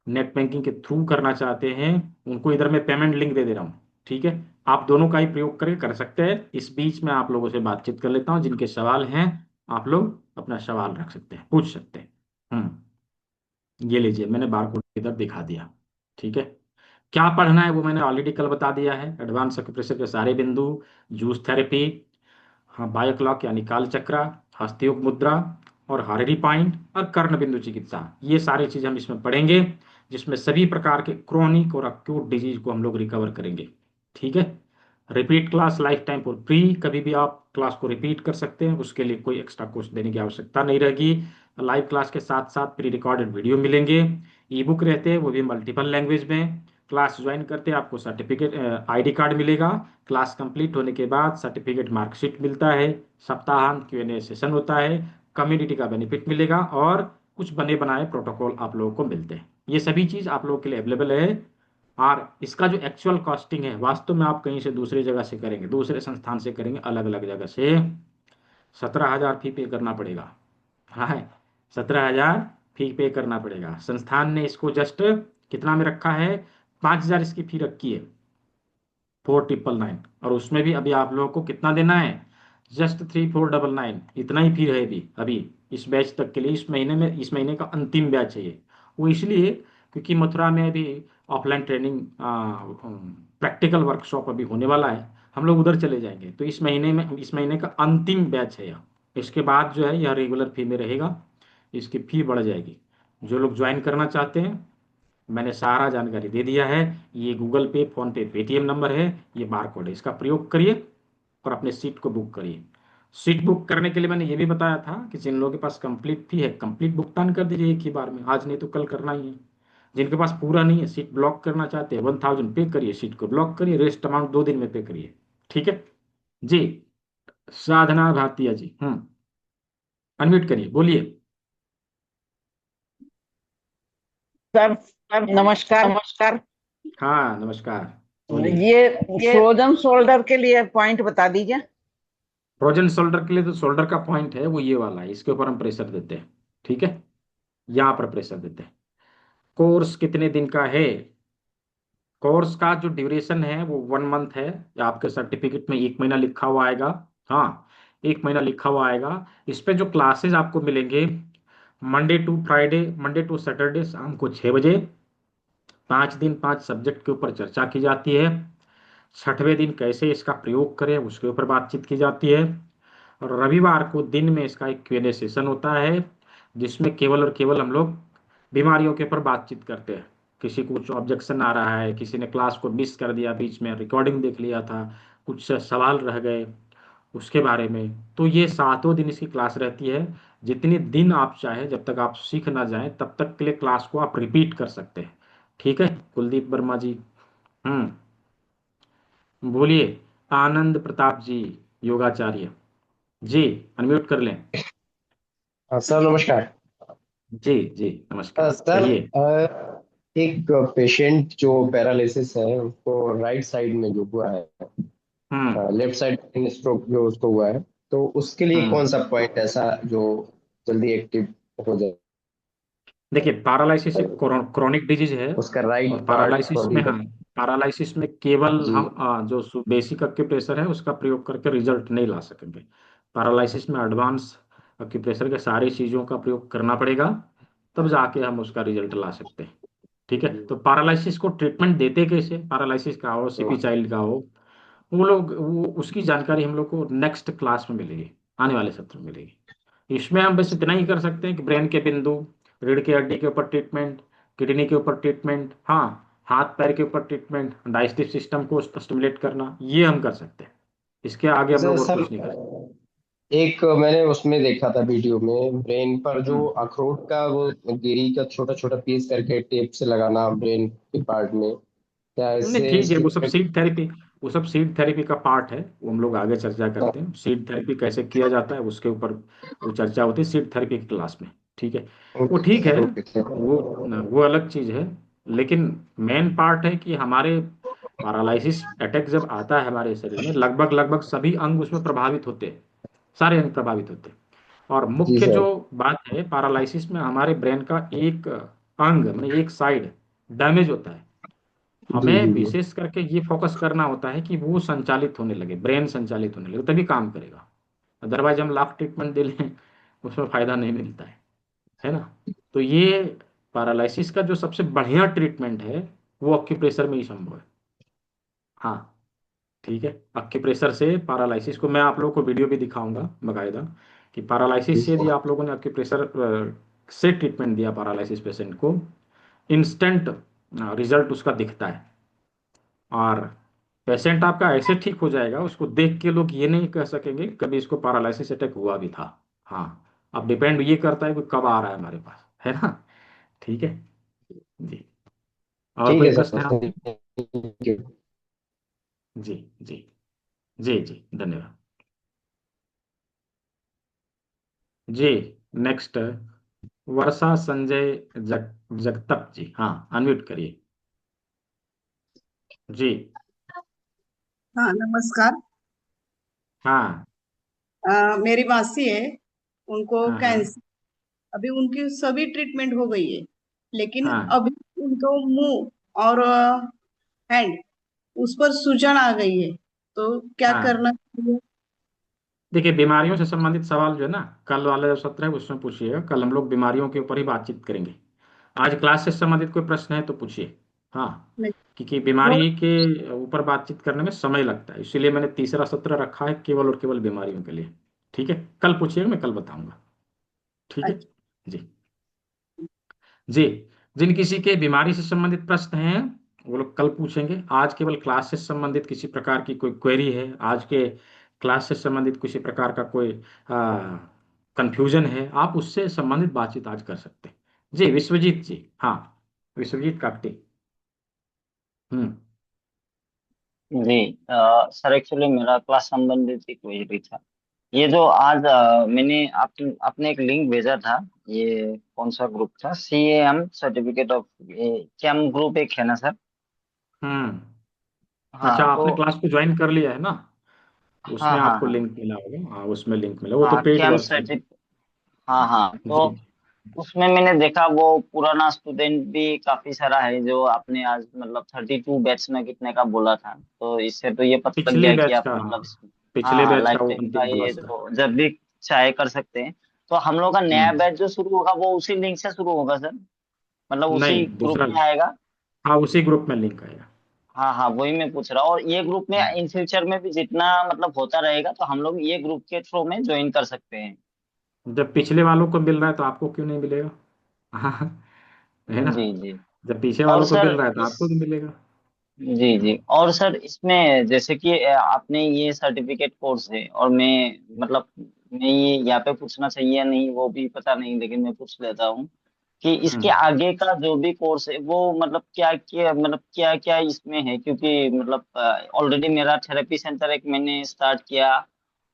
net banking के थ्रू करना चाहते हैं, उनको इधर मैं पेमेंट लिंक दे दे रहा हूँ। ठीक है। आप दोनों का ही प्रयोग करके कर सकते हैं। इस बीच में आप लोगों से बातचीत कर लेता हूँ, जिनके सवाल हैं आप लोग अपना सवाल रख सकते हैं, पूछ सकते हैं। ये लीजिए, मैंने बारकोड इधर दिखा दिया। ठीक है। क्या पढ़ना है वो मैंने ऑलरेडी कल बता दिया है। एडवांस एक्यूप्रेशर के सारे बिंदु, जूस थेरेपी, हाँ, बायो क्लॉक यानी काल चक्रा, हस्तयोग मुद्रा, और हारेरी पॉइंट, और कर्ण बिंदु चिकित्सा, ये सारी चीज हम इसमें पढ़ेंगे, जिसमें सभी प्रकार के क्रोनिक और अक्यूट डिजीज को हम लोग रिकवर करेंगे। ठीक है। Repeat class life time for free, कभी भी आप क्लास को रिपीट कर सकते हैं, उसके लिए कोई एक्स्ट्रा कोर्स देने की आवश्यकता नहीं रहेगी। लाइव क्लास के साथ साथ प्री रिकॉर्डेड वीडियो मिलेंगे, ई बुक रहते हैं, वो भी मल्टीपल लैंग्वेज में। क्लास ज्वाइन करते हैं, आपको सर्टिफिकेट, आईडी कार्ड मिलेगा। क्लास कंप्लीट होने के बाद सर्टिफिकेट, मार्कशीट मिलता है। सप्ताहांत Q&A सेशन होता है। कम्युनिटी का बेनिफिट मिलेगा, और कुछ बने बनाए प्रोटोकॉल आप लोगों को मिलते हैं। ये सभी चीज़ आप लोगों के लिए अवेलेबल है। और इसका जो एक्चुअल कॉस्टिंग है, वास्तव में आप कहीं से दूसरी जगह से करेंगे, दूसरे संस्थान से करेंगे, अलग अलग जगह से, 17,000 फी पे करना पड़ेगा। हाँ, 17,000 फी पे करना पड़ेगा। संस्थान ने इसको जस्ट कितना में रखा है, 5,000 इसकी फी रखी है, 4,999, और उसमें भी अभी आप लोगों को कितना देना है, जस्ट 3,499, इतना ही फी है अभी अभी इस बैच तक के लिए। इस महीने में, इस महीने का अंतिम बैच है ये। वो इसलिए क्योंकि मथुरा में अभी ऑफलाइन ट्रेनिंग, प्रैक्टिकल वर्कशॉप अभी होने वाला है, हम लोग उधर चले जाएंगे। तो इस महीने में, इस महीने का अंतिम बैच है यह। इसके बाद जो है यह रेगुलर फी में रहेगा, इसकी फी बढ़ जाएगी। जो लोग ज्वाइन करना चाहते हैं, मैंने सारा जानकारी दे दिया है। ये गूगल पे, फोन पे, पेटीएम नंबर है, ये बार कोड है, इसका प्रयोग करिए और अपने सीट को बुक करिए। सीट बुक करने के लिए मैंने ये भी बताया था कि जिन लोगों के पास कंप्लीट फी है, कंप्लीट भुगतान कर दीजिए एक ही बार में, आज नहीं तो कल करना ही है। जिनके पास पूरा नहीं है, सीट ब्लॉक करना चाहते हैं, 1,000 पे करिए, सीट को ब्लॉक करिए, रेस्ट अमाउंट 2 दिन में पे करिए। ठीक है जी। साधना भाटिया जी, अनम्यूट करिए, बोलिए। सर सर नमस्कार नमस्कार। हाँ, नमस्कार, बोलिए। ये फ्रोजन शोल्डर के लिए पॉइंट बता दीजिए। फ्रोजन शोल्डर के लिए तो शोल्डर का पॉइंट है वो ये वाला है, इसके ऊपर हम प्रेशर देते हैं। ठीक है। यहाँ पर प्रेशर देते हैं। कोर्स कितने दिन का है? कोर्स का जो ड्यूरेशन है वो 1 मंथ है। आपके सर्टिफिकेट में 1 महीना लिखा हुआ आएगा। हाँ, 1 महीना लिखा हुआ आएगा। इस पे जो क्लासेस आपको मिलेंगे, Monday to Friday, Monday to Saturday शाम को 6 बजे, 5 दिन 5 सब्जेक्ट के ऊपर चर्चा की जाती है। छठवें दिन कैसे इसका प्रयोग करें उसके ऊपर बातचीत की जाती है। और रविवार को दिन में इसका एक Q&A सेशन होता है, जिसमें केवल और केवल हम लोग बीमारियों के ऊपर बातचीत करते हैं। किसी को कुछ ऑब्जेक्शन आ रहा है, किसी ने क्लास को मिस कर दिया, बीच में रिकॉर्डिंग देख लिया था, कुछ सवाल रह गए उसके बारे में, तो ये 7 दिन इसकी क्लास रहती है। जितने दिन आप चाहे, जब तक आप सीख ना जाएं तब तक के लिए क्लास को आप रिपीट कर सकते हैं। ठीक है, कुलदीप वर्मा जी, बोलिए। आनंद प्रताप जी, योगाचार्य जी, अनम्यूट कर लें। सर नमस्कार। जी जी, नमस्कार, सर, कहिए। एक पेशेंट जो पैरालिसिस है उसको राइट साइड में जो हुआ है, हम्म लेफ्ट साइड स्ट्रोक जो उसको हुआ है, तो उसके लिए हम्म कौन सा पॉइंट ऐसा जो जल्दी एक्टिव हो जाए? देखिए, पैरालिसिस एक क्रोनिक डिजीज है। उसका और राइट पार्ट पैरालिसिस बॉडी में, का। हाँ, पैरालिसिस में केवल जी। हम जो बेसिक एक्यूप्रेशर है उसका प्रयोग करके रिजल्ट नहीं ला सकेंगे। पैरालिसिस में एडवांस एक्यूप्रेशर के सारी चीज़ों का प्रयोग करना पड़ेगा, तब जाके हम उसका रिजल्ट ला सकते हैं। ठीक है। तो पैरालिसिस को ट्रीटमेंट देते कैसे, पैरालिसिस का हो, सीपी चाइल्ड का हो, वो लोग, वो उसकी जानकारी हम लोग को नेक्स्ट क्लास में मिलेगी, आने वाले सत्र में मिलेगी। इसमें हम बस इतना ही कर सकते हैं कि ब्रेन के बिंदु, रीढ़ की हड्डी के ऊपर ट्रीटमेंट, किडनी के ऊपर ट्रीटमेंट, हाँ, हाथ पैर के ऊपर ट्रीटमेंट, डाइजेस्टिव सिस्टम को स्टिमुलेट करना, ये हम कर सकते हैं। इसके आगे हम लोग और सर कुछ नहीं कर सकते। एक मैंने उसमें देखा था वीडियो में, ब्रेन पर जो हम्म। अखरोट का वो गिरी का छोटा छोटा पीस करके टेप से लगाना ब्रेन के पार्ट में, क्या नहीं इससे ठीक है, इसकी वो सब इफेक्ट? सीड थेरेपी, वो सब सीड थेरेपी का पार्ट है, वो हम लोग आगे चर्चा करते हैं। सीड थेरेपी कैसे किया जाता है उसके ऊपर वो चर्चा होती है सीड थेरेपी की क्लास में, ठीक है। वो ओके ठीक है, ओके सर। वो अलग चीज है। लेकिन मेन पार्ट है कि हमारे पैरालिसिस अटैक जब आता है हमारे शरीर में, लगभग लगभग सभी अंग उसमें प्रभावित होते हैं, सारे अंग प्रभावित होते हैं। और जी मुख्य जो सर। बात है पैरालिसिस में, हमारे ब्रेन का एक अंग में एक साइड डैमेज होता है। जी हमें जी जी। विशेष करके ये फोकस करना होता है कि वो संचालित होने लगे, ब्रेन संचालित होने लगे, तभी काम करेगा। अदरवाइज हम लाख ट्रीटमेंट दे लें, उसमें फायदा नहीं मिलता है ना। तो ये पैरालिसिस का जो सबसे बढ़िया ट्रीटमेंट है वो एक्यूप्रेशर में ही संभव है। हाँ, ठीक है। एक्यूप्रेशर से पैरालिसिस को मैं आप लोगों को वीडियो भी दिखाऊंगा बकायदा, कि जी पैरालिसिस से यदि सर। आप लोगों ने एक्यूप्रेशर से ट्रीटमेंट दिया पैरालिसिस पेशेंट को, इंस्टेंट रिजल्ट उसका दिखता है। और पेशेंट आपका ऐसे ठीक हो जाएगा, उसको देख के लोग ये नहीं कह सकेंगे कभी इसको पैरालिसिस अटैक हुआ भी था। हाँ, अब डिपेंड ये करता है कि कब आ रहा है हमारे पास, है ना। ठीक है जी। और ठीक कोई है प्रश्न सर, है आपके? Thank you. जी जी, जी जी, धन्यवाद। जी, नेक्स्ट वर्षा संजय जगतप जी, हाँ, अनम्यूट करिए। जी। हाँ नमस्कार। हाँ मेरी मासी है, उनको हाँ हाँ कैंसर, अभी उनकी सभी ट्रीटमेंट हो गई है, लेकिन हाँ अभी उनको मुंह और हैंड उस पर सूजन आ गई है, तो क्या हाँ। करना चाहिए? देखिए, बीमारियों से संबंधित सवाल जो है ना, कल वाला जो सत्र है उसमें पूछिएगा। कल हम लोग बीमारियों के ऊपर ही बातचीत करेंगे। आज क्लास से संबंधित कोई प्रश्न है तो पूछिए। हाँ, नहीं, क्योंकि वो बीमारी के ऊपर बातचीत करने में समय लगता है, इसीलिए मैंने तीसरा सत्र रखा है केवल और केवल बीमारियों के लिए। ठीक है, कल पूछिएगा, मैं कल बताऊंगा। ठीक है अच्छा। जी। जी, जिन किसी के बीमारी से संबंधित प्रश्न हैं वो लोग कल पूछेंगे। आज केवल क्लास से संबंधित किसी प्रकार की कोई क्वेरी है, आज के क्लास से संबंधित किसी प्रकार का कोई कंफ्यूजन है, आप उससे संबंधित बातचीत आज कर सकते हैं। जी, विश्वजीत जी, हाँ, विश्वजीत काकटी। हम्म। जी सर, एक्चुअली मेरा क्लास संबंधित ही कोई भी था। ये जो आज मैंने आपने एक लिंक भेजा था, ये कौन सा ग्रुप था? CAM certificate of CAM group एक है ना सर? अच्छा, हाँ तो आपने क्लास को ज्वाइन कर लिया है ना, हाँ उसमें हाँ आपको हाँ लिंक मिला होगा। हाँ, उसमें लिंक मिला, वो तो हाँ पेड कैम वर्क है। सर्टिफिकेट। हाँ हाँ, तो जी। उसमें मैंने देखा वो पुराना स्टूडेंट भी काफी सारा है, जो आपने आज मतलब 32 बैच में कितने का बोला था, तो इससे तो ये पता लग पिछले गया कि बैच आप का, मतलब हाँ, पिछले हाँ बैच का लाइफ वो टाइम का अंतिम ये क्लास था। जो जब भी चाहे कर सकते हैं। तो हम लोग का नया हम्म। बैच जो शुरू होगा वो उसी लिंक से शुरू होगा सर? मतलब नहीं, उसी ग्रुप दूसरा। में आएगा? हाँ, उसी ग्रुप में लिंक आएगा। हाँ हाँ, वही मैं पूछ रहा हूँ। और ये ग्रुप में हम्म। इन फ्यूचर में भी जितना मतलब होता रहेगा, तो हम लोग ये ग्रुप के थ्रू में ज्वाइन कर सकते हैं? जब पिछले वालों को मिल रहा है तो आपको क्यों नहीं मिलेगा? हाँ, है ना। जी जी। जब पीछे और वालों को मिल सर रहा है तो इस आपको भी मिलेगा। जी जी, और सर इसमें जैसे कि आपने ये सर्टिफिकेट कोर्स है, और मैं मतलब मैं ये यहाँ पे पूछना चाहिए या नहीं वो भी पता नहीं, लेकिन मैं पूछ लेता हूँ कि इसके हम्म। आगे का जो भी कोर्स है वो मतलब क्या क्या इसमें है, क्योंकि मतलब ऑलरेडी मेरा थेरेपी सेंटर एक मैंने स्टार्ट किया,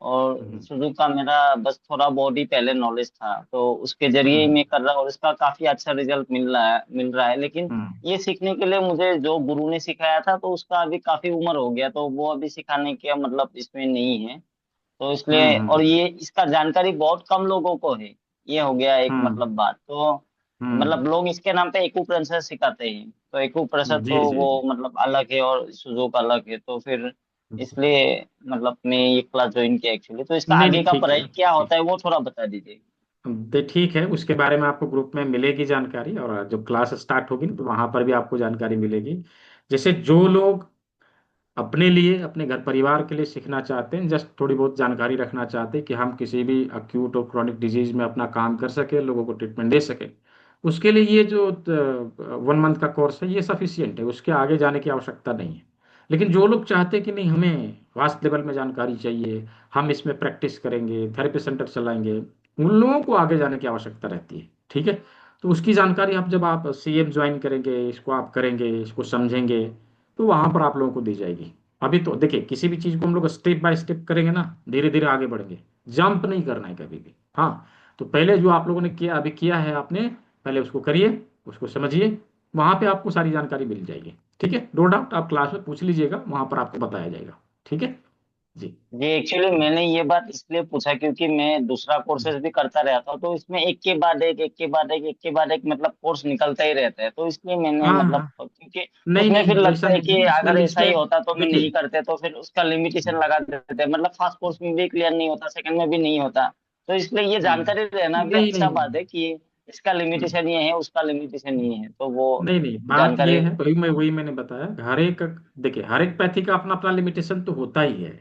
और हम्म। शुरू का मेरा बस थोड़ा बहुत ही पहले नॉलेज था, तो उसके जरिए ही हम्म। मैं कर रहा हूँ, और इसका काफी अच्छा रिजल्ट मिल रहा है। लेकिन हम्म। ये सीखने के लिए मुझे जो गुरु ने सिखाया था, तो उसका अभी काफी उम्र हो गया, तो वो अभी सिखाने के मतलब इसमें नहीं है। तो इसलिए, और हम्म। ये इसका जानकारी बहुत कम लोगों को है। ये हो गया एक हम्म। मतलब बात। तो मतलब हम्म। लोग इसके नाम पे एक्यूप्रेशर सिखाते हैं, तो एक्यूप्रेशर जी तो जी वो जी। मतलब अलग है और सुजोक अलग है, तो फिर इसलिए मतलब मैं ये क्लास ज्वाइन किया एक्चुअली। तो इसका नहीं आगे नहीं, का ठीक पढ़ाई है, क्या ठीक। होता है वो थोड़ा बता दीजिए। ठीक है, उसके बारे में आपको ग्रुप में मिलेगी जानकारी, और जब क्लास स्टार्ट होगी ना तो वहां पर भी आपको जानकारी मिलेगी। जैसे जो लोग अपने लिए, अपने घर परिवार के लिए सीखना चाहते हैं, जस्ट थोड़ी बहुत जानकारी रखना चाहते हैं कि हम किसी भी अक्यूट और क्रॉनिक डिजीज में अपना काम कर सके, लोगों को ट्रीटमेंट दे सके, उसके लिए ये जो 1 मंथ का कोर्स है ये सफिशियंट है, उसके आगे जाने की आवश्यकता नहीं है। लेकिन जो लोग चाहते हैं कि नहीं हमें वास्ट लेवल में जानकारी चाहिए, हम इसमें प्रैक्टिस करेंगे, थेरेपी सेंटर चलाएंगे, उन लोगों को आगे जाने की आवश्यकता रहती है। ठीक है, तो उसकी जानकारी आप जब आप सीएम ज्वाइन करेंगे, इसको आप करेंगे, इसको समझेंगे, तो वहां पर आप लोगों को दी जाएगी। अभी तो देखिए, किसी भी चीज को हम लोग स्टेप बाय स्टेप करेंगे ना, धीरे धीरे आगे बढ़ेंगे, जंप नहीं करना है कभी भी। हाँ, तो पहले जो आप लोगों ने किया, अभी किया है आपने, पहले उसको करिए, उसको समझिए, वहां पे आपको सारी जानकारी मिल जाएगी। ठीक है, नो डाउट आप क्लास में पूछ लीजिएगा, वहां पर आपको बताया जाएगा। ठीक है जी। जी एक्चुअली मैंने ये बात इसलिए पूछा क्योंकि मैं दूसरा कोर्सेज भी करता रहता हूँ, तो इसमें एक के बाद एक, एक के बाद एक, एक के बाद एक मतलब कोर्स निकलता ही रहता है, तो इसलिए मैंने हाँ मतलब हाँ, क्योंकि नहीं उसमें फिर नहीं, वैसा लगता है नहीं कि है, इसमें अगर ऐसा ही लिमिटेड। होता तो मैं देखिए, नहीं करते, तो फिर उसका लिमिटेशन लगा देते हैं, मतलब फर्स्ट कोर्स में भी क्लियर नहीं होता, सेकंड में भी नहीं होता। तो इसलिए ये जानकारी रहना भी नहीं अच्छा नहीं बात है कि इसका नहीं लिमिटेशन ये है, उसका लिमिटेशन ये है, तो वो नहीं नहीं, बात जानकारी। यह है, वही मैंने बताया, हर एक, देखिए हर एक पैथी का अपना अपना लिमिटेशन तो होता ही है।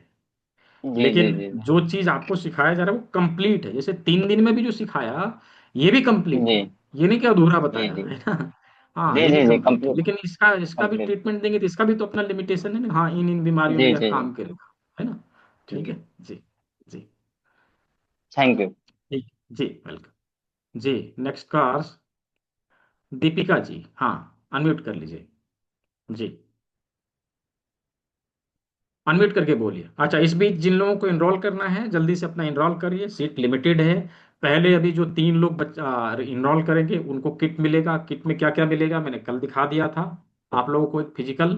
जी जी लेकिन जी जो चीज आपको सिखाया जा रहा है वो कंप्लीट है, जैसे 3 दिन में भी जो सिखाया ये भी कंप्लीट जी है, ये नहीं कि अधूरा जी बताया जी है ना। हाँ, जी ये भी जी जी कंप्लीट है, कंप्लीट लेकिन इसका इसका भी कंप्लीट। ट्रीटमेंट देंगे तो इसका भी तो अपना लिमिटेशन है ना। हाँ, इन बीमारियों में जी यह जी काम करेगा, है ना। ठीक जी है जी। जी थैंक यू। ठीक जी, वेलकम जी। नेक्स्ट कार्स दीपिका जी, हाँ, अनम्यूट कर लीजिए जी, अनम्यूट करके बोलिए। अच्छा, इस बीच जिन लोगों को एनरोल करना है जल्दी से अपना एनरोल करिए, सीट लिमिटेड है। पहले अभी जो 3 लोग बच्चा एनरोल करेंगे उनको किट मिलेगा। किट में क्या क्या मिलेगा मैंने कल दिखा दिया था आप लोगों को। एक फिजिकल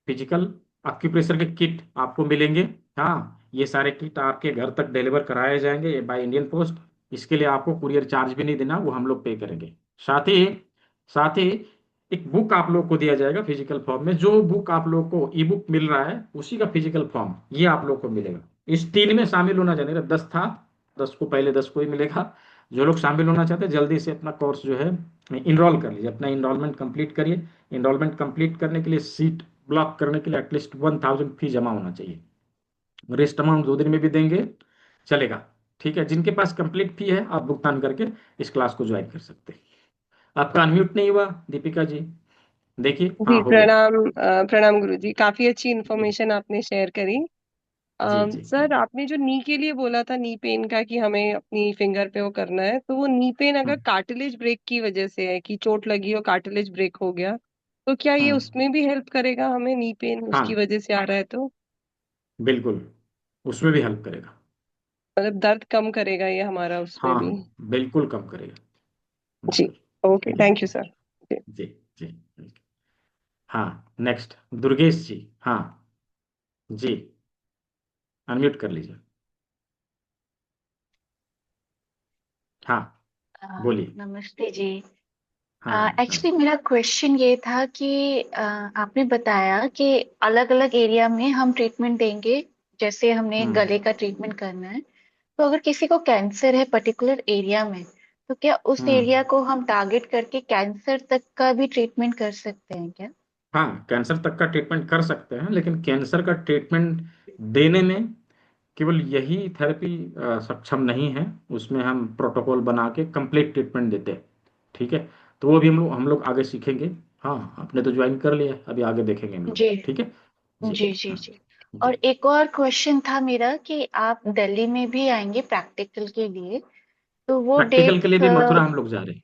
फिजिकल एक्यूप्रेशर के किट आपको मिलेंगे। हाँ, ये सारे किट आपके घर तक डिलीवर कराए जाएंगे बाय इंडियन पोस्ट। इसके लिए आपको कुरियर चार्ज भी नहीं देना, वो हम लोग पे करेंगे। साथ ही एक बुक आप लोग को दिया जाएगा फिजिकल फॉर्म में। जो बुक आप लोग को ई बुक मिल रहा है उसी का फिजिकल फॉर्म ये आप लोग को मिलेगा। इस 3 में शामिल होना चाहिए, 10 था, 10 को पहले 10 को ही मिलेगा। जो लोग शामिल होना चाहते हैं जल्दी से अपना कोर्स जो है इनरोल कर लीजिए, अपना इनरोलमेंट कंप्लीट करिए। इनरोलमेंट कंप्लीट करने के लिए, सीट ब्लॉक करने के लिए एटलीस्ट 1000 फी जमा होना चाहिए। रेस्ट अमाउंट 2 दिन में भी देंगे, चलेगा। ठीक है, जिनके पास कंप्लीट फी है आप भुगतान करके इस क्लास को ज्वाइन कर सकते हैं। आपका अनम्यूट नहीं हुआ दीपिका जी, देखिए, जी हाँ हो गया। प्रणाम। प्रणाम गुरु जी, काफी अच्छी इन्फॉर्मेशन आपने शेयर करी। जी जी सर, आपने जो नी के लिए बोला था, नी पेन का, कि हमें अपनी फिंगर पे वो करना है, तो वो नी पेन अगर हम्म, कार्टिलेज ब्रेक की वजह से है, कि चोट लगी और कार्टिलेज ब्रेक हो गया, तो क्या ये हम्म, उसमें भी हेल्प करेगा हमें? नी पेन हाँ उसकी वजह से आ रहा है तो बिल्कुल, उसमें भी हेल्प करेगा। मतलब दर्द कम करेगा ये हमारा उसमें हाँ भी? बिल्कुल कम करेगा, जी। बिल्कुल। ओके, ठीक है थैंक यू सर। जी जी। हाँ, नेक्स्ट दुर्गेश जी, हाँ जी, अनम्यूट कर लीजिए, हाँ अ, बोलिए। नमस्ते जी। हाँ एक्चुअली मेरा क्वेश्चन ये था कि आपने बताया कि अलग अलग एरिया में हम ट्रीटमेंट देंगे। जैसे हमने हम्म गले का ट्रीटमेंट करना है, तो अगर किसी को कैंसर है पर्टिकुलर एरिया में, तो क्या उस हम्म एरिया को हम टारगेट करके कैंसर तक का भी ट्रीटमेंट कर सकते हैं क्या? हाँ, कैंसर तक का ट्रीटमेंट कर सकते हैं, लेकिन कैंसर का ट्रीटमेंट देने में केवल यही थेरेपी सक्षम नहीं है। उसमें हम प्रोटोकॉल बना के कंप्लीट ट्रीटमेंट देते हैं। ठीक है, तो वो भी हम लोग आगे सीखेंगे। हाँ, आपने तो ज्वाइन कर लिया, अभी आगे देखेंगे हम लोग। जी ठीक है जी। जी जी हाँ जी। और जी। एक और क्वेश्चन था मेरा कि आप दिल्ली में भी आएंगे प्रैक्टिकल के लिए, तो वो प्रैक्टिकल के लिए डेट्स। भी मथुरा हम लोग जा रहे हैं,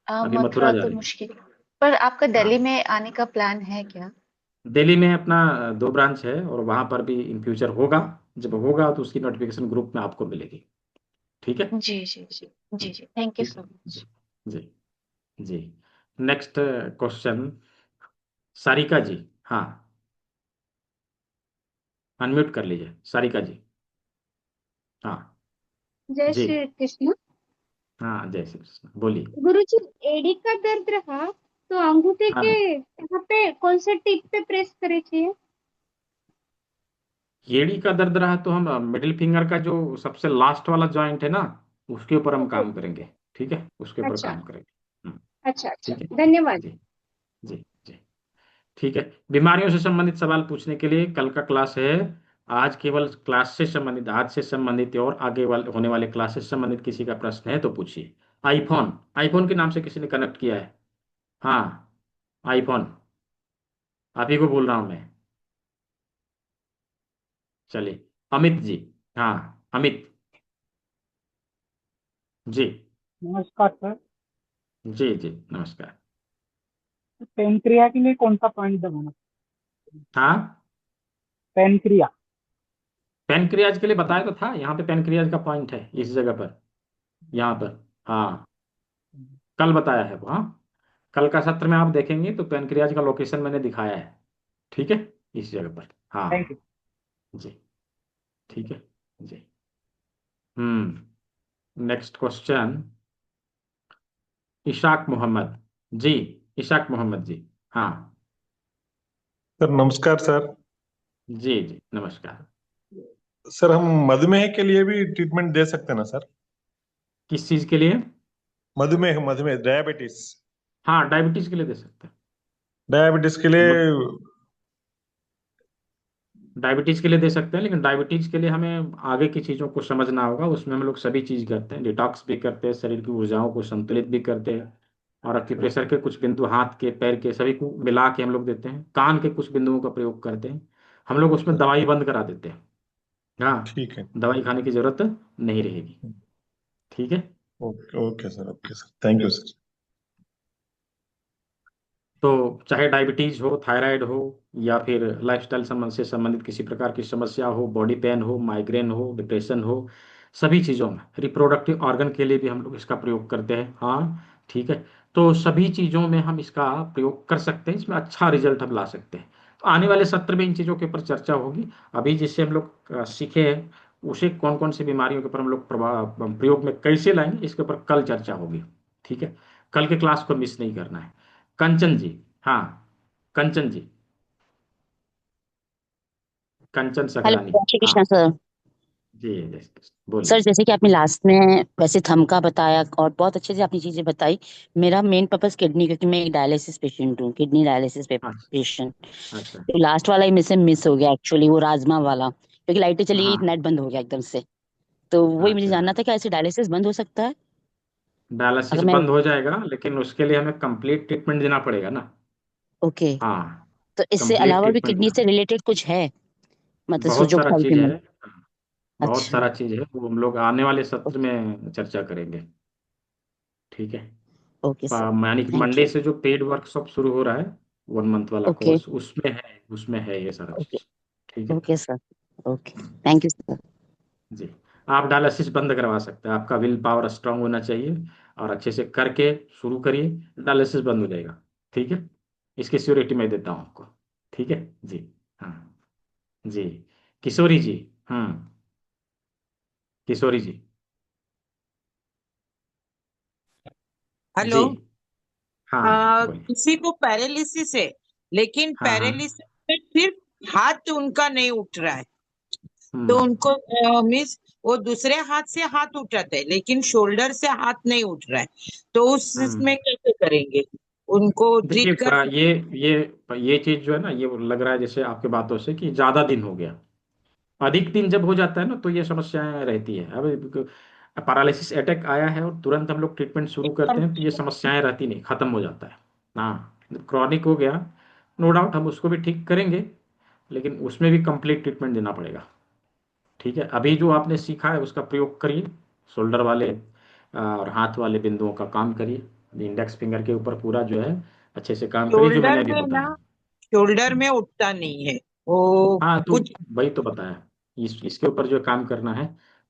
अभी मथुरा मथुरा जा तो रही है। मुश्किल, पर आपका दिल्ली हाँ, में आने का प्लान है क्या? दिल्ली में अपना 2 ब्रांच है, और वहां पर भी इन फ्यूचर होगा। जब होगा तो उसकी नोटिफिकेशन ग्रुप में आपको मिलेगी। ठीक है जी जी जी जी जी, थैंक यू ठीक सो है मच। जी जी जी। नेक्स्ट क्वेश्चन सारिका जी, हाँ, अनम्यूट कर लीजिए सारिका जी, हाँ जय जी, श्री कृष्ण। हाँ जय श्री कृष्ण, बोलिए। गुरुजी, एड़ी का दर्द रहा तो अंगूठे हाँ के हाँ, यहाँ पे कौन से टिप पे प्रेस करे चाहिए? एड़ी का दर्द रहा तो हम मिडिल फिंगर का जो सबसे लास्ट वाला जॉइंट है ना, उसके ऊपर हम ओके। काम करेंगे। ठीक है, उसके ऊपर अच्छा काम करेंगे। अच्छा अच्छा, ठीक है धन्यवाद। जी जी जी। ठीक है, बीमारियों से संबंधित सवाल पूछने के लिए कल का क्लास है। आज केवल क्लास से संबंधित, आज से संबंधित और आगे वाले होने वाले क्लासेस से संबंधित किसी का प्रश्न है तो पूछिए। आईफोन, आईफोन के नाम से किसी ने कनेक्ट किया है। हाँ, आईफोन, आप ही को बोल रहा हूं मैं। चलिए, अमित जी। हाँ, अमित जी। नमस्कार सर। जी जी, नमस्कार। पेनक्रिया के लिए कौन सा पॉइंट दबाना? हाँ, पेनक्रिया। पेनक्रियाज के लिए बताया तो था, यहाँ पे पेनक्रियाज का पॉइंट है इस जगह पर, यहाँ पर। हाँ, कल बताया है वो। हाँ, कल का सत्र में आप देखेंगे तो पेनक्रियाज का लोकेशन मैंने दिखाया है। ठीक है, इस जगह पर। थैंक हाँ यू। जी, ठीक है जी। नेक्स्ट क्वेश्चन, इशाक मोहम्मद जी। इशाक मोहम्मद जी। हाँ सर नमस्कार सर। जी जी, नमस्कार। सर हम मधुमेह के लिए भी ट्रीटमेंट दे सकते हैं ना सर? किस चीज़ के लिए? मधुमेह, मधुमेह, डायबिटीज। हाँ, डायबिटीज के लिए दे सकते हैं। डायबिटीज के लिए। डायबिटीज के लिए दे सकते हैं, लेकिन डायबिटीज के लिए हमें आगे की चीज़ों को समझना होगा। उसमें हम लोग सभी चीज़ करते हैं, डिटॉक्स भी करते हैं, शरीर की ऊर्जाओं को संतुलित भी करते हैं, और एक्यूप्रेशर के कुछ बिंदु, हाथ के, पैर के, सभी को मिला के हम लोग देते हैं। कान के कुछ बिंदुओं का प्रयोग करते हैं। हम लोग उसमें दवाई बंद करा देते हैं। हाँ, ठीक है। दवाई खाने की जरूरत नहीं रहेगी। ठीक है। Okay okay sir, okay sir, thank you sir. तो चाहे डायबिटीज हो, थायराइड हो, या फिर लाइफस्टाइल संबंध से संबंधित किसी प्रकार की समस्या हो, बॉडी पेन हो, माइग्रेन हो, डिप्रेशन हो, सभी चीज़ों में, रिप्रोडक्टिव ऑर्गन के लिए भी हम लोग इसका प्रयोग करते हैं। हाँ, ठीक है। तो सभी चीज़ों में हम इसका प्रयोग कर सकते हैं, इसमें अच्छा रिजल्ट हम ला सकते हैं। तो आने वाले सत्र में इन चीज़ों के ऊपर चर्चा होगी। अभी जिससे हम लोग सीखे हैं, उसे कौन कौन सी बीमारियों के ऊपर हम लोग प्रयोग में कैसे लाएंगे, इसके ऊपर कल चर्चा होगी। ठीक है, कल के क्लास को मिस नहीं करना है। कंचन जी। हाँ, कंचन जी, कंचन हेलो, सगलानी। जय श्री हाँ कृष्णा सर। जी, बोलिए। सर जैसे कि आपने लास्ट में वैसे थम का बताया और बहुत अच्छे से आपने चीजें बताई। मेरा मेन पर्पस किडनी, क्योंकि मैं एक डायलिसिस पेशेंट हूँ, किडनी डायलिसिस अच्छा पेशेंट। अच्छा तो लास्ट वाला ही मिस मिस हो गया एक्चुअली, वो राजमा वाला, क्योंकि लाइटें चली गई, हाँ। नेट बंद हो गया एकदम से। तो वही मुझे अच्छा, जानना था, क्या ऐसे डायलिसिस बंद हो सकता है डायलिसिस अगर मैं? बंद हो जाएगा, लेकिन उसके लिए हमें कंप्लीट ट्रीटमेंट देना पड़ेगा ना। ओके। हाँ, तो इससे कंप्लीट अलावा भी ट्रीटमेंट किडनी देना से पड़ेगा। रिलेटेड कुछ है, मतलब बहुत जो सारा फल चीज़ भी है। मिल? बहुत अच्छा। सारा चीज़ है, वो हम लोग आने वाले सत्र ओके। में चर्चा करेंगे। ठीक है। Okay sir. यानी कि थैंक मंडे यू। से जो पेड वर्कशॉप शुरू हो रहा है, 1 मंथ वाला ओके। कोर्स, उसमें है ये सारा ओके। चीज़। ठीक है okay sir. Okay. Thank you sir. जी। आप डायलिसिस बंद करवा सकते हैं, आपका विल पावर स्ट्रांग होना चाहिए, और अच्छे से करके शुरू करिए, डायलिसिस बंद हो जाएगा। ठीक है, इसकी श्योरिटी मैं देता हूँ आपको। ठीक है जी। हाँ जी। किशोरी जी। किशोरी जी। हेलो। जी। हाँ, बोलिए। किसी को पैरालिसिस है, लेकिन हाँ हाँ। पैरालिसिस में सिर्फ हाथ उनका नहीं उठ रहा है, तो हम्म उनको मीन्स वो दूसरे हाथ से हाथ उठाते हैं, लेकिन शोल्डर से हाथ नहीं उठ रहा है, तो उस हम्म इसमें कैसे करेंगे? उनको देखिए, ट्रीट कर। ये चीज जो है ना, ये लग रहा है जैसे आपके बातों से कि ज्यादा दिन हो गया। अधिक दिन जब हो जाता है ना, तो ये समस्याएं रहती है। अब पैरालिसिस अटैक आया है और तुरंत हम लोग ट्रीटमेंट शुरू करते हैं, तो ये समस्याएं रहती नहीं, खत्म हो जाता है। हाँ, क्रॉनिक हो गया, नो डाउट हम उसको भी ठीक करेंगे, लेकिन उसमें भी कंप्लीट ट्रीटमेंट देना पड़ेगा। ठीक है, अभी जो आपने सीखा है उसका प्रयोग करिए, शोल्डर वाले और हाथ वाले बिंदुओं का काम करिए, इंडेक्स फिंगर के ऊपर पूरा जो है अच्छे से काम करिए, जो मैंने शोल्डर अभी में ना, बताया। शोल्डर में उठता नहीं है वो हाँ, तो कुछ। वही तो बताया, इसके ऊपर जो काम करना है।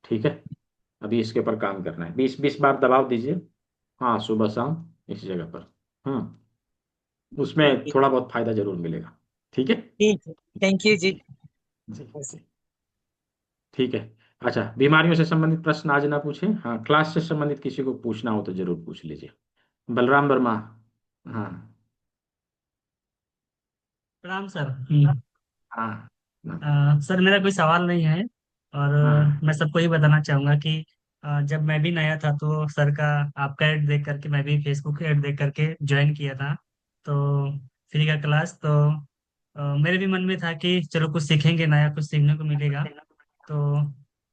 ठीक है, अभी इसके ऊपर काम करना है, 20-20 बार दबाव दीजिए। हाँ, सुबह शाम इस जगह पर। उसमें थोड़ा बहुत फायदा जरूर मिलेगा। ठीक है ठीक है, थैंक यू जी। जी जी जी। ठीक है। अच्छा, बीमारियों से संबंधित प्रश्न आज ना पूछें, हाँ, क्लास से संबंधित किसी को पूछना हो तो जरूर पूछ लीजिए। बलराम वर्मा। हाँ प्रणाम सर। हाँ सर मेरा कोई सवाल नहीं है, और हाँ मैं सबको ही बताना चाहूंगा कि जब मैं भी नया था तो सर का, आपका ऐड देख करके मैं भी फेसबुक ऐड देख करके ज्वाइन किया था, तो फ्री का क्लास। तो मेरे भी मन में था कि चलो कुछ सीखेंगे, नया कुछ सीखने को मिलेगा। तो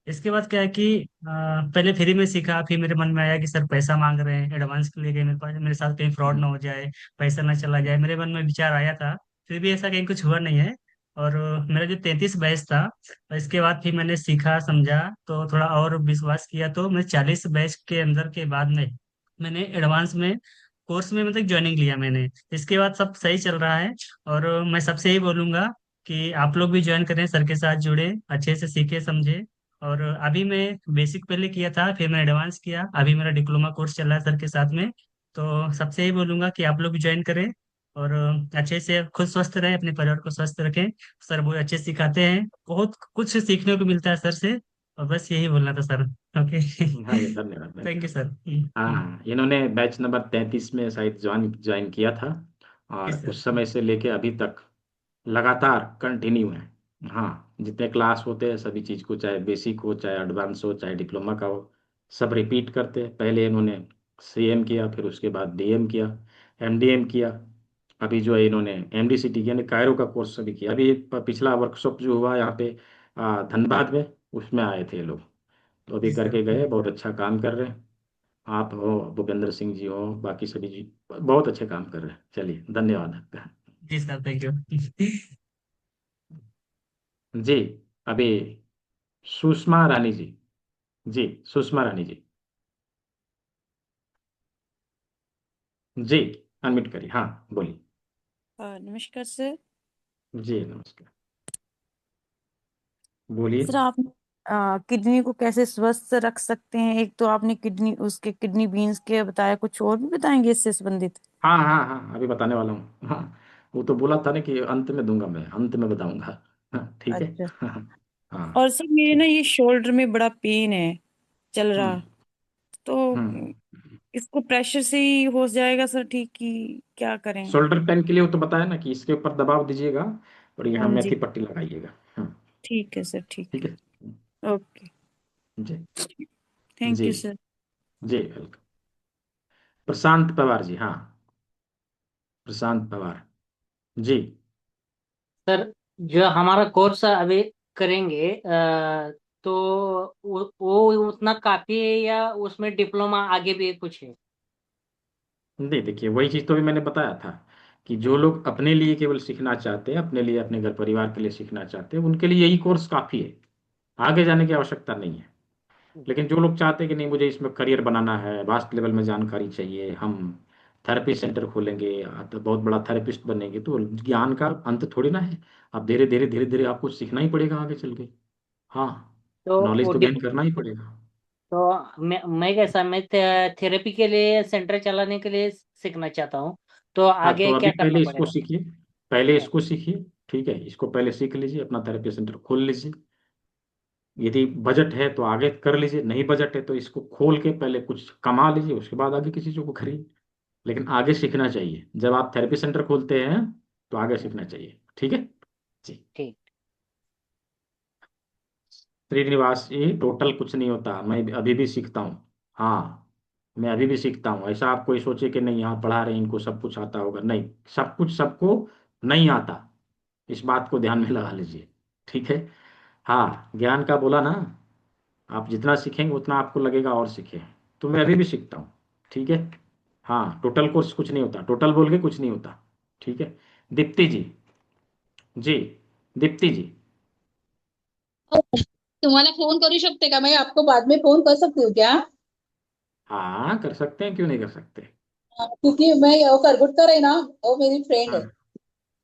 इसके बाद क्या है कि पहले फ्री में सीखा, फिर मेरे मन में आया कि सर पैसा मांग रहे हैं एडवांस के लिए, कहीं मेरे पास मेरे साथ कहीं फ्रॉड ना हो जाए, पैसा ना चला जाए, मेरे मन में विचार आया था। फिर भी ऐसा कहीं कुछ हुआ नहीं है। और मेरा जो 33 बैच था, इसके बाद फिर मैंने सीखा समझा, तो थोड़ा और विश्वास किया, तो मैं 40 बैच के अंदर के बाद में मैंने एडवांस में कोर्स में मतलब ज्वाइनिंग लिया मैंने। इसके बाद सब सही चल रहा है। और मैं सबसे यही बोलूंगा कि आप लोग भी ज्वाइन करें, सर के साथ जुड़े, अच्छे से सीखे समझे। और अभी मैं बेसिक पहले किया था, फिर मैं एडवांस किया, अभी मेरा डिप्लोमा कोर्स चल रहा है सर के साथ में। तो सबसे यही बोलूंगा कि आप लोग भी ज्वाइन करें, और अच्छे से खुद स्वस्थ रहें, अपने परिवार को स्वस्थ रखें। सर बहुत अच्छे सिखाते हैं, बहुत कुछ सीखने को मिलता है सर से। और बस यही बोलना था सर। ओके। हाँ जी, धन्यवाद थैंक यू धन्यवाद। सर। हाँ, इन्होंने बैच नंबर 33 में शायद ज्वाइन ज्वाइन किया था, जी और सर। उस समय से लेके अभी तक लगातार कंटिन्यू है। हाँ, जितने क्लास होते हैं सभी चीज़ को, चाहे बेसिक हो, चाहे एडवांस हो, चाहे डिप्लोमा का हो, सब रिपीट करते हैं। पहले इन्होंने सीएम किया, फिर उसके बाद डीएम किया, एमडीएम किया, अभी जो है इन्होंने एमडीसीटी यानी कायरो का कोर्स अभी किया। अभी पिछला वर्कशॉप जो हुआ यहाँ पे धनबाद में, उसमें आए थे ये लोग, तो अभी जी सर। करके गए, बहुत अच्छा काम कर रहे हैं। आप हो, भूपेंद्र सिंह जी हो, बाकी सभी जी बहुत अच्छे काम कर रहे हैं। चलिए, धन्यवाद आपका। जी सर, थैंक यू। जी, अभी सुषमा रानी जी। जी, सुषमा रानी जी। जी, अनम्यूट करिए, हाँ बोलिए। नमस्कार सर। जी नमस्कार, बोलिए। सर आप किडनी को कैसे स्वस्थ रख सकते हैं? एक तो आपने किडनी उसके किडनी बीन्स के बताया, कुछ और भी बताएंगे इससे संबंधित? हाँ हाँ हाँ, अभी बताने वाला हूँ। हाँ, वो तो बोला था ना कि अंत में दूंगा, मैं अंत में बताऊंगा। हाँ, ठीक है। अच्छा। और हाँ, सर मेरे ना ठीक। ये शोल्डर में बड़ा पेन है, चल रहा, हम्म तो हम्म इसको प्रेशर से ही हो जाएगा सर ठीक, की क्या करें? शोल्डर पेन के लिए वो तो बताया ना कि इसके ऊपर दबाव दीजिएगा और यहाँ हाँ मेथी जी। पट्टी लगाइएगा। ठीक है सर, ठीक ठीक है। है। ओके। जी। थैंक जी। You sir. जी वेलकम। प्रशांत पवार जी, हाँ, प्रशांत पवार जी। सर जो हमारा कोर्स अभी करेंगे तो वो उतना काफी है या उसमें डिप्लोमा आगे भी कुछ है? नहीं, देखिए वही चीज़ तो भी मैंने बताया था कि जो लोग अपने लिए केवल सीखना चाहते हैं, अपने लिए, अपने घर परिवार के लिए सीखना चाहते हैं, उनके लिए यही कोर्स काफ़ी है, आगे जाने की आवश्यकता नहीं है। लेकिन जो लोग चाहते हैं कि नहीं, मुझे इसमें करियर बनाना है, वास्ट लेवल में जानकारी चाहिए, हम थेरेपी सेंटर खोलेंगे, तो बहुत बड़ा थेरेपिस्ट बनेंगे, तो ज्ञान का अंत थोड़ी ना है। अब धीरे धीरे आपको सीखना ही पड़ेगा आगे चल के। हाँ, तो वो नॉलेज तो गेन करना ही पड़ेगा। तो मैं कैसा, मैं थेरेपी के लिए सेंटर चलाने के लिए सीखना चाहता हूँ, तो हाँ, तो आगे अभी क्या करना पहले इसको पड़ेगा? सीखिए, पहले इसको सीखिए। ठीक है, इसको पहले सीख लीजिए, अपना थेरेपी सेंटर खोल लीजिए। यदि बजट है तो आगे कर लीजिए, नहीं बजट है तो इसको खोल के पहले कुछ कमा लीजिए, उसके बाद आगे किसी चीज़ को खरीद। लेकिन आगे सीखना चाहिए, जब आप थेरेपी सेंटर खोलते हैं तो आगे सीखना चाहिए। ठीक है जी। ठीक। श्रीनिवास जी, टोटल कुछ नहीं होता, मैं अभी भी सीखता हूँ। हाँ, मैं अभी भी सीखता हूँ। ऐसा आप कोई सोचे कि नहीं, यहाँ पढ़ा रहे हैं इनको सब कुछ आता होगा, नहीं, सब कुछ सबको नहीं आता। इस बात को ध्यान में लगा लीजिए। ठीक है। हाँ, ज्ञान का बोला ना, आप जितना सीखेंगे उतना आपको लगेगा और सीखे। तो मैं अभी भी सीखता हूँ। ठीक है। हाँ, टोटल कोर्स कुछ नहीं होता, टोटल बोल के कुछ नहीं होता। ठीक है। दीप्ति जी। जी, दीप्ति जी। तुम्हाला फोन करू शकते का? मैं आपको बाद में फोन कर सकती हूँ क्या? हाँ, कर सकते हैं, क्यों नहीं कर सकते। क्योंकि मैं वो करगुटकर है ना, वो मेरी फ्रेंड है। हाँ,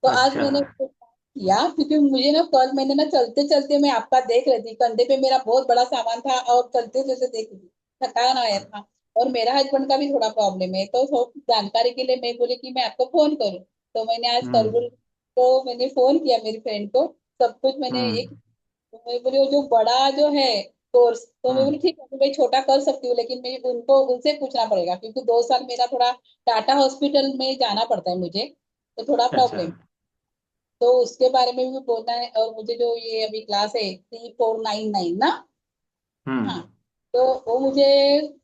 तो आज अच्छा। मैंने उसको किया क्योंकि मुझे ना कल मैंने ना चलते चलते मैं आपका देख रही थी, कंधे पे मेरा बहुत बड़ा सामान था और चलते चलते देख रही थी, थकान आया था। और मेरा हस्बैंड का भी थोड़ा प्रॉब्लम है, तो जानकारी के लिए मैं बोली कि मैं आपको फोन करूँ। तो मैंने आज हम्म करगुल को मैंने फोन किया, मेरी फ्रेंड को, सब कुछ मैंने एक, हम्म तो मैं बोली वो जो बड़ा जो है कोर्स, तो मैं बोली हम्म ठीक है, तो मैं छोटा कर सकती हूँ, लेकिन मैं उनको उनसे पूछना पड़ेगा क्योंकि 2 साल मेरा थोड़ा टाटा हॉस्पिटल में जाना पड़ता है मुझे, तो थोड़ा अच्छा। प्रॉब्लम। तो उसके बारे में भी बोलना है, और मुझे जो ये अभी क्लास है 3499 ना, हाँ, हम्म तो वो मुझे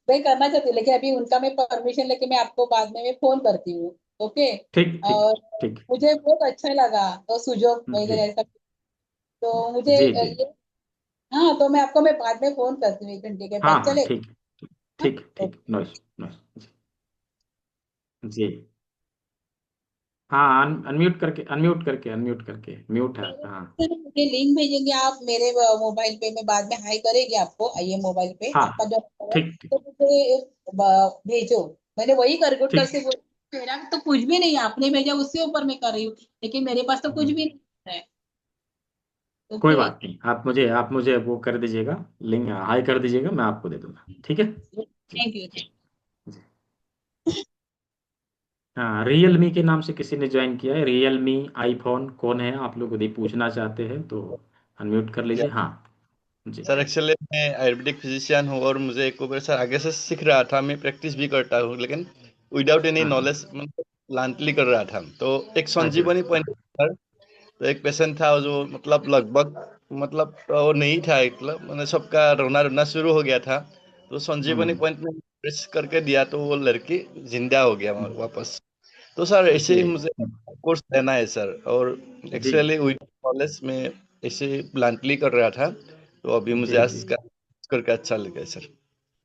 मैं करना चाहती हूँ, लेकिन अभी उनका मैं परमिशन लेके मैं आपको बाद में मैं फोन करती हूँ। ओके। ठीक ठीक और ठीक। मुझे बहुत अच्छा लगा तो सुजोग जी वगैरह ऐसा, तो मुझे जी जी। ये हाँ तो मैं बाद में फोन करती हूँ 1 घंटे के हाँ बाद, हाँ, चले? ठीक हाँ, ठीक ठीक, नॉइस नॉइस। जी, हाँ, अनम्यूट करके म्यूट है, हाँ सर मुझे लिंक भेजेंगे आप मेरे मोबाइल पे, मैं बाद में हाई करेगी आपको, ये मोबाइल पे हाँ, आपका जो नंबर है, ठीक ठीक तो मुझे भेजो। मैंने वही कर ठीक, से बोला, मेरा तो कुछ भी नहीं है, आपने भेजा उसके ऊपर मैं कर रही हूँ, लेकिन मेरे पास तो कुछ भी नहीं है। तो कोई फिर बात नहीं, आप मुझे वो कर दीजिएगा, लिंक हाई कर दीजिएगा, मैं आपको दे दूंगा, ठीक है। जी थैंक यू। जी। हाँ, रियलमी के नाम से किसी ने ज्वाइन किया है, रियलमी आईफोन कौन है, आप लोग यदि पूछना चाहते हैं तो अनम्यूट कर लीजिए, हाँ जी। सर एक्चुअली मैं आयुर्वेदिक फिजिशियन हूँ और मुझे एक ऊपर सर आगे से सीख रहा था, मैं प्रैक्टिस भी करता हूँ लेकिन विदाउट एनी हाँ नॉलेज, मतलब ब्लाइंडली कर रहा था। तो एक अच्छा संजीवनी पॉइंट सर, तो एक पेशेंट था जो मतलब लगभग मतलब वो नहीं था, मतलब मैंने सबका रोना रोना शुरू हो गया था, तो संजीवनी हम्म, पॉइंट में प्रेस करके दिया तो वो लड़की जिंदा हो गया वापस। तो सर ऐसे ही ओके, मुझे कोर्स लेना है सर, और जी एक्चुअली विद नॉलेज में ऐसे ब्लाइंडली कर रहा था, तो अभी मुझे जी जी आज का करके अच्छा लगा सर।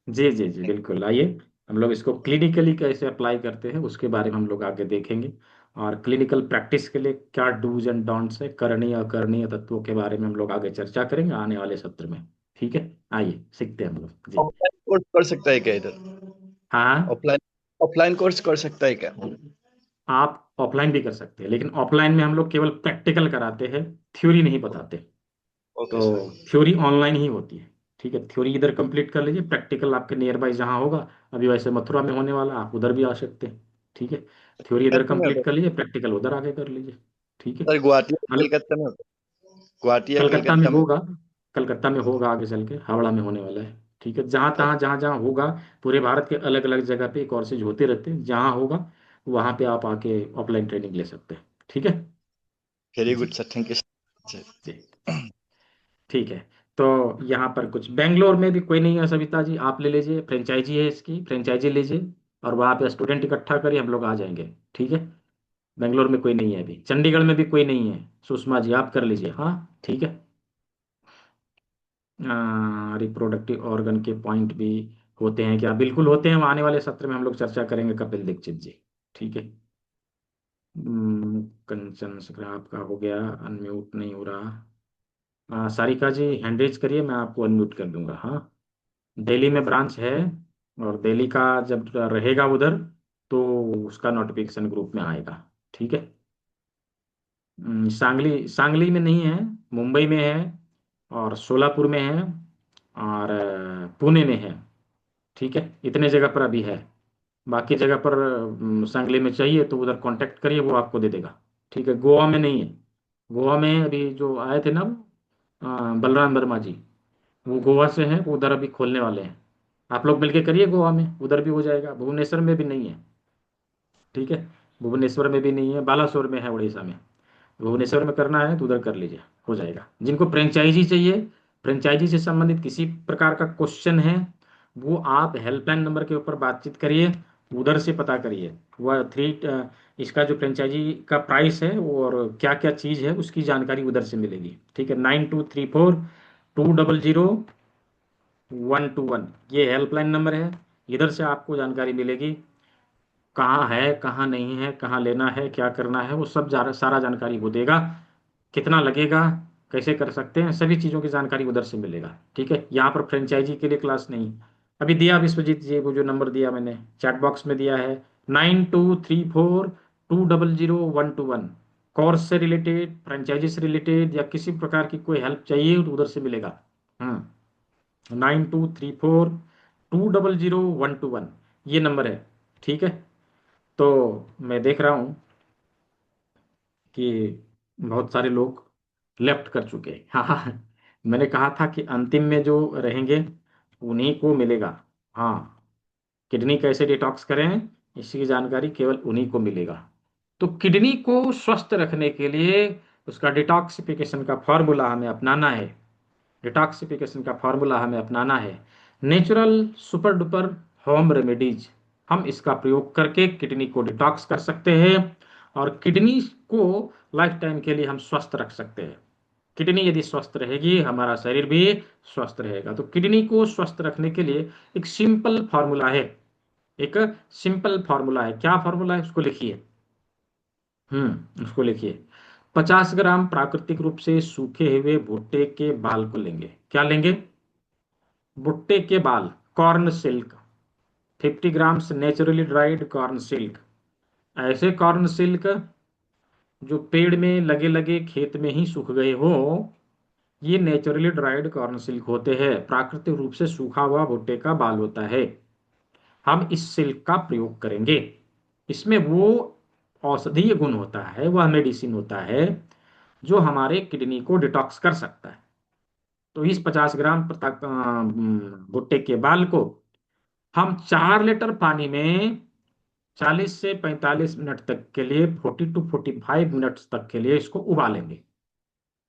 जी जी जी, बिल्कुल आइए, हम लोग इसको क्लिनिकली कैसे अप्लाई करते हैं उसके बारे में हम लोग आगे देखेंगे, और क्लिनिकल प्रैक्टिस के लिए क्या डूज एंड डोंट्स है, करणीय अकरणीय तत्वों के बारे में हम लोग आगे चर्चा करेंगे आने वाले सत्र में, ठीक है। आइए सीखते हैं हम लोग जी। ऑफलाइन कोर्स कर सकता है क्या इधर? हाँ, ऑफलाइन ऑफलाइन कोर्स कर सकता है क्या? आप ऑफलाइन भी कर सकते हैं, लेकिन ऑफलाइन में हम लोग केवल प्रैक्टिकल कराते हैं, थ्योरी नहीं बताते। ओके तो सर। थ्योरी ऑनलाइन ही होती है, ठीक है, थ्योरी इधर कंप्लीट कर लीजिए, प्रैक्टिकल आपके नियर बाई जहाँ होगा, अभी वैसे मथुरा में होने वाला, आप उधर भी आ सकते हैं, ठीक है। थ्योरी इधर कलकत्ता में कंप्लीट होता कर लीजिए, प्रैक्टिकल उधर आके कर लीजिए, ठीक है। है सर, गुवाहाटी या मतलब कलकत्ता में होता है? गुवाहाटी या कलकत्ता में कलकत्ता में? होगा, कलकत्ता में होगा, आगे चल के हावड़ा में होने वाला है, ठीक है। जहाँ जहाँ होगा, पूरे भारत के अलग अलग जगह पे कोर्सेज होते रहते हैं, जहाँ होगा वहाँ पे आप आके ऑफलाइन ट्रेनिंग ले सकते हैं, ठीक है। वेरी जी good sir, thank you sir. जी, ठीक है। तो यहाँ पर कुछ बेंगलोर में भी कोई नहीं है सविता जी, आप ले लीजिए, फ्रेंचाइजी है इसकी, फ्रेंचाइजी लीजिए, और वहाँ पे स्टूडेंट इकट्ठा करिए, हम लोग आ जाएंगे, ठीक है। बेंगलोर में कोई नहीं है अभी, चंडीगढ़ में भी कोई नहीं है, सुषमा जी आप कर लीजिए, हाँ ठीक है। रिप्रोडक्टिव ऑर्गन के पॉइंट भी होते हैं क्या, बिल्कुल होते हैं, आने वाले सत्र में हम लोग चर्चा करेंगे, कपिल दीक्षित जी, ठीक है। कंचन सर आपका हो गया, अनम्यूट नहीं हो रहा। सारिका जी हैंड रेज करिए, मैं आपको अनम्यूट कर दूंगा, हाँ। दिल्ली में ब्रांच है, और दिल्ली का जब रहेगा उधर, तो उसका नोटिफिकेशन ग्रुप में आएगा, ठीक है। सांगली सांगली में नहीं है, मुंबई में है, और सोलापुर में है, और पुणे में है, ठीक है, इतने जगह पर अभी है। बाकी जगह पर सांगली में चाहिए तो उधर कांटेक्ट करिए, वो आपको दे देगा, ठीक है। गोवा में नहीं है, गोवा में अभी जो आए थे ना वो, बलराम वर्मा जी, वो गोवा से हैं, वो उधर अभी खोलने वाले हैं, आप लोग मिलके करिए, गोवा में उधर भी हो जाएगा, भुवनेश्वर में भी नहीं है, ठीक है। भुवनेश्वर में भी नहीं है, बालासोर में है, उड़ीसा में। भुवनेश्वर में करना है तो उधर कर लीजिए, हो जाएगा। जिनको फ्रेंचाइजी चाहिए, फ्रेंचाइजी से संबंधित किसी प्रकार का क्वेश्चन है, वो आप हेल्पलाइन नंबर के ऊपर बातचीत करिए, उधर से पता करिए। वह इसका जो फ्रेंचाइजी का प्राइस है और क्या क्या चीज़ है उसकी जानकारी उधर से मिलेगी, ठीक है। 9234 200 121, ये हेल्पलाइन नंबर है, इधर से आपको जानकारी मिलेगी, कहाँ है कहाँ नहीं है, कहाँ लेना है क्या करना है, वो सब सारा जानकारी वो देगा, कितना लगेगा, कैसे कर सकते हैं, सभी चीज़ों की जानकारी उधर से मिलेगा, ठीक है। यहाँ पर फ्रेंचाइजी के लिए क्लास नहीं, अभी दिया विश्वजीत जी को जो नंबर दिया मैंने चैट बॉक्स में दिया है, 9234 200 121, कोर्स से रिलेटेड, फ्रेंचाइजी से रिलेटेड, या किसी प्रकार की कोई हेल्प चाहिए तो उधर से मिलेगा। 9234 200 121, ये नंबर है, ठीक है। तो मैं देख रहा हूँ कि बहुत सारे लोग लेफ्ट कर चुके हैं, हाँ हाँ, मैंने कहा था कि अंतिम में जो रहेंगे उन्हीं को मिलेगा, हाँ। किडनी कैसे डिटॉक्स करें, इसकी जानकारी केवल उन्हीं को मिलेगा। तो किडनी को स्वस्थ रखने के लिए उसका डिटॉक्सिफिकेशन का फॉर्मूला हमें अपनाना है, डिटॉक्सिफिकेशन का फॉर्मूला हमें अपनाना है, natural super duper home remedies, हम इसका प्रयोग करके किडनी को डिटॉक्स कर सकते हैं, और किडनी को लाइफ टाइम के लिए हम स्वस्थ रख सकते हैं। किडनी यदि स्वस्थ रहेगी, हमारा शरीर भी स्वस्थ रहेगा। तो किडनी को स्वस्थ रखने के लिए एक सिंपल फॉर्मूला है, एक सिंपल फॉर्मूला है। क्या फॉर्मूला है, उसको लिखिए। उसको लिखिए। 50 ग्राम प्राकृतिक रूप से सूखे हुए भुट्टे के बाल को लेंगे। क्या लेंगे? भुट्टे के बाल, corn silk. 50 grams naturally dried corn silk. ऐसे कॉर्न सिल्क जो पेड़ में लगे लगे खेत में ही सूख गए हो, ये नेचुरली ड्राइड कॉर्न सिल्क होते हैं, प्राकृतिक रूप से सूखा हुआ भुट्टे का बाल होता है। हम इस सिल्क का प्रयोग करेंगे। इसमें वो औषधीय गुण होता है, वह मेडिसिन होता है जो हमारे किडनी को डिटॉक्स कर सकता है। तो इस 50 ग्राम भुट्टे के बाल को हम 4 लीटर पानी में 40 से 45 मिनट तक के लिए, 40 टू 45 मिनट्स तक के लिए इसको उबालेंगे,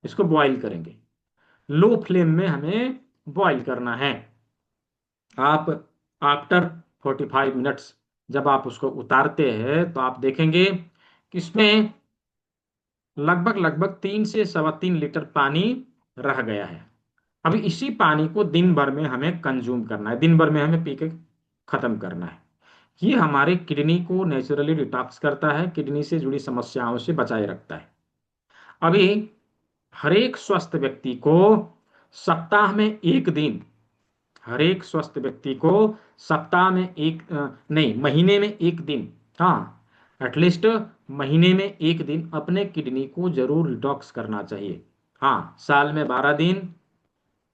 इसको बॉईल करेंगे। लो फ्लेम में हमें बॉईल करना है। आप आफ्टर 45 मिनट्स जब आप उसको उतारते हैं तो आप देखेंगे कि इसमें लगभग लगभग 3 से 3.25 लीटर पानी रह गया है। अभी इसी पानी को दिन भर में हमें कंज्यूम करना है, दिन भर में हमें पी के खत्म करना है। ये हमारे किडनी को नेचुरली डिटॉक्स करता है, किडनी से जुड़ी समस्याओं से बचाए रखता है। अभी हर एक स्वस्थ व्यक्ति को सप्ताह में एक दिन, हर एक स्वस्थ व्यक्ति को सप्ताह में नहीं, महीने में एक दिन, हाँ एटलीस्ट महीने में एक दिन अपने किडनी को जरूर डिटॉक्स करना चाहिए। हाँ, साल में 12 दिन,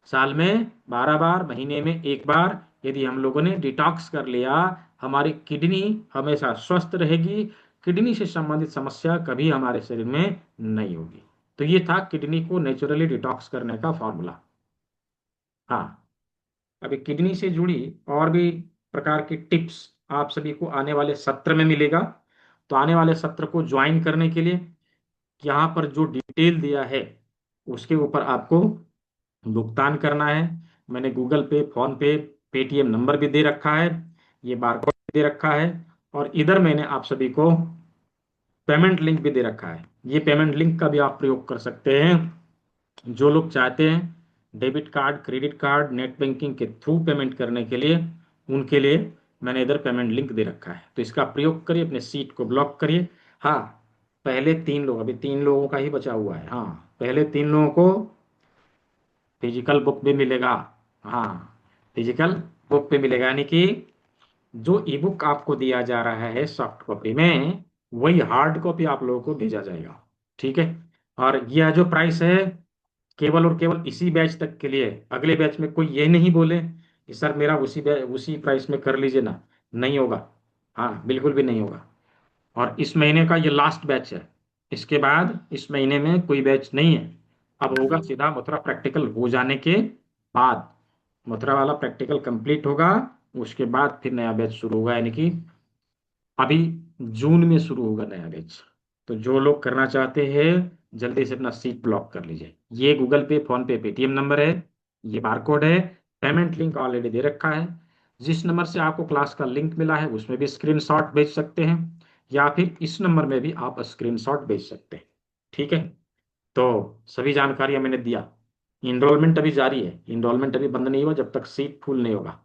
साल में 12 बार, महीने में एक बार यदि हम लोगों ने डिटॉक्स कर लिया, हमारी किडनी हमेशा स्वस्थ रहेगी, किडनी से संबंधित समस्या कभी हमारे शरीर में नहीं होगी। तो ये था किडनी को नेचुरली डिटॉक्स करने का फॉर्मूला। हाँ, अभी किडनी से जुड़ी और भी प्रकार की टिप्स आप सभी को आने वाले सत्र में मिलेगा। तो आने वाले सत्र को ज्वाइन करने के लिए यहाँ पर जो डिटेल दिया है उसके ऊपर आपको भुगतान करना है। मैंने गूगल पे, फोन पे, पेटीएम नंबर भी दे रखा है, ये बारकोड भी दे रखा है, और इधर मैंने आप सभी को पेमेंट लिंक भी दे रखा है। ये पेमेंट लिंक का भी आप प्रयोग कर सकते हैं। जो लोग चाहते हैं debit card, credit card, net banking के थ्रू पेमेंट करने के लिए, उनके लिए मैंने इधर पेमेंट लिंक दे रखा है। तो इसका प्रयोग करिए, अपने सीट को ब्लॉक करिए। हाँ, पहले 3 लोग, अभी 3 लोगों का ही बचा हुआ है। हाँ, पहले 3 लोगों को फिजिकल बुक भी मिलेगा। हाँ, फिजिकल बुक भी मिलेगा, यानी कि जो ई बुक आपको दिया जा रहा है सॉफ्ट कॉपी में, वही हार्ड कॉपी आप लोगों को भेजा जाएगा। ठीक है। और यह जो प्राइस है केवल और केवल इसी बैच तक के लिए। अगले बैच में कोई ये नहीं बोले कि सर मेरा उसी प्राइस में कर लीजिए ना, नहीं होगा। हाँ, बिल्कुल भी नहीं होगा। और इस महीने का ये लास्ट बैच है, इसके बाद इस महीने में कोई बैच नहीं है। अब होगा सीधा मथुरा प्रैक्टिकल हो जाने के बाद, मथुरा वाला प्रैक्टिकल कंप्लीट होगा, उसके बाद फिर नया बैच शुरू होगा, यानी कि अभी जून में शुरू होगा नया बैच। तो जो लोग करना चाहते हैं जल्दी से अपना सीट ब्लॉक कर लीजिए। ये गूगल पे, फोन पे, पेटीएम नंबर है, ये बारकोड है, पेमेंट लिंक ऑलरेडी दे रखा है। जिस नंबर से आपको क्लास का लिंक मिला है उसमें भी स्क्रीनशॉट भेज सकते हैं, या फिर इस नंबर में भी आप स्क्रीनशॉट भेज सकते हैं। ठीक है। तो सभी जानकारियां मैंने दिया। इनरोलमेंट अभी जारी है, इनरोलमेंट अभी बंद नहीं हुआ जब तक सीट फुल नहीं होगा।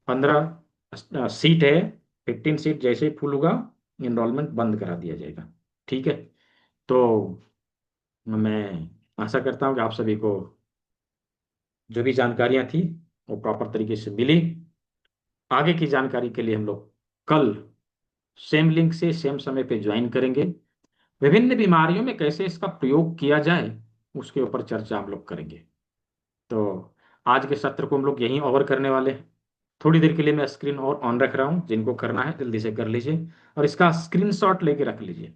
15 सीट है, 15 सीट जैसे ही फुल होगा इनरोलमेंट बंद करा दिया जाएगा। ठीक है। तो मैं आशा करता हूँ कि आप सभी को जो भी जानकारियां थी वो प्रॉपर तरीके से मिली। आगे की जानकारी के लिए हम लोग कल सेम लिंक से सेम समय पे ज्वाइन करेंगे। विभिन्न बीमारियों में कैसे इसका प्रयोग किया जाए उसके ऊपर चर्चा हम लोग करेंगे। तो आज के सत्र को हम लोग यहीं ओवर करने वाले हैं। थोड़ी देर के लिए मैं स्क्रीन और ऑन रख रहा हूँ, जिनको करना है जल्दी से कर लीजिए, और इसका स्क्रीनशॉट लेके रख लीजिए।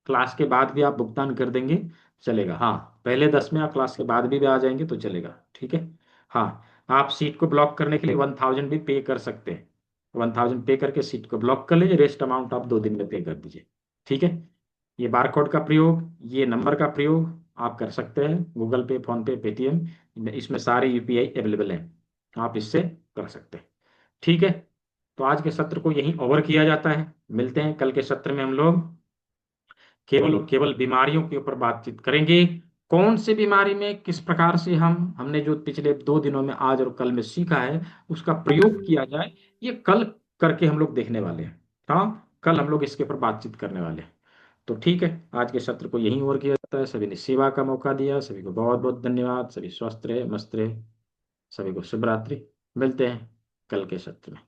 क्लास के बाद भी आप भुगतान कर देंगे चलेगा। हाँ, पहले 10 में आप क्लास के बाद भी आ जाएंगे तो चलेगा। ठीक है। हाँ, आप सीट को ब्लॉक करने के लिए 1000 भी पे कर सकते हैं। 1000 पे करके सीट को ब्लॉक कर लीजिए, रेस्ट अमाउंट आप 2 दिन में पे कर दीजिए। ठीक है। ये बारकोड का प्रयोग, ये नंबर का प्रयोग आप कर सकते हैं, गूगल पे, फोन पे, पेटीएम, इसमें सारे यूपीआई अवेलेबल हैं, आप इससे कर सकते हैं। ठीक है। तो आज के सत्र को यहीं ओवर किया जाता है। मिलते हैं कल के सत्र में, हम लोग केवल और केवल बीमारियों के ऊपर बातचीत करेंगे। कौन सी बीमारी में किस प्रकार से हमने जो पिछले 2 दिनों में आज और कल में सीखा है उसका प्रयोग किया जाए, ये कल करके हम लोग देखने वाले हैं। हाँ, कल हम लोग इसके ऊपर बातचीत करने वाले हैं। तो ठीक है, आज के सत्र को यहीं ओर किया जाता है। सभी ने सेवा का मौका दिया, सभी को बहुत बहुत धन्यवाद। सभी स्वस्थ रहे, मस्त रहे। सभी को शुभ रात्रि। मिलते हैं कल के सत्र में।